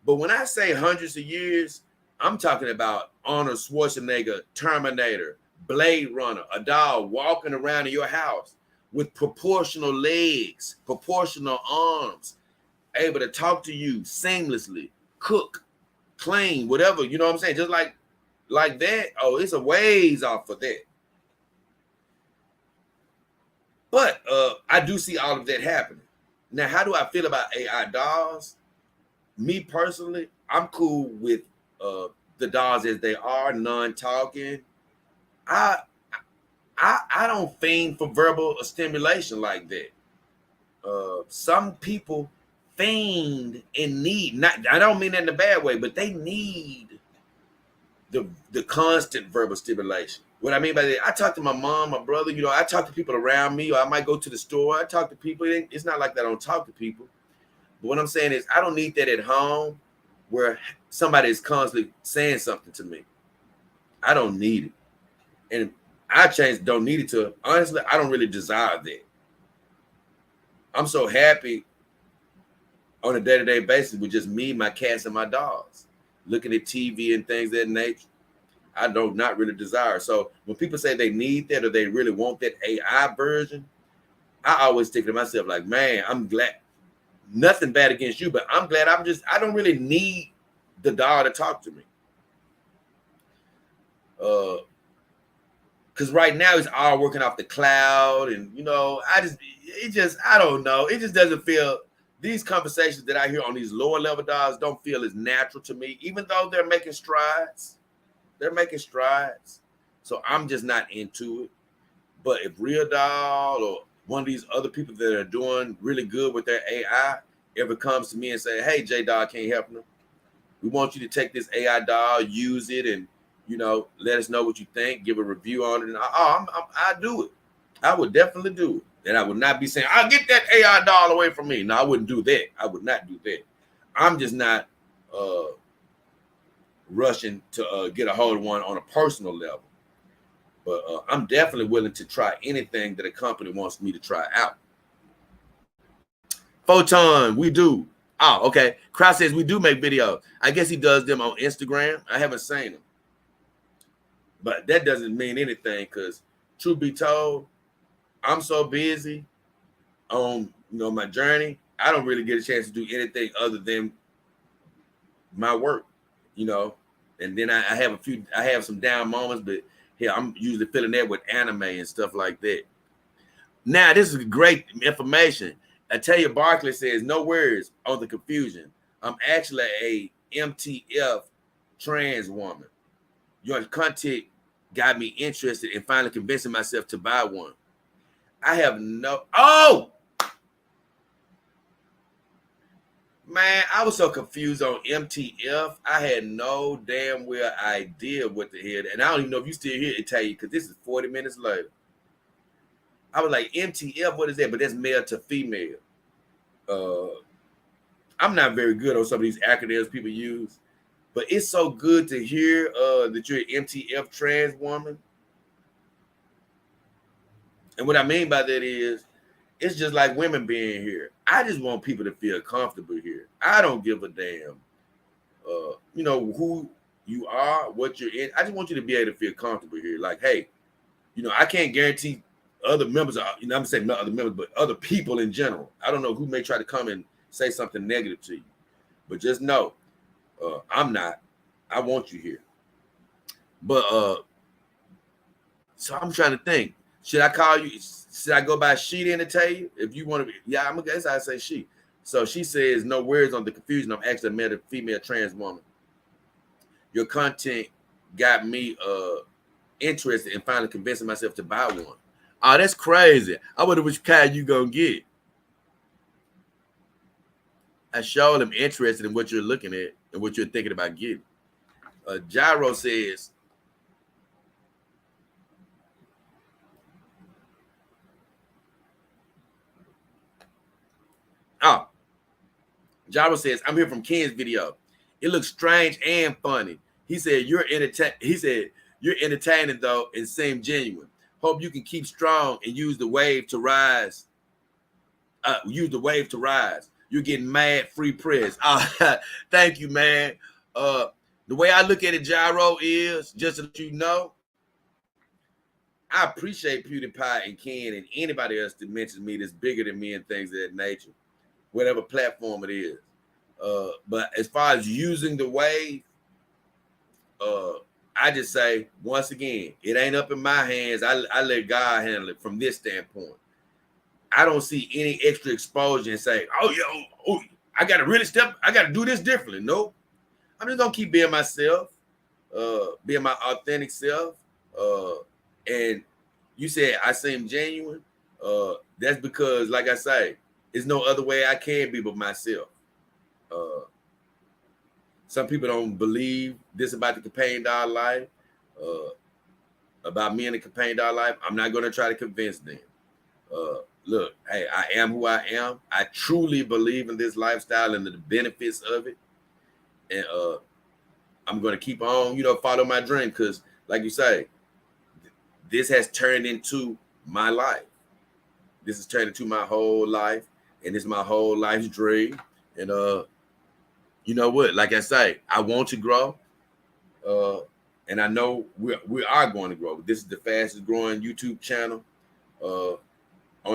But when I say hundreds of years, I'm talking about Arnold Schwarzenegger, Terminator, Blade Runner, a doll walking around in your house with proportional legs, proportional arms, able to talk to you seamlessly, cook, clean, whatever, you know what I'm saying? Just like that. Oh, it's a ways off for that. But I do see all of that happening. Now, how do I feel about AI dolls? Me personally, I'm cool with the dolls as they are, non-talking. I don't fiend for verbal stimulation like that. Some people fiend and need, I don't mean that in a bad way, but they need the constant verbal stimulation. What I mean by that, I talk to my mom, my brother, you know, I talk to people around me, or I might go to the store. I talk to people. It's not like that I don't talk to people. But what I'm saying is I don't need that at home where somebody is constantly saying something to me. I don't need it. And I don't need it to, honestly, I don't really desire that. I'm so happy on a day-to-day basis with just me, my cats, and my dogs, looking at TV and things of that nature. I do not really desire. So when people say they need that or they really want that AI version, I always think to myself like, man, I'm glad. Nothing bad against you, but I'm glad I don't really need the doll to talk to me. Because right now it's all working off the cloud, and I don't know. It just doesn't feel, these conversations that I hear on these lower level dolls don't feel as natural to me, even though they're making strides. They're making strides. So I'm just not into it. But if Real Doll or one of these other people that are doing really good with their AI ever comes to me and say, hey, J Doll, can't help them. We want you to take this AI doll, use it, and let us know what you think, give a review on it. And I do it. I would definitely do it. And I would not be saying, I'll get that AI doll away from me. No, I wouldn't do that. I would not do that. I'm just not rushing to get a hold of one on a personal level. But I'm definitely willing to try anything that a company wants me to try out. Photon, we do. Oh, okay. Kraus says we do make videos. I guess he does them on Instagram. I haven't seen them. But that doesn't mean anything because, truth be told, I'm so busy on my journey. I don't really get a chance to do anything other than my work, And then I have some down moments, but here I'm usually filling that with anime and stuff like that. Now, this is great information. Atalia Barkley says, no worries on the confusion. I'm actually a MTF trans woman. Your content got me interested in finally convincing myself to buy one. I have man, I was so confused on MTF. I had no damn well idea what the hell. And I don't even know if you still here to tell you because this is 40 minutes later. I was like, MTF, what is that? But that's male to female. I'm not very good on some of these acronyms people use, but it's so good to hear that you're an MTF trans woman. And what I mean by that is, it's just like women being here. I just want people to feel comfortable here. I don't give a damn, who you are, what you're in. I just want you to be able to feel comfortable here. Like, hey, I can't guarantee other members, I'm saying not other members, but other people in general. I don't know who may try to come and say something negative to you, but just know, I'm not. I want you here. But so I'm trying to think. Should I call you? Should I go by she then to tell you? If you want to be, yeah, I'm gonna guess I say she. So she says, no words on the confusion. I'm actually a male, female trans woman. Your content got me interested in finally convincing myself to buy one. Oh, that's crazy. I wonder which kind you gonna get. I sure am interested in what you're looking at and what you're thinking about getting. Gyro says, Gyro says, I'm here from Ken's video. It looks strange and funny. He said, you're entertaining though and seem genuine. Hope you can keep strong and use the wave to rise. You're getting mad free press. Thank you, man. The way I look at it, Gyro, is just to let you know, I appreciate PewDiePie and Ken and anybody else that mentions me that's bigger than me and things of that nature, whatever platform it is. But as far as using the wave, I just say, once again, it ain't up in my hands. I let God handle it from this standpoint. I don't see any extra exposure and say, I got to do this differently. Nope. I'm just going to keep being myself, being my authentic self. And you said I seem genuine. That's because, like I say, there's no other way I can be but myself. Some people don't believe this about the Campaign Doll life, about me and the Campaign Doll life. I'm not going to try to convince them. Look, hey, I am who I am. I truly believe in this lifestyle and the benefits of it. And I'm going to keep on, follow my dream because, like you say, this has turned into my life. This has turned into my whole life, and it's my whole life's dream. And you know what? Like I say, I want to grow. and I know we are going to grow. This is the fastest growing YouTube channel on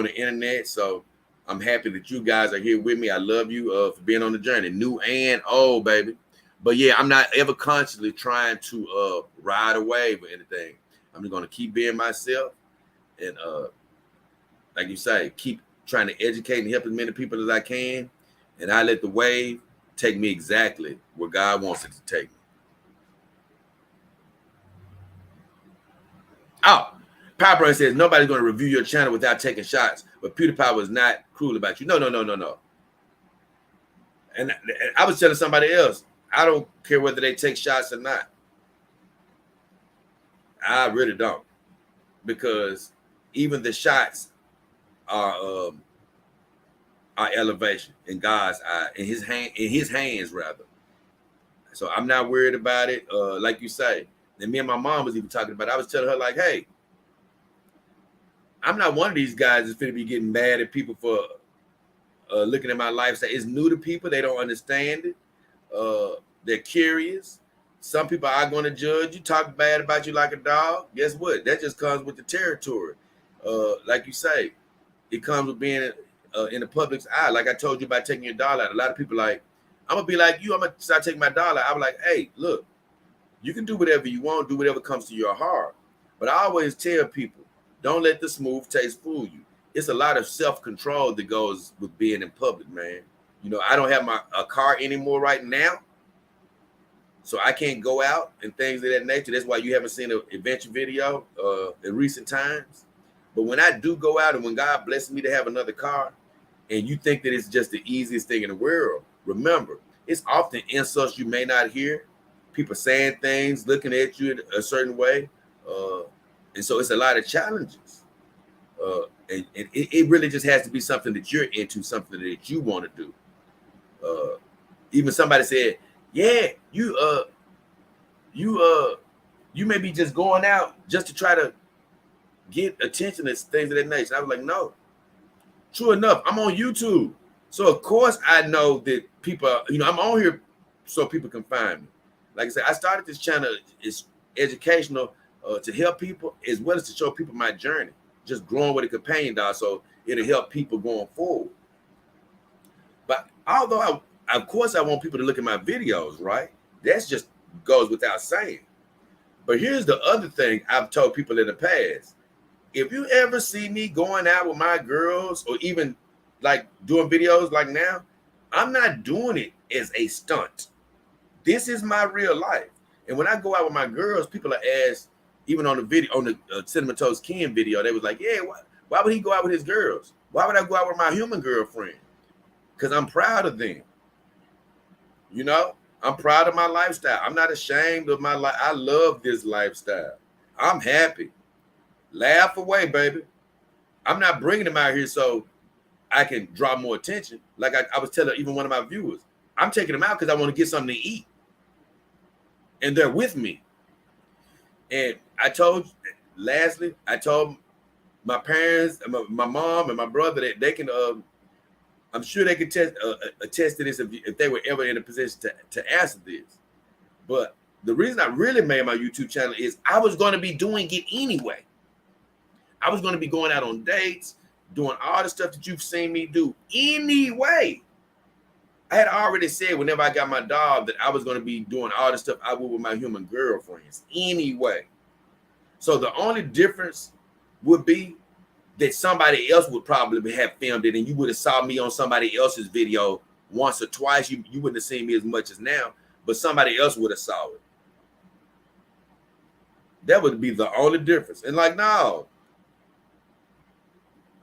the internet. So I'm happy that you guys are here with me. I love you for being on the journey, new and old, baby. But yeah, I'm not ever consciously trying to ride a wave or anything. I'm just gonna keep being myself, and like you say, keep trying to educate and help as many people as I can. And I let the wave take me exactly where God wants it to take me. Oh, Power says nobody's going to review your channel without taking shots, but PewDiePie was not cruel about you. No. And I was telling somebody else, I don't care whether they take shots or not. I really don't, because even the shots are elevation in God's eye, in His hands rather. So I'm not worried about it. Like you say, and me and my mom was even talking about it. I was telling her, like, hey, I'm not one of these guys that's going to be getting mad at people for looking at my lifestyle. It's new to people. They don't understand it. They're curious. Some people are going to judge you, talk bad about you like a dog. Guess what? That just comes with the territory. Like you say, it comes with being in the public's eye. Like I told you about taking your dollar out. A lot of people like, I'm going to be like you. I'm going to start taking my dollar. I'm like, hey, look, you can do whatever you want, do whatever comes to your heart. But I always tell people, don't let the smooth taste fool you. It's a lot of self-control that goes with being in public, man. You know, I don't have a car anymore right now, so I can't go out and things of that nature. That's why you haven't seen an adventure video in recent times. But when I do go out and when God blesses me to have another car, and you think that it's just the easiest thing in the world, remember, it's often insults you may not hear, people saying things, looking at you in a certain way. And so it's a lot of challenges. And it really just has to be something that you're into, something that you want to do. Even somebody said, yeah, you may be just going out just to try to get attention and things of that nature. I was like, no. True enough, I'm on YouTube. So of course I know that people, I'm on here so people can find me. Like I said, I started this channel, it's educational, to help people as well as to show people my journey, just growing with a companion dog, so it'll help people going forward. But although of course I want people to look at my videos, right? That's just goes without saying. But here's the other thing I've told people in the past. If you ever see me going out with my girls or even like doing videos like now, I'm not doing it as a stunt. This is my real life. And when I go out with my girls, people are asked, even on the video, on the Cinnamon Toast Ken video, they was like, yeah, why would he go out with his girls? Why would I go out with my human girlfriend? Because I'm proud of them. I'm proud of my lifestyle. I'm not ashamed of my life. I love this lifestyle. I'm happy. Laugh away, baby. I'm not bringing them out here so I can draw more attention. Like I was telling even one of my viewers, I'm taking them out because I want to get something to eat. And they're with me. And I told my parents, my mom and my brother that they can, I'm sure they could attest to this if they were ever in a position to answer this. But the reason I really made my YouTube channel is I was going to be doing it anyway. I was going to be going out on dates, doing all the stuff that you've seen me do anyway. I had already said whenever I got my dog that I was going to be doing all the stuff I would with my human girlfriends anyway. So the only difference would be that somebody else would probably have filmed it and you would have saw me on somebody else's video once or twice. You wouldn't have seen me as much as now, but somebody else would have saw it. That would be the only difference. And like, no,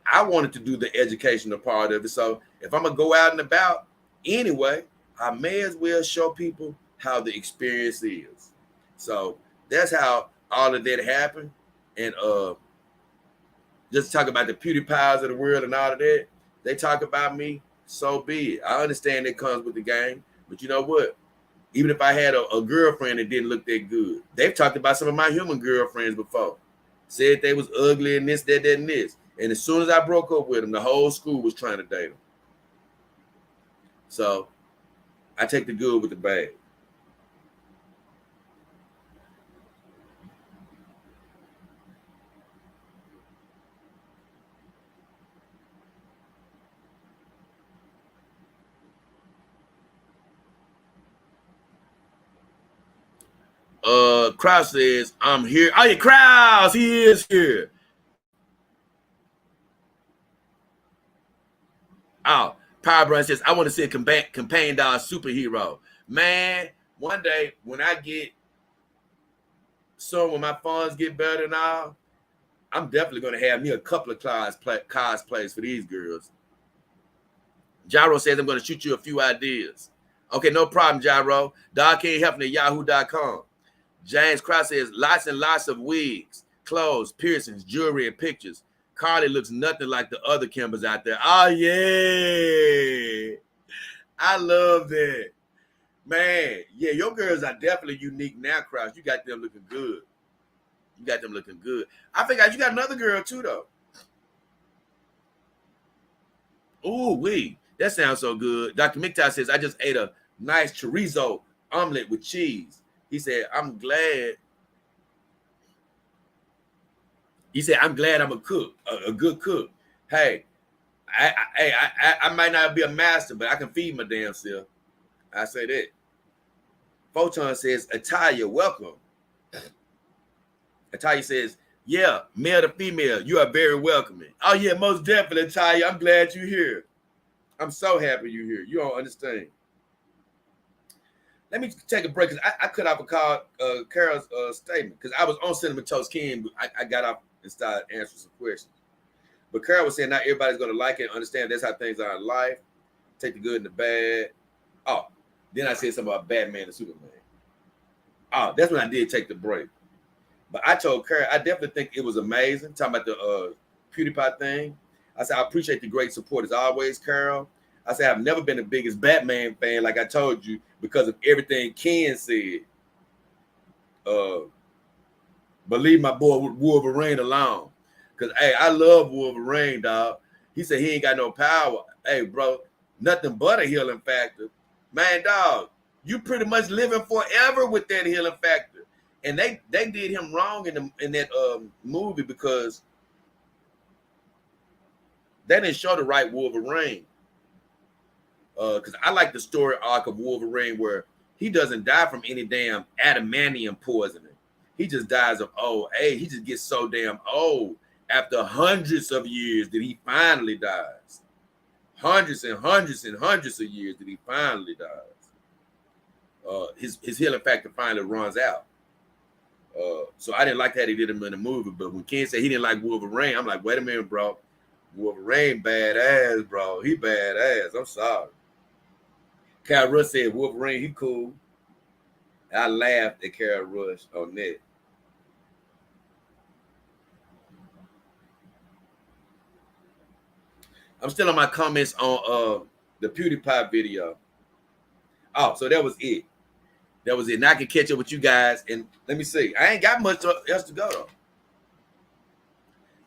I wanted to do the educational part of it. So if I'm going to go out and about anyway, I may as well show people how the experience is. So that's how all of that happened. And just talk about the PewDiePies of the world and all of that. They talk about me, so be it. I understand it comes with the game. But you know what? Even if I had a girlfriend that didn't look that good, they've talked about some of my human girlfriends before. Said they was ugly and this, that, and this. And as soon as I broke up with them, the whole school was trying to date them. So I take the good with the bad. Kraus says, I'm here. Oh, yeah, Kraus, he is here. Oh, Power Brand says, I want to see a campaign dog superhero. Man, one day when I get when my funds get better and all, I'm definitely going to have me a couple of cosplays for these girls. Gyro says, I'm going to shoot you a few ideas. Okay, no problem, Gyro. DogKingHelping at yahoo.com. James Cross says, lots and lots of wigs, clothes, piercings, jewelry, and pictures. Carly looks nothing like the other Kimbers out there. Oh, yeah. I love that. Man, yeah, your girls are definitely unique now, Cross. You got them looking good. You got them looking good. I think you got another girl, too, though. Ooh, wee. That sounds so good. Dr. McTow says, I just ate a nice chorizo omelet with cheese. He said, I'm glad. He said, I'm glad I'm a cook, a good cook. Hey, I might not be a master, but I can feed my damn self. I say that. Photon says, Atalia, welcome. Atalia says, yeah, male to female, you are very welcoming. Oh, yeah, most definitely, Atalia. I'm glad you're here. I'm so happy you're here. You don't understand. Let me take a break because I cut off a call, Carol's statement because I was on Cinnamon Toast King, but I got off and started answering some questions. But Carol was saying not everybody's going to like it and understand that's how things are in life. Take the good and the bad. Oh, then I said something about Batman and Superman. Oh, that's when I did take the break. But I told Carol, I definitely think it was amazing. Talking about the PewDiePie thing. I said, I appreciate the great support as always, Carol. I said, I've never been the biggest Batman fan, like I told you, because of everything Ken said. But leave my boy Wolverine alone. Because, hey, I love Wolverine, dog. He said he ain't got no power. Hey, bro, nothing but a healing factor. Man, dog, you pretty much living forever with that healing factor. And they did him wrong in that movie because they didn't show the right Wolverine. Because I like the story arc of Wolverine where he doesn't die from any damn adamantium poisoning. He just dies of old age. He just gets so damn old after hundreds of years that he finally dies. Hundreds and hundreds and hundreds of years that he finally dies. His healing factor finally runs out. So I didn't like that he did him in the movie. But when Ken said he didn't like Wolverine, I'm like, wait a minute, bro. Wolverine badass, bro. He badass. I'm sorry. Kyle Rush said Wolverine, he cool. I laughed at Kyle Rush on that. I'm still on my comments on the PewDiePie video. Oh, so that was it. That was it. Now I can catch up with you guys. And let me see. I ain't got much else to go, though.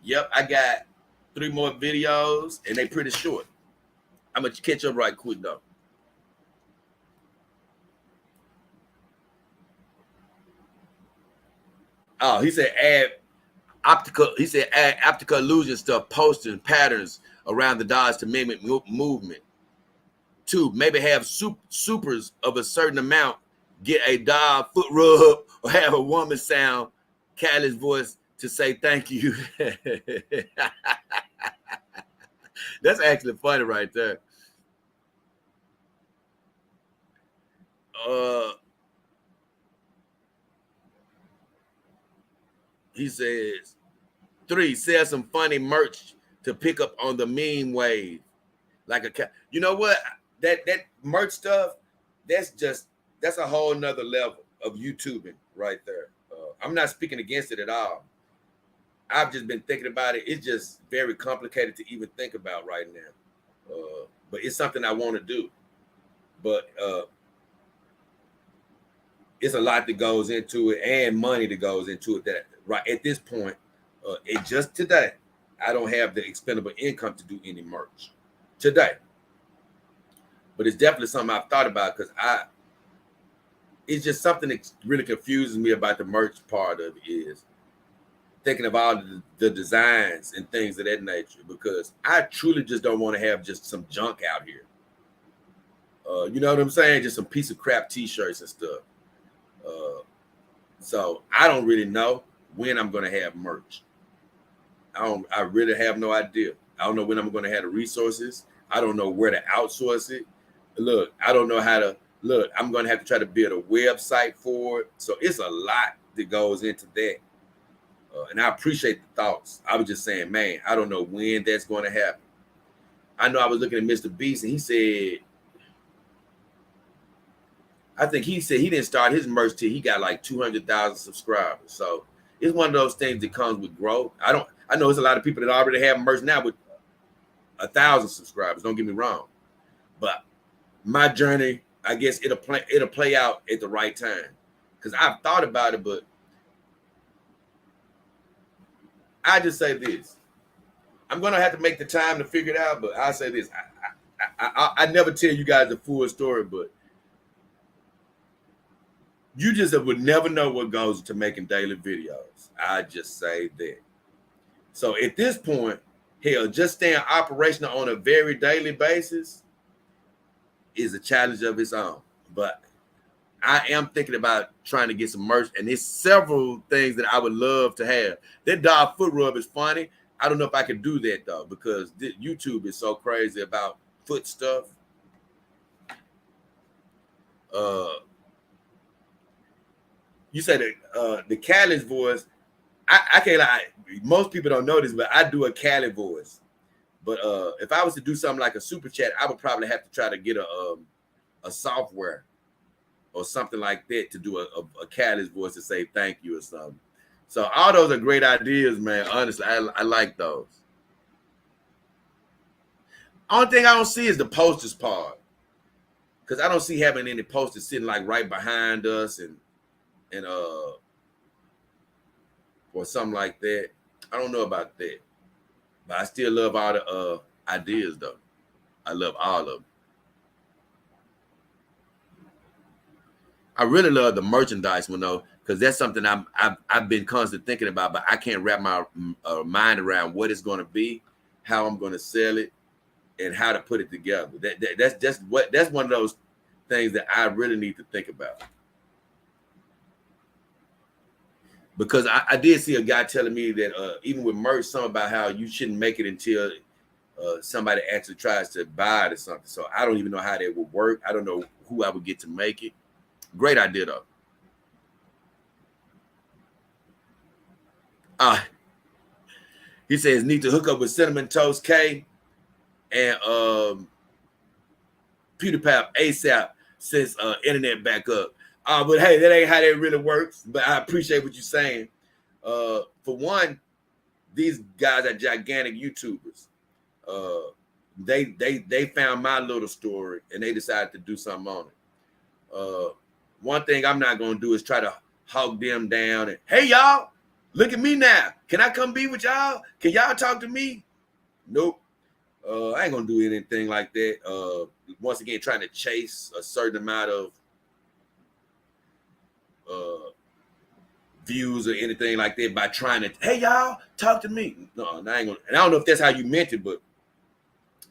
Yep, I got 3 more videos, and they pretty short. I'm going to catch up right quick, though. Oh, he said add optical illusion stuff, posting patterns around the dots to mimic movement. 2, maybe have supers of a certain amount, get a dog foot rub, or have a woman sound Callie's voice to say thank you. That's actually funny right there. He says 3, sell some funny merch to pick up on the meme wave. Like you know what? That merch stuff, that's a whole nother level of YouTubing right there. I'm not speaking against it at all. I've just been thinking about it. It's just very complicated to even think about right now. But it's something I want to do. But it's a lot that goes into it and money that goes into it that right at this point, it just today, I don't have the expendable income to do any merch today. But it's definitely something I've thought about because it's just something that really confuses me about the merch part of it is thinking of all the designs and things of that nature, because I truly just don't want to have just some junk out here. You know what I'm saying? Just some piece of crap t-shirts and stuff. So I don't really know when I'm going to have merch. I really have no idea. I don't know when I'm going to have the resources. I don't know where to outsource it. Look, I don't know how to look. I'm going to have to try to build a website for it. So it's a lot that goes into that. And I appreciate the thoughts. I was just saying, man, I don't know when that's going to happen. I know I was looking at Mr. Beast and he said, I think he said he didn't start his merch till he got like 200,000 subscribers. So it's one of those things that comes with growth. I know there's a lot of people that already have merch now with 1,000 subscribers. Don't get me wrong, but my journey, I guess it'll play out at the right time because I've thought about it, but I just say this: I'm gonna have to make the time to figure it out. But I say this: I never tell you guys the full story, but you just would never know what goes into making daily videos. I just say that. So at this point, hell, just staying operational on a very daily basis is a challenge of its own. But I am thinking about trying to get some merch, and there's several things that I would love to have. That dog foot rub is funny. I don't know if I could do that though, because YouTube is so crazy about foot stuff. You say the Cali's voice. I can't lie. Most people don't know this, but I do a Cali voice. But if I was to do something like a super chat, I would probably have to try to get a software or something like that to do a Cali's voice to say thank you or something. So all those are great ideas, man. Honestly, I like those. Only thing I don't see is the posters part, because I don't see having any posters sitting like right behind us and or something like that. I don't know about that, but I still love all the ideas though. I love all of them. I really love the merchandise one though, because that's something I've been constantly thinking about, but I can't wrap my mind around what it's going to be, how I'm going to sell it, and how to put it together. That's one of those things that I really need to think about. Because I did see a guy telling me that even with merch, something about how you shouldn't make it until somebody actually tries to buy it or something. So I don't even know how that would work. I don't know who I would get to make it. Great idea though. He says need to hook up with Cinnamon Toast K and PewDiePie ASAP since internet back up. But hey, that ain't how that really works. But I appreciate what you're saying. For one, these guys are gigantic YouTubers. They found my little story and they decided to do something on it. One thing I'm not gonna do is try to hog them down and hey y'all, look at me now. Can I come be with y'all? Can y'all talk to me? Nope. I ain't gonna do anything like that. Once again, trying to chase a certain amount of views or anything like that by trying to, hey y'all, talk to me. No, I ain't gonna. And I don't know if that's how you meant it, but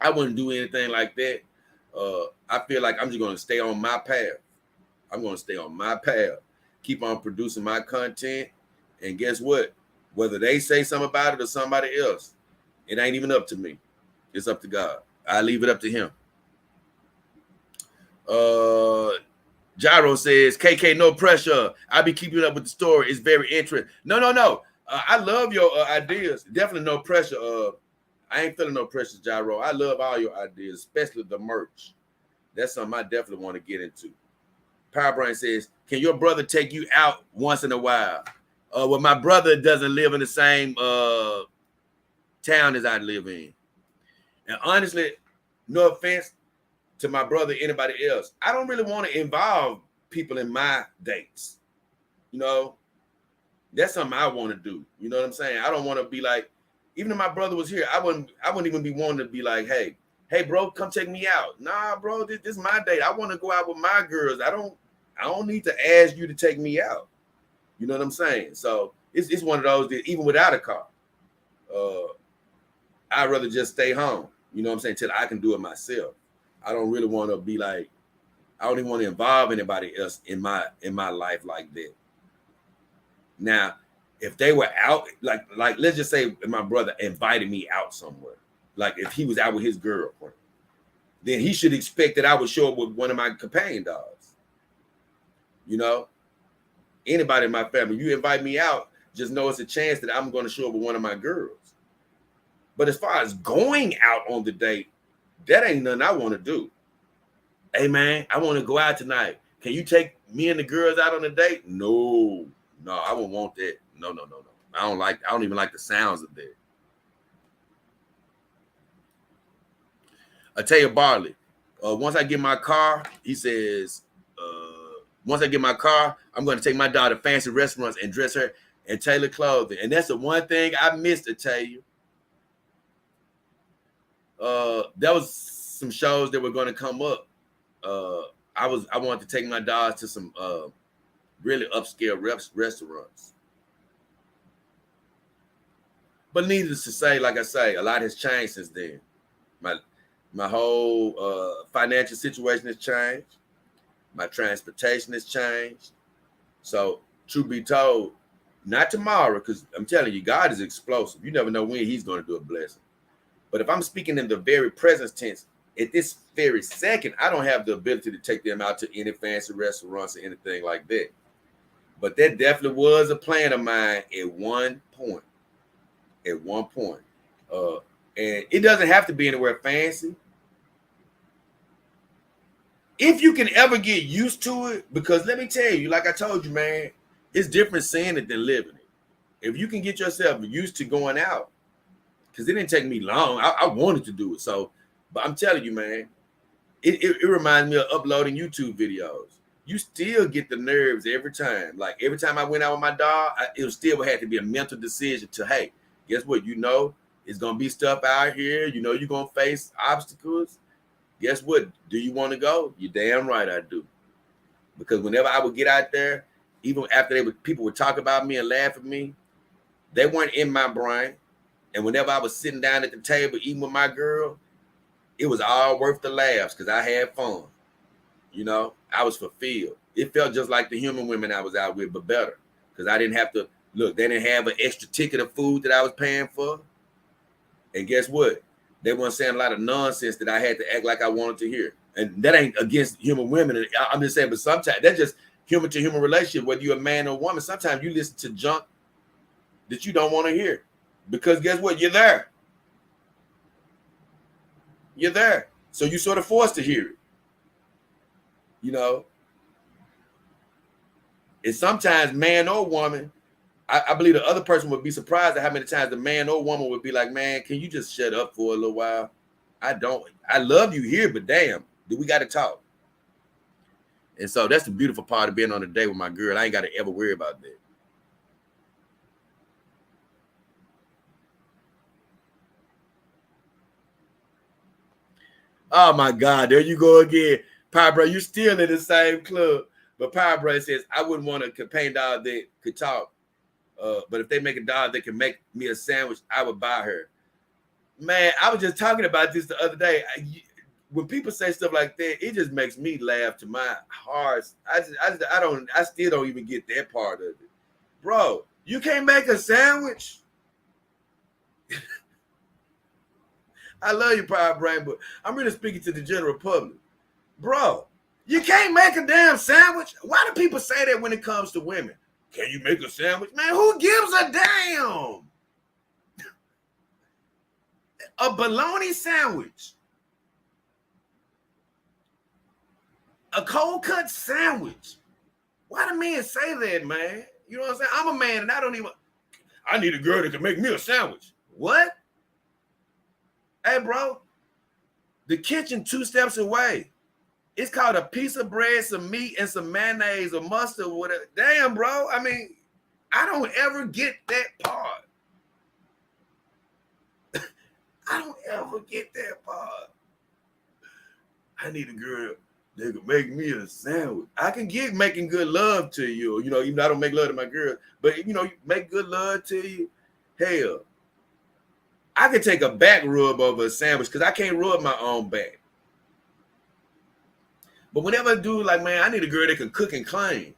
I wouldn't do anything like that. I feel like I'm just gonna stay on my path. I'm gonna stay on my path, keep on producing my content, and guess what? Whether they say something about it or somebody else, it ain't even up to me. It's up to God. I leave it up to him. Gyro says, KK, no pressure. I be keeping up with the story. It's very interesting. No. I love your ideas. Definitely no pressure. I ain't feeling no pressure, Gyro. I love all your ideas, especially the merch. That's something I definitely want to get into. Power Brain says, can your brother take you out once in a while? Well, my brother doesn't live in the same town as I live in. And honestly, no offense to my brother, anybody else, I don't really want to involve people in my dates. You know, that's something I want to do. You know what I'm saying? I don't want to be like, even if my brother was here, I wouldn't even be wanting to be like, hey, bro, come take me out. Nah, bro, this is my date. I want to go out with my girls. I don't need to ask you to take me out. You know what I'm saying? So it's one of those that even without a car, I'd rather just stay home. You know what I'm saying? Till I can do it myself. I don't really want to be like, I don't even want to involve anybody else in my life like that. Now, if they were out, like let's just say my brother invited me out somewhere, like if he was out with his girlfriend, then he should expect that I would show up with one of my companion dogs. You know, anybody in my family, you invite me out, just know it's a chance that I'm going to show up with one of my girls. But as far as going out on the date, that ain't nothing I want to do. Hey man, I want to go out tonight. Can you take me and the girls out on a date? No, I wouldn't want that. No. I don't even like the sounds of that. I tell you, Barley, once I get my car, he says, once I get my car, I'm going to take my daughter to fancy restaurants and dress her in tailored clothing. And that's the one thing I missed to tell you. There was some shows that were going to come up. I wanted to take my daughters to some really upscale restaurants. But needless to say, like I say, a lot has changed since then. My whole financial situation has changed. My transportation has changed. So, truth be told, not tomorrow, because I'm telling you, God is explosive. You never know when he's going to do a blessing. But if I'm speaking in the very present tense, at this very second, I don't have the ability to take them out to any fancy restaurants or anything like that. But that definitely was a plan of mine at one point. And it doesn't have to be anywhere fancy. If you can ever get used to it, because let me tell you, like I told you, man, it's different seeing it than living it. If you can get yourself used to going out, because it didn't take me long. I wanted to do it. So, but I'm telling you, man, it reminds me of uploading YouTube videos. You still get the nerves every time. Like every time I went out with my dog, it still had to be a mental decision to, hey, guess what? You know, it's going to be stuff out here. You know, you're going to face obstacles. Guess what? Do you want to go? You're damn right I do. Because whenever I would get out there, even after people would talk about me and laugh at me, they weren't in my brain. And whenever I was sitting down at the table eating with my girl, it was all worth the laughs because I had fun. You know, I was fulfilled. It felt just like the human women I was out with, but better. Because I didn't have to, look, they didn't have an extra ticket of food that I was paying for. And guess what? They weren't saying a lot of nonsense that I had to act like I wanted to hear. And that ain't against human women. I'm just saying, but sometimes that's just human to human relationship, whether you're a man or a woman. Sometimes you listen to junk that you don't want to hear. Because guess what? You're there. You're there. So you're sort of forced to hear it. You know? And sometimes man or woman, I believe the other person would be surprised at how many times the man or woman would be like, man, can you just shut up for a little while? I love you here, but damn, do we got to talk? And so that's the beautiful part of being on a date with my girl. I ain't got to ever worry about that. Oh my God, there you go again. Power Bro, you still in the same club. But Power Bro says, I wouldn't want a companion dog that could talk. But if they make a dog that can make me a sandwich, I would buy her. Man, I was just talking about this the other day. When people say stuff like that, it just makes me laugh to my heart. I still don't even get that part of it. Bro, you can't make a sandwich? I love you, Power Brain, but I'm really speaking to the general public. Bro, you can't make a damn sandwich? Why do people say that when it comes to women? Can you make a sandwich? Man, who gives a damn? A bologna sandwich. A cold cut sandwich. Why do men say that, man? You know what I'm saying? I'm a man and I need a girl that can make me a sandwich. What? Hey, bro, the kitchen 2 steps away. It's called a piece of bread, some meat, and some mayonnaise or mustard or whatever. Damn, bro. I mean, I don't ever get that part. I don't ever get that part. I need a girl that can make me a sandwich. I can get making good love to you. You know, even though I don't make love to my girl, but, you know, you make good love to you. Hell, I can take a back rub over a sandwich because I can't rub my own back. But whenever I do, like, man, I need a girl that can cook and clean.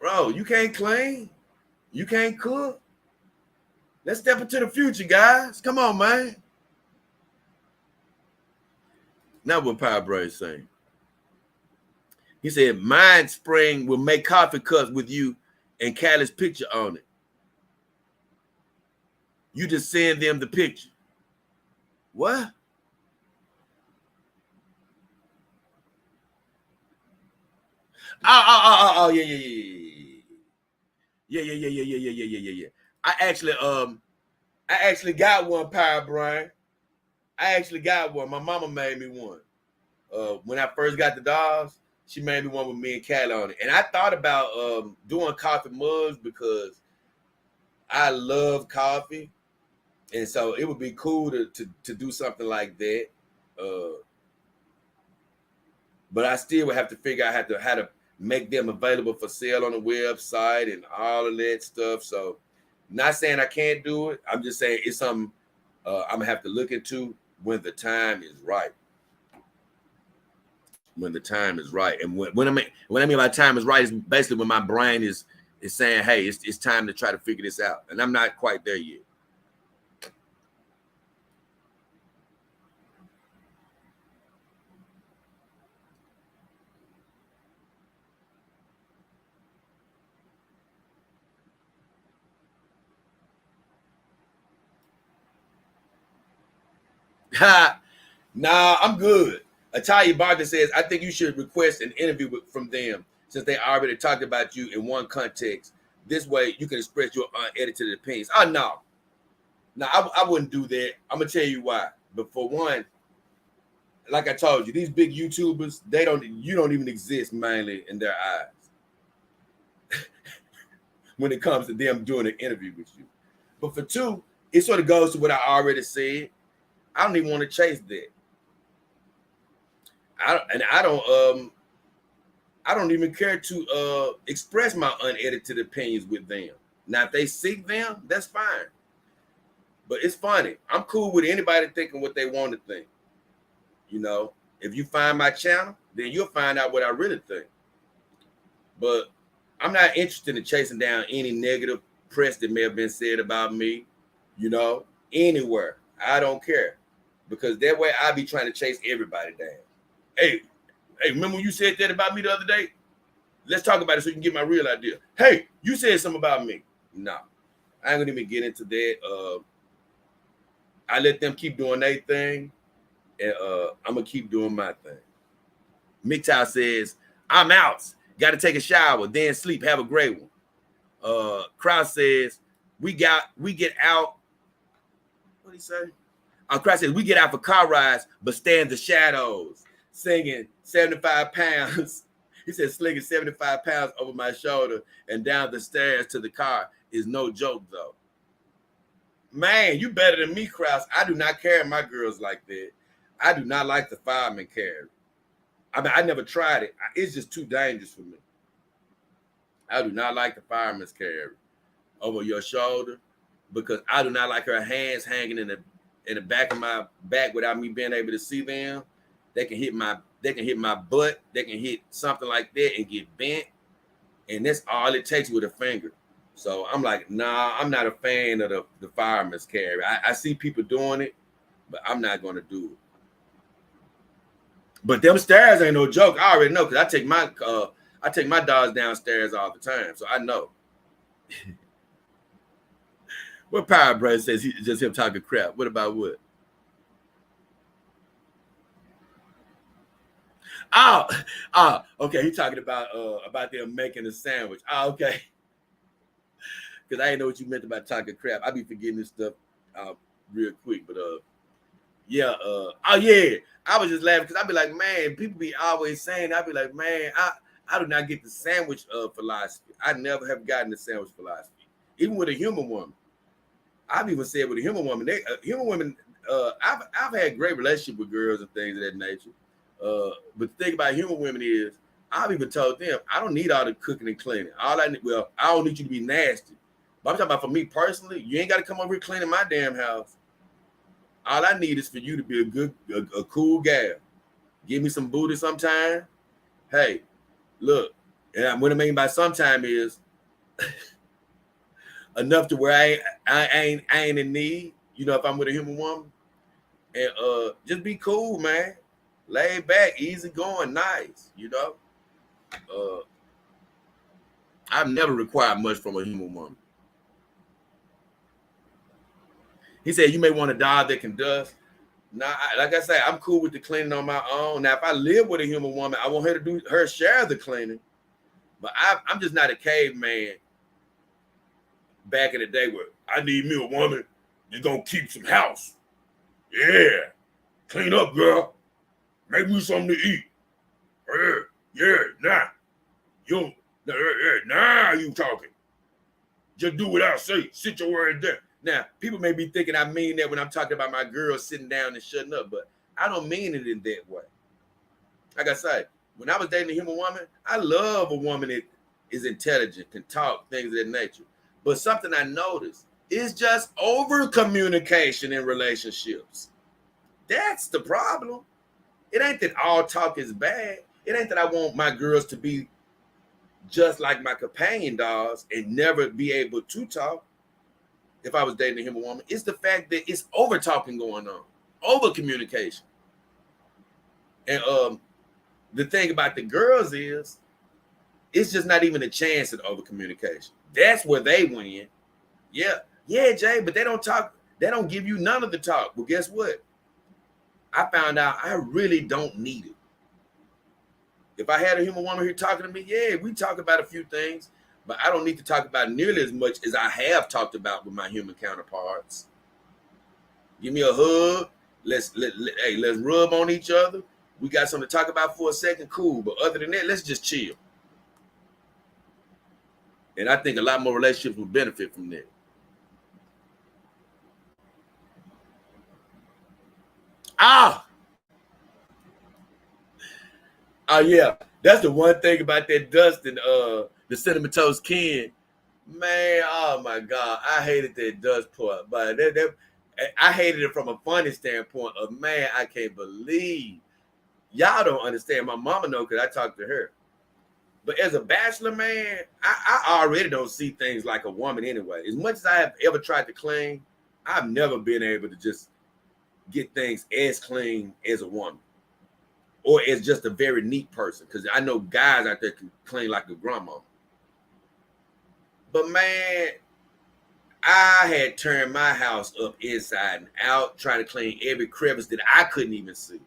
Bro, you can't clean. You can't cook. Let's step into the future, guys. Come on, man. Now what Power Brother is saying. He said, Mind Spring will make coffee cups with you and Callie's picture on it. You just send them the picture. What? Oh, yeah. I actually got one, Power Brian. I actually got one. My mama made me one. When I first got the dolls, she made me one with me and Callie on it. And I thought about doing coffee mugs because I love coffee. And so it would be cool to do something like that. But I still would have to figure out how to make them available for sale on the website and all of that stuff. So not saying I can't do it. I'm just saying it's something I'm gonna have to look into when the time is right. When the time is right. And when I mean by time is right is basically when my brain is saying, hey, it's time to try to figure this out. And I'm not quite there yet. Nah, I'm good. Atalia Barton says, I think you should request an interview from them since they already talked about you in one context. This way you can express your unedited opinions. Oh, no. No, I wouldn't do that. I'm going to tell you why. But for one, like I told you, these big YouTubers, you don't even exist mainly in their eyes when it comes to them doing an interview with you. But for two, it sort of goes to what I already said. I don't even want to chase that. I don't even care to express my unedited opinions with them. Now, if they seek them, that's fine. But it's funny. I'm cool with anybody thinking what they want to think. You know, if you find my channel, then you'll find out what I really think. But I'm not interested in chasing down any negative press that may have been said about me, you know, anywhere. I don't care. Because that way I'll be trying to chase everybody down. Hey, remember when you said that about me the other day? Let's talk about it so you can get my real idea. Hey, you said something about me. No, I ain't gonna even get into that. I let them keep doing their thing, and I'm gonna keep doing my thing. MGTOW says, I'm out. Got to take a shower, then sleep. Have a great one. Kraus says, we get out. What did he say? Kraus says, we get out for car rides, but stay in the shadows. Singing 75 pounds. He said, slinging 75 pounds over my shoulder and down the stairs to the car is no joke, though. Man, you better than me, Kraus. I do not carry my girls like that. I do not like the fireman carry. I mean, I never tried it. It's just too dangerous for me. I do not like the fireman's carry over your shoulder because I do not like her hands hanging in the back of my back without me being able to see them. They can hit my butt. They can hit something like that and get bent. And that's all it takes with a finger. So I'm like, nah, I'm not a fan of the fireman's carry. I see people doing it, but I'm not going to do it. But them stairs ain't no joke. I already know because I take my dogs downstairs all the time. So I know. What Power Brother says just him talking crap. What about what? Oh, okay. He's talking about them making a sandwich. Oh, okay. Because I didn't know what you meant about talking crap. I be forgetting this stuff real quick. But yeah. I was just laughing because I be like, man, people be always saying, I be like, man, I do not get the sandwich philosophy. I never have gotten the sandwich philosophy. Even with a human woman. I've even said with a human woman, I've had great relationship with girls and things of that nature. But the thing about human women is, I've even told them, I don't need all the cooking and cleaning. I don't need you to be nasty. But I'm talking about for me personally, you ain't got to come over here cleaning my damn house. All I need is for you to be a cool gal. Give me some booty sometime. Hey, look, And what I mean by sometime is enough to where I ain't in need. You know, if I'm with a human woman, and just be cool, man. Lay back, easy going, nice. You know, I've never required much from a human woman. He said you may want a dog that can dust. Now, like I say, I'm cool with the cleaning on my own. Now, if I live with a human woman, I want her to do her share of the cleaning. But I'm just not a caveman back in the day where I need me a woman that's gonna keep some house. Yeah, clean up, girl. Make me something to eat. Yeah, nah. Nah, you talking. Just do what I say. Sit your ass there. Now, people may be thinking I mean that when I'm talking about my girl sitting down and shutting up, but I don't mean it in that way. Like I said, when I was dating a human woman, I love a woman that is intelligent, can talk, things of that nature. But something I noticed is just over communication in relationships. That's the problem. It ain't that all talk is bad. It ain't that I want my girls to be just like my companion dogs and never be able to talk. If I was dating a human woman, it's the fact that it's over talking going on, over communication. And the thing about the girls is, it's just not even a chance at over communication. That's where they win. Yeah, Jay, but they don't talk. They don't give you none of the talk. Well, guess what? I found out I really don't need it. If I had a human woman here talking to me, yeah, we talk about a few things, but I don't need to talk about nearly as much as I have talked about with my human counterparts. Give me a hug. Let's rub on each other. We got something to talk about for a second, cool. But other than that, let's just chill. And I think a lot more relationships will benefit from that. Yeah. That's the one thing about that Dustin, the Cinnamon Toast Ken. Man, oh my God. I hated that dust part. But I hated it from a funny standpoint of, man, I can't believe. Y'all don't understand. My mama know because I talked to her. But as a bachelor, man, I already don't see things like a woman anyway. As much as I have ever tried to clean, I've never been able to just get things as clean as a woman. Or as just a very neat person. Because I know guys out there can clean like a grandma. But man, I had turned my house up inside and out, trying to clean every crevice that I couldn't even see.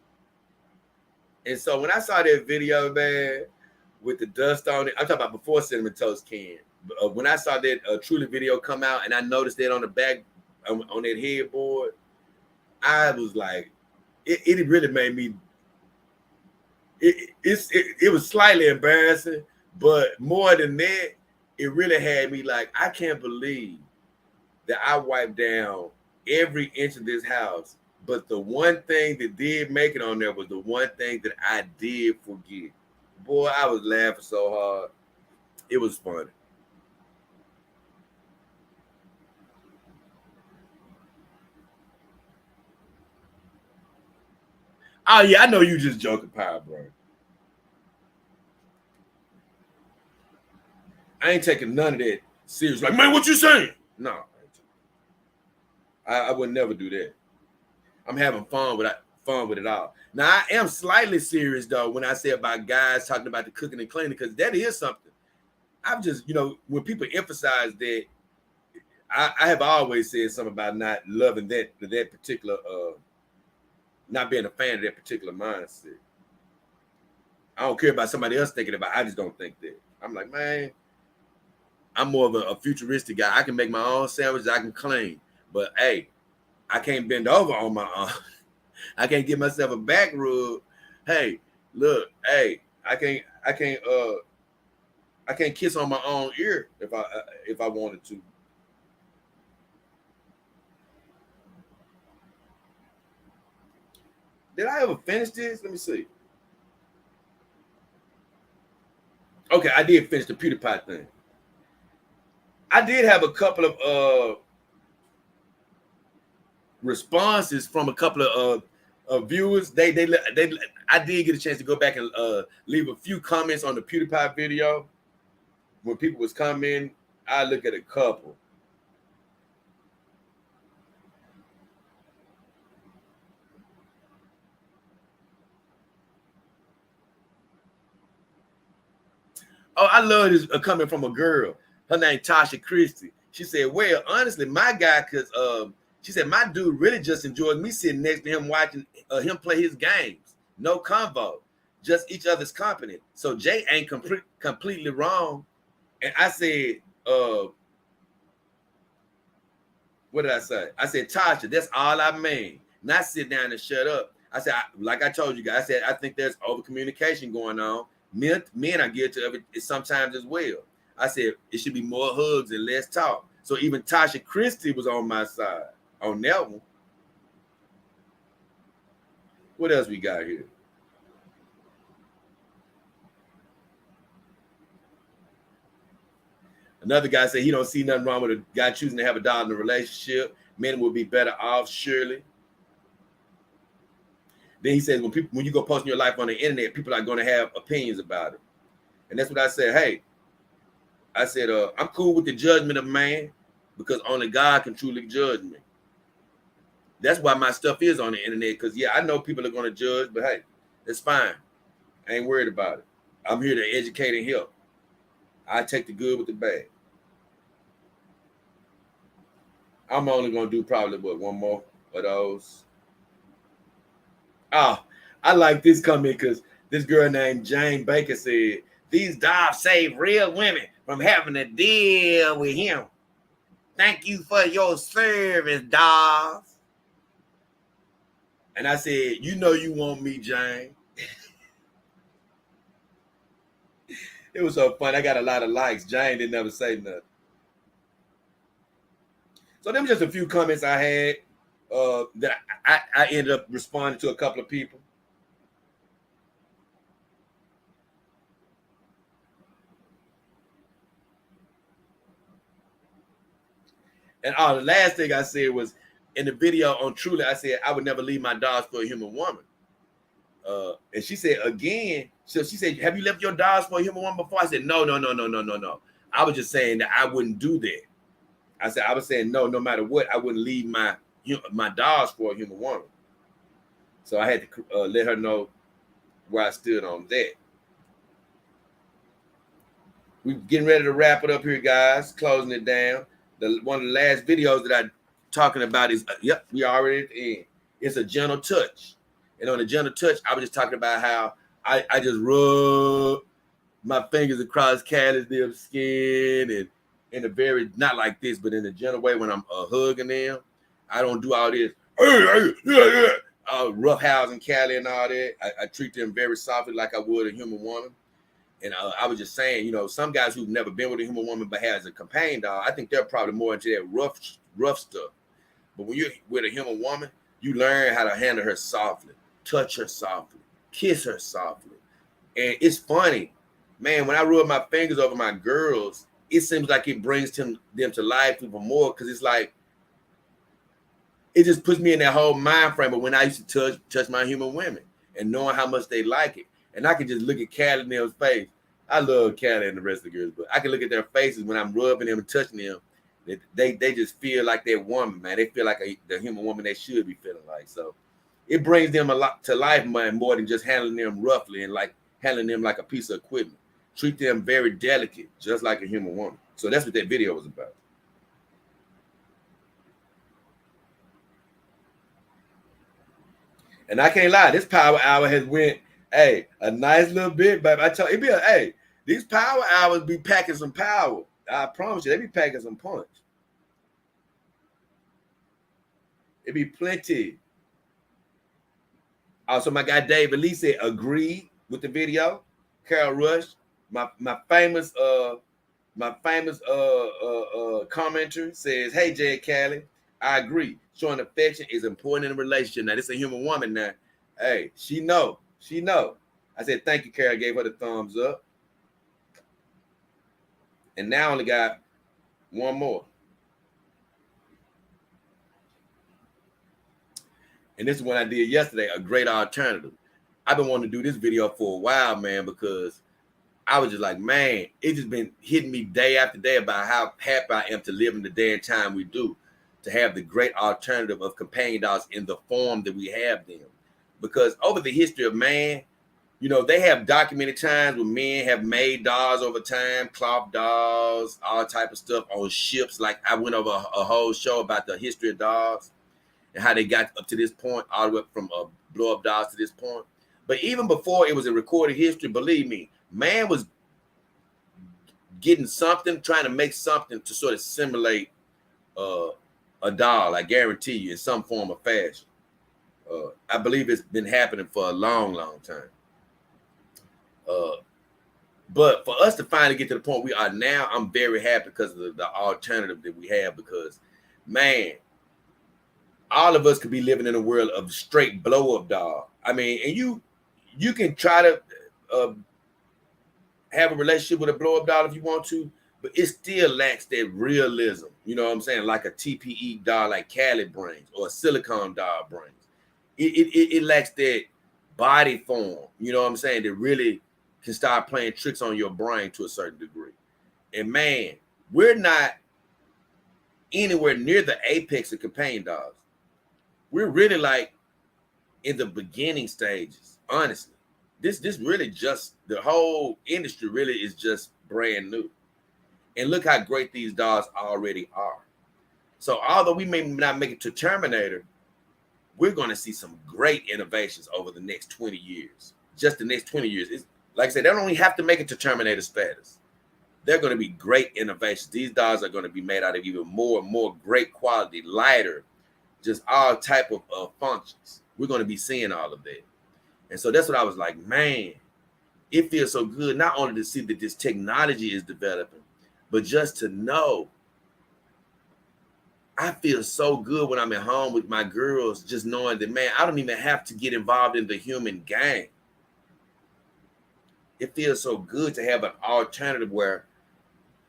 And so when I saw that video, man, with the dust on it, I'm talking about before Cinnamon Toast Ken. When I saw that Truly video come out and I noticed that on the back, on that headboard, I was like, it really made me, it was slightly embarrassing, but more than that, it really had me like, I can't believe that I wiped down every inch of this house. But the one thing that did make it on there was the one thing that I did forget. Boy, I was laughing so hard. It was funny. Oh, yeah, I know you just joking, Power Bro. I ain't taking none of that serious. Like, man, what you saying? No. I would never do that. I'm having fun with it all. Now, I am slightly serious, though, when I say about guys talking about the cooking and cleaning, because that is something. I've just, when people emphasize that, I have always said something about not loving that particular, not being a fan of that particular mindset. I don't care about somebody else thinking about it. I just don't think that. I'm like, man, I'm more of a futuristic guy. I can make my own sandwiches. I can clean. But, hey, I can't bend over on my own. I can't give myself a back rub. Hey, look, hey, I can't kiss on my own ear if I wanted to. Did I ever finish this? Let me see. Okay, I did finish the PewDiePie thing. I did have a couple of responses from a couple of viewers. I did get a chance to go back and leave a few comments on the PewDiePie video. when people was coming, I look at a couple. Oh, I love this coming from a girl. Her name Tasha Christie. She said, "Well, honestly, my guy, cause she said my dude really just enjoys me sitting next to him watching him play his games. No convo, just each other's company. So Jay ain't completely wrong." And I said, what did I say? I said, Tasha, that's all I mean. Not sit down and shut up. I said, like I told you guys, I said, I think there's over communication going on. Men are guilty of it sometimes as well. I said, it should be more hugs and less talk. So even Tasha Christie was on my side on that one. What else we got here? Another guy said he don't see nothing wrong with a guy choosing to have a dog in a relationship. Men will be better off, surely. Then he says, when you go posting your life on the internet, people are going to have opinions about it. And that's what I said. Hey, I said, I'm cool with the judgment of man because only God can truly judge me. That's why my stuff is on the internet, because, yeah, I know people are going to judge, but, hey, it's fine. I ain't worried about it. I'm here to educate and help. I take the good with the bad. I'm only going to do probably, one more of those. Oh, I like this comment because this girl named Jane Baker said, these dogs save real women from having to deal with him. Thank you for your service, dogs. And I said, you know you want me, Jane. It was so fun. I got a lot of likes. Jane didn't ever say nothing. So them just a few comments I had that I ended up responding to a couple of people. And the last thing I said was in the video on Truly, I said I would never leave my dogs for a human woman. And she said again, so she said, have you left your dogs for a human woman before? I said, no. I was just saying that I wouldn't do that. I was saying no matter what, I wouldn't leave my dogs for a human woman. So I had to let her know where I stood on that. We're getting ready to wrap it up here, guys. Closing it down. One of the last videos that I'm talking about is, we already at the end. It's a gentle touch. And on the gentle touch, I was just talking about how I just rub my fingers across Callie's skin and in a very, not like this, but in a gentle way when I'm hugging them. I don't do all this, roughhousing Callie and all that. I treat them very softly like I would a human woman. And I was just saying, some guys who've never been with a human woman but has a companion dog, I think they're probably more into that rough stuff. But when you're with a human woman, you learn how to handle her softly, touch her softly, kiss her softly. And it's funny, man, when I rub my fingers over my girls, it seems like it brings them to life even more, because it's like, it just puts me in that whole mind frame of when I used to touch my human women and knowing how much they like it. And I can just look at Callie and them's face. I love Callie and the rest of the girls, but I can look at their faces when I'm rubbing them and touching them. They just feel like they're woman, man. They feel like the human woman they should be feeling like. So it brings them a lot to life, man, more than just handling them roughly and like handling them like a piece of equipment. Treat them very delicate, just like a human woman. So that's what that video was about. And I can't lie, this power hour has went, a nice little bit, baby. I tell you, these power hours be packing some power. I promise you, they be packing some punch. It be plenty. Also, my guy David Lee said agreed with the video. Carol Rush, my famous commenter says, "Hey Jay and Callie, I agree. Showing affection is important in a relationship. Now, this is a human woman now. Hey, she know. I said, thank you, Carol. Gave her the thumbs up. And now I only got one more. And this is what I did yesterday, a great alternative. I've been wanting to do this video for a while, man, because I was just like, man, it just been hitting me day after day about how happy I am to live in the day and time we do, to have the great alternative of companion dogs in the form that we have them. Because over the history of man, you know, they have documented times when men have made dolls over time, cloth dolls, all type of stuff on ships. Like I went over a whole show about the history of dolls and how they got up to this point, all the way from blow up dolls to this point. But even before it was a recorded history, believe me, man was getting something, trying to make something to sort of simulate a doll. I guarantee you, in some form or fashion. I believe it's been happening for a long, long time. But for us to finally get to the point we are now, I'm very happy because of the alternative that we have. Because, man, all of us could be living in a world of straight blow up doll. I mean, and you can try to have a relationship with a blow up doll if you want to, but it still lacks that realism. You know what I'm saying? Like a TPE doll, like Callie brings, or a silicone doll brings. It lacks that body form. You know what I'm saying? That really can start playing tricks on your brain to a certain degree. And man, we're not anywhere near the apex of companion dogs. We're really like in the beginning stages, honestly. This really just, the whole industry really is just brand new. And look how great these dogs already are. So although we may not make it to Terminator, we're going to see some great innovations over the next 20 years. Just the next 20 years. It's, like I said, they don't only have to make it to Terminator status. They're going to be great innovations. These dogs are going to be made out of even more and more great quality, lighter, just all type of functions. We're going to be seeing all of that. And so that's what I was like, man, it feels so good not only to see that this technology is developing, but just to know. I feel so good when I'm at home with my girls, just knowing that, man, I don't even have to get involved in the human game. It feels so good to have an alternative where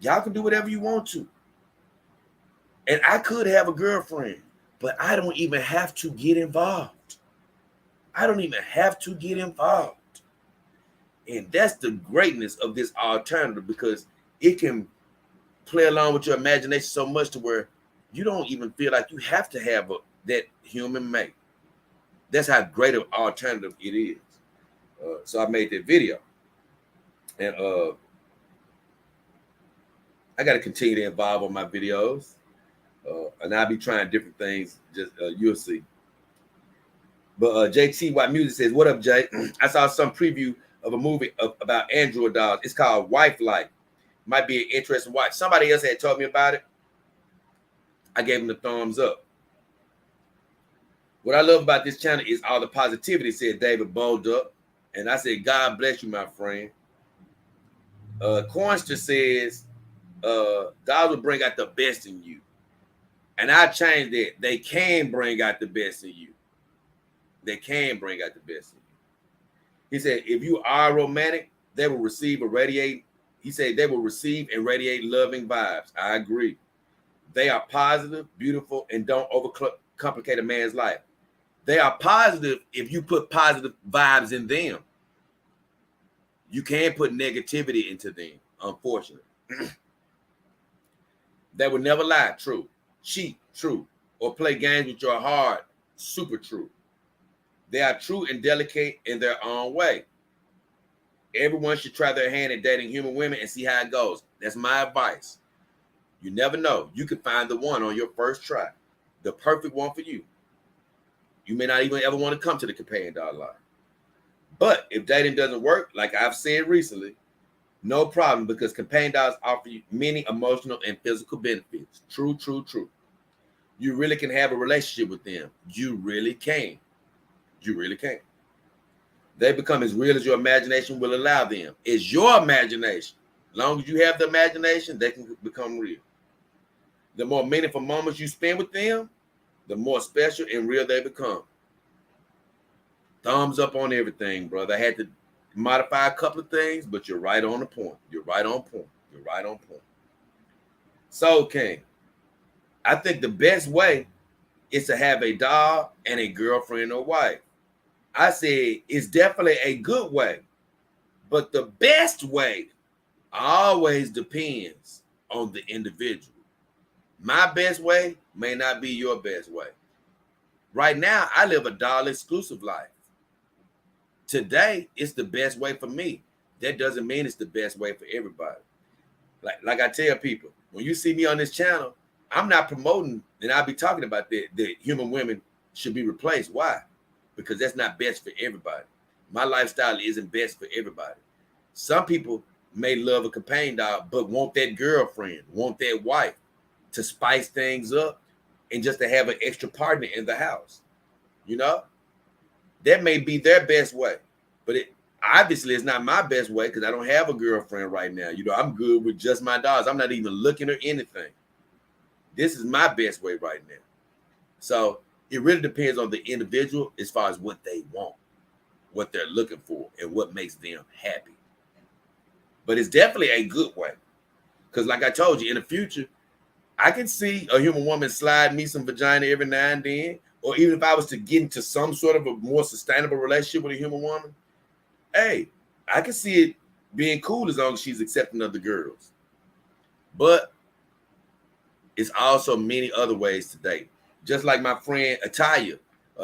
y'all can do whatever you want to. And I could have a girlfriend, but I don't even have to get involved. I don't even have to get involved. And that's the greatness of this alternative, because it can play along with your imagination so much to where you don't even feel like you have to have that human mate. That's how great an alternative it is. So I made that video. And I got to continue to evolve on my videos. And I'll be trying different things. Just you'll see. But JTY Music says, what up, Jay? I saw some preview of a movie about Android dolls. It's called Wife Like. Might be an interesting watch. Somebody else had told me about it. I gave him the thumbs up. What I love about this channel is all the positivity, said David Boldup. And I said, God bless you, my friend. Cornster says, God will bring out the best in you. And I changed that. They can bring out the best in you. They can bring out the best in you. He said, if you are romantic, they will receive and radiate. He said they will receive and radiate loving vibes. I agree. They are positive, beautiful, and don't overcomplicate a man's life. They are positive if you put positive vibes in them. You can't put negativity into them, unfortunately. They will never lie, true. Cheat, true. Or play games with your heart, super true. They are true and delicate in their own way. Everyone should try their hand at dating human women and see how it goes. That's my advice. You never know. You could find the one on your first try, the perfect one for you. You may not even ever want to come to the companion dog line. But if dating doesn't work, like I've said recently, no problem, because companion dogs offer you many emotional and physical benefits. True, true, true. You really can have a relationship with them. You really can. You really can. They become as real as your imagination will allow them. It's your imagination. As long as you have the imagination, they can become real. The more meaningful moments you spend with them, the more special and real they become. Thumbs up on everything, brother. I had to modify a couple of things, but you're right on the point. You're right on point. You're right on point. Soul King, I think the best way is to have a dog and a girlfriend or wife. I said it's definitely a good way, But the best way always depends on the individual. My best way may not be your best way. Right now, I live a dollar exclusive life. Today, it's the best way for me. That doesn't mean it's the best way for everybody. Like I tell people, when you see me on this channel, I'm not promoting, and I'll be talking about that human women should be replaced. Why? Because that's not best for everybody. My lifestyle isn't best for everybody. Some people may love a companion dog, but want that girlfriend, want that wife to spice things up and just to have an extra partner in the house. You know, that may be their best way, but it obviously it's not my best way because I don't have a girlfriend right now. You know, I'm good with just my dogs. I'm not even looking or anything. This is my best way right now. So it really depends on the individual as far as what they want, what they're looking for, and what makes them happy. But it's definitely a good way. Because like I told you, in the future, I can see a human woman slide me some vagina every now and then, or even if I was to get into some sort of a more sustainable relationship with a human woman, hey, I can see it being cool as long as she's accepting of the girls. But it's also many other ways to date. Just like my friend Ataya,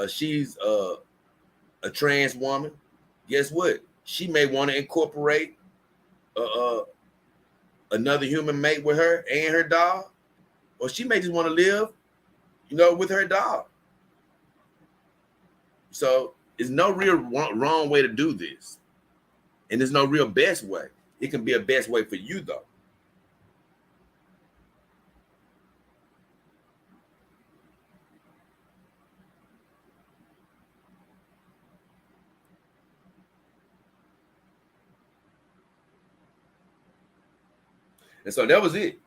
she's a trans woman. Guess what? She may want to incorporate another human mate with her and her dog, or she may just want to live, you know, with her dog. So there's no real wrong way to do this, and there's no real best way. It can be a best way for you though. And so that was it.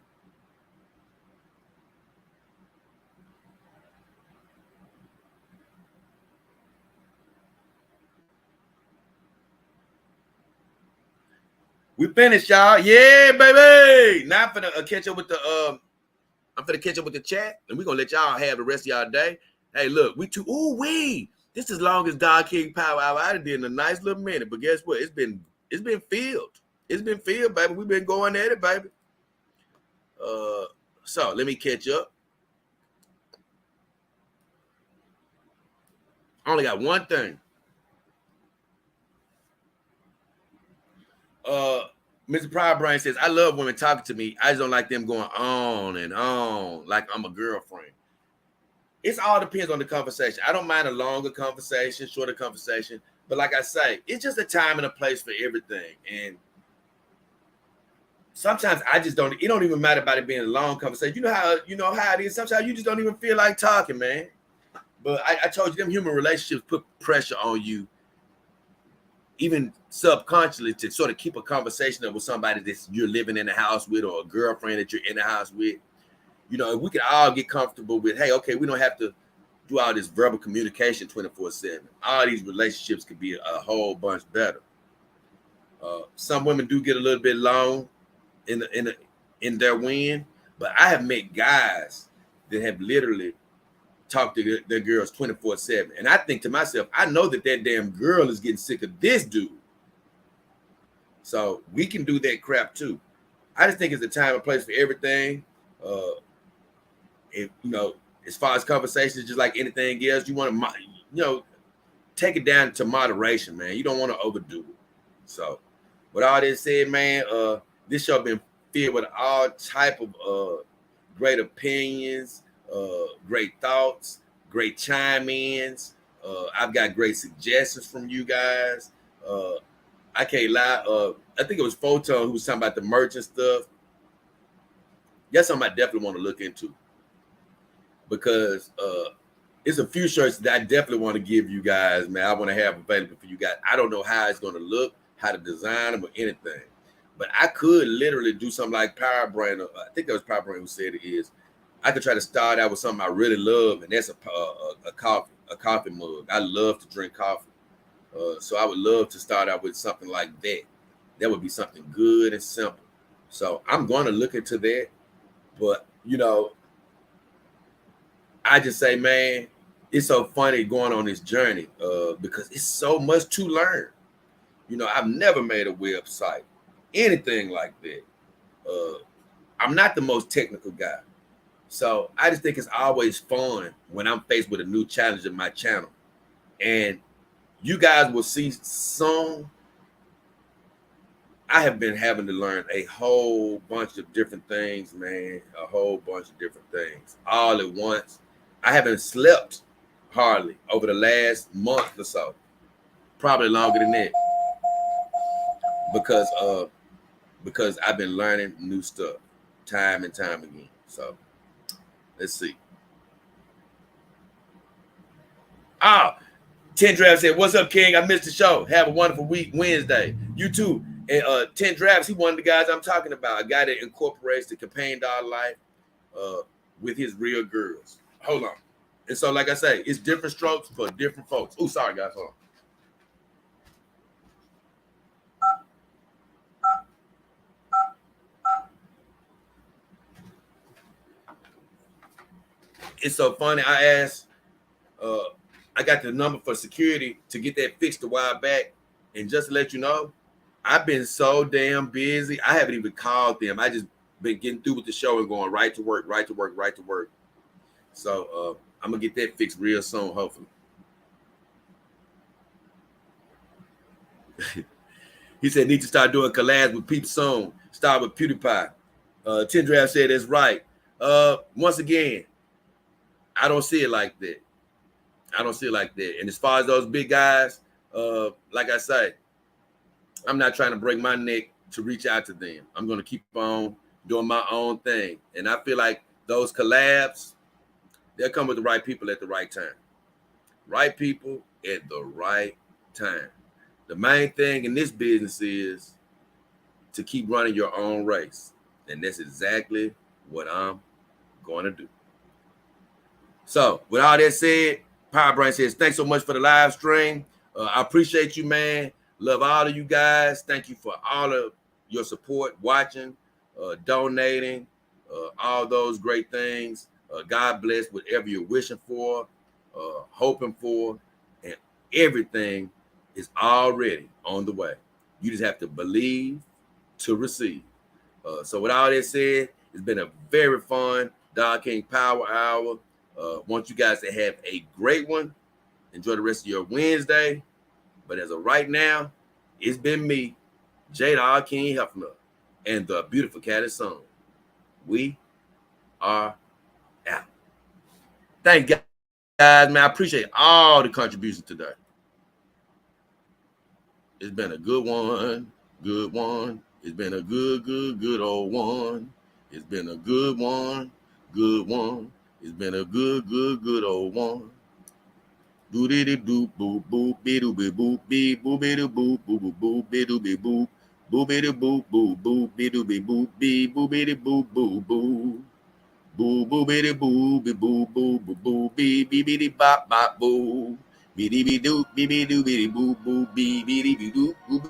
We finished, y'all. Yeah, baby. Now I'm finna catch up with the chat, and we're gonna let y'all have the rest of y'all day. Hey, look, this is longest Dog King Power Hour I did in a nice little minute. But guess what? It's been filled. It's been filled, baby. We've been going at it, baby. So let me catch up. I only got one thing. Mr. Pride Brain says, I love women talking to me. I just don't like them going on and on like I'm a girlfriend. It all depends on the conversation. I don't mind a longer conversation, shorter conversation. But like I say, it's just a time and a place for everything. And sometimes I just don't, it don't even matter about it being a long conversation. You know how it is. Sometimes you just don't even feel like talking, man. But I told you, them human relationships put pressure on you, even subconsciously, to sort of keep a conversation up with somebody that you're living in the house with, or a girlfriend that you're in the house with. You know, if we could all get comfortable with, hey, okay, we don't have to do all this verbal communication 24/7. All these relationships could be a whole bunch better. Some women do get a little bit long in their wind, but I have met guys that have literally talked to their girls 24/7, and I think to myself, I know that damn girl is getting sick of this dude. So we can do that crap too. I just think it's a time and place for everything. As far as conversations, just like anything else, you want to, take it down to moderation, man. You don't want to overdo it. So, with all this said, man, this show been filled with all type of great opinions, great thoughts, great chime-ins. I've got great suggestions from you guys. I can't lie. I think it was Photon who was talking about the merch and stuff. That's something I definitely want to look into, because it's a few shirts that I definitely want to give you guys, man. I want to have available for you guys. I don't know how it's going to look, how to design them, or anything. But I could literally do something like Power Brain. I think that was Power Brain who said it is. I could try to start out with something I really love, and that's a coffee mug. I love to drink coffee. So I would love to start out with something like that. That would be something good and simple. So I'm going to look into that. But, I just say, man, it's so funny going on this journey because it's so much to learn. You know, I've never made a website, anything like that. I'm not the most technical guy. So I just think it's always fun when I'm faced with a new challenge in my channel. And you guys will see soon. I have been having to learn a whole bunch of different things, man. A whole bunch of different things all at once. I haven't slept hardly over the last month or so. Probably longer than that. Because I've been learning new stuff time and time again. So let's see. 10 Drafts said, "What's up, King? I missed the show. Have a wonderful week Wednesday. You too." And 10 Drafts, he one of the guys I'm talking about. A guy that incorporates the campaign dollar life with his real girls. Hold on. And so, like I say, it's different strokes for different folks. Oh, sorry, guys. Hold on. It's so funny. I got the number for security to get that fixed a while back. And just to let you know, I've been so damn busy. I haven't even called them. I just been getting through with the show and going right to work. So I'm going to get that fixed real soon, hopefully. He said, need to start doing collabs with people soon. Start with PewDiePie. 10 Draft said that's right. Once again, I don't see it like that. And as far as those big guys, like I say, I'm not trying to break my neck to reach out to them. I'm going to keep on doing my own thing. And I feel like those collabs, they'll come with the right people at the right time. Right people at the right time. The main thing in this business is to keep running your own race. And that's exactly what I'm going to do. So with all that said, Power Brain says, thanks so much for the live stream. I appreciate you, man. Love all of you guys. Thank you for all of your support, watching, donating, all those great things. God bless whatever you're wishing for, hoping for, and everything is already on the way. You just have to believe to receive. So with all that said, it's been a very fun Dog King Power Hour. Want you guys to have a great one. Enjoy the rest of your Wednesday. But as of right now, it's been me, J Dog King Hefner, and the beautiful cat is song. We are out. Thank you guys, man. I appreciate all the contributions today. It's been a good one. It's been a good old one. It's been a good one. It's been a good old one. Do dee doo boo boo be doo be boo be boo be doo boo boo boo boo be doo be boo boo be doo boo boo boo be doo be boo be boo be doo boo boo boo boo boo be doo boo be boo boo boo boo be be be dee bop bop boo be dee be doo be doo be dee boo boo be be dee be doo boo.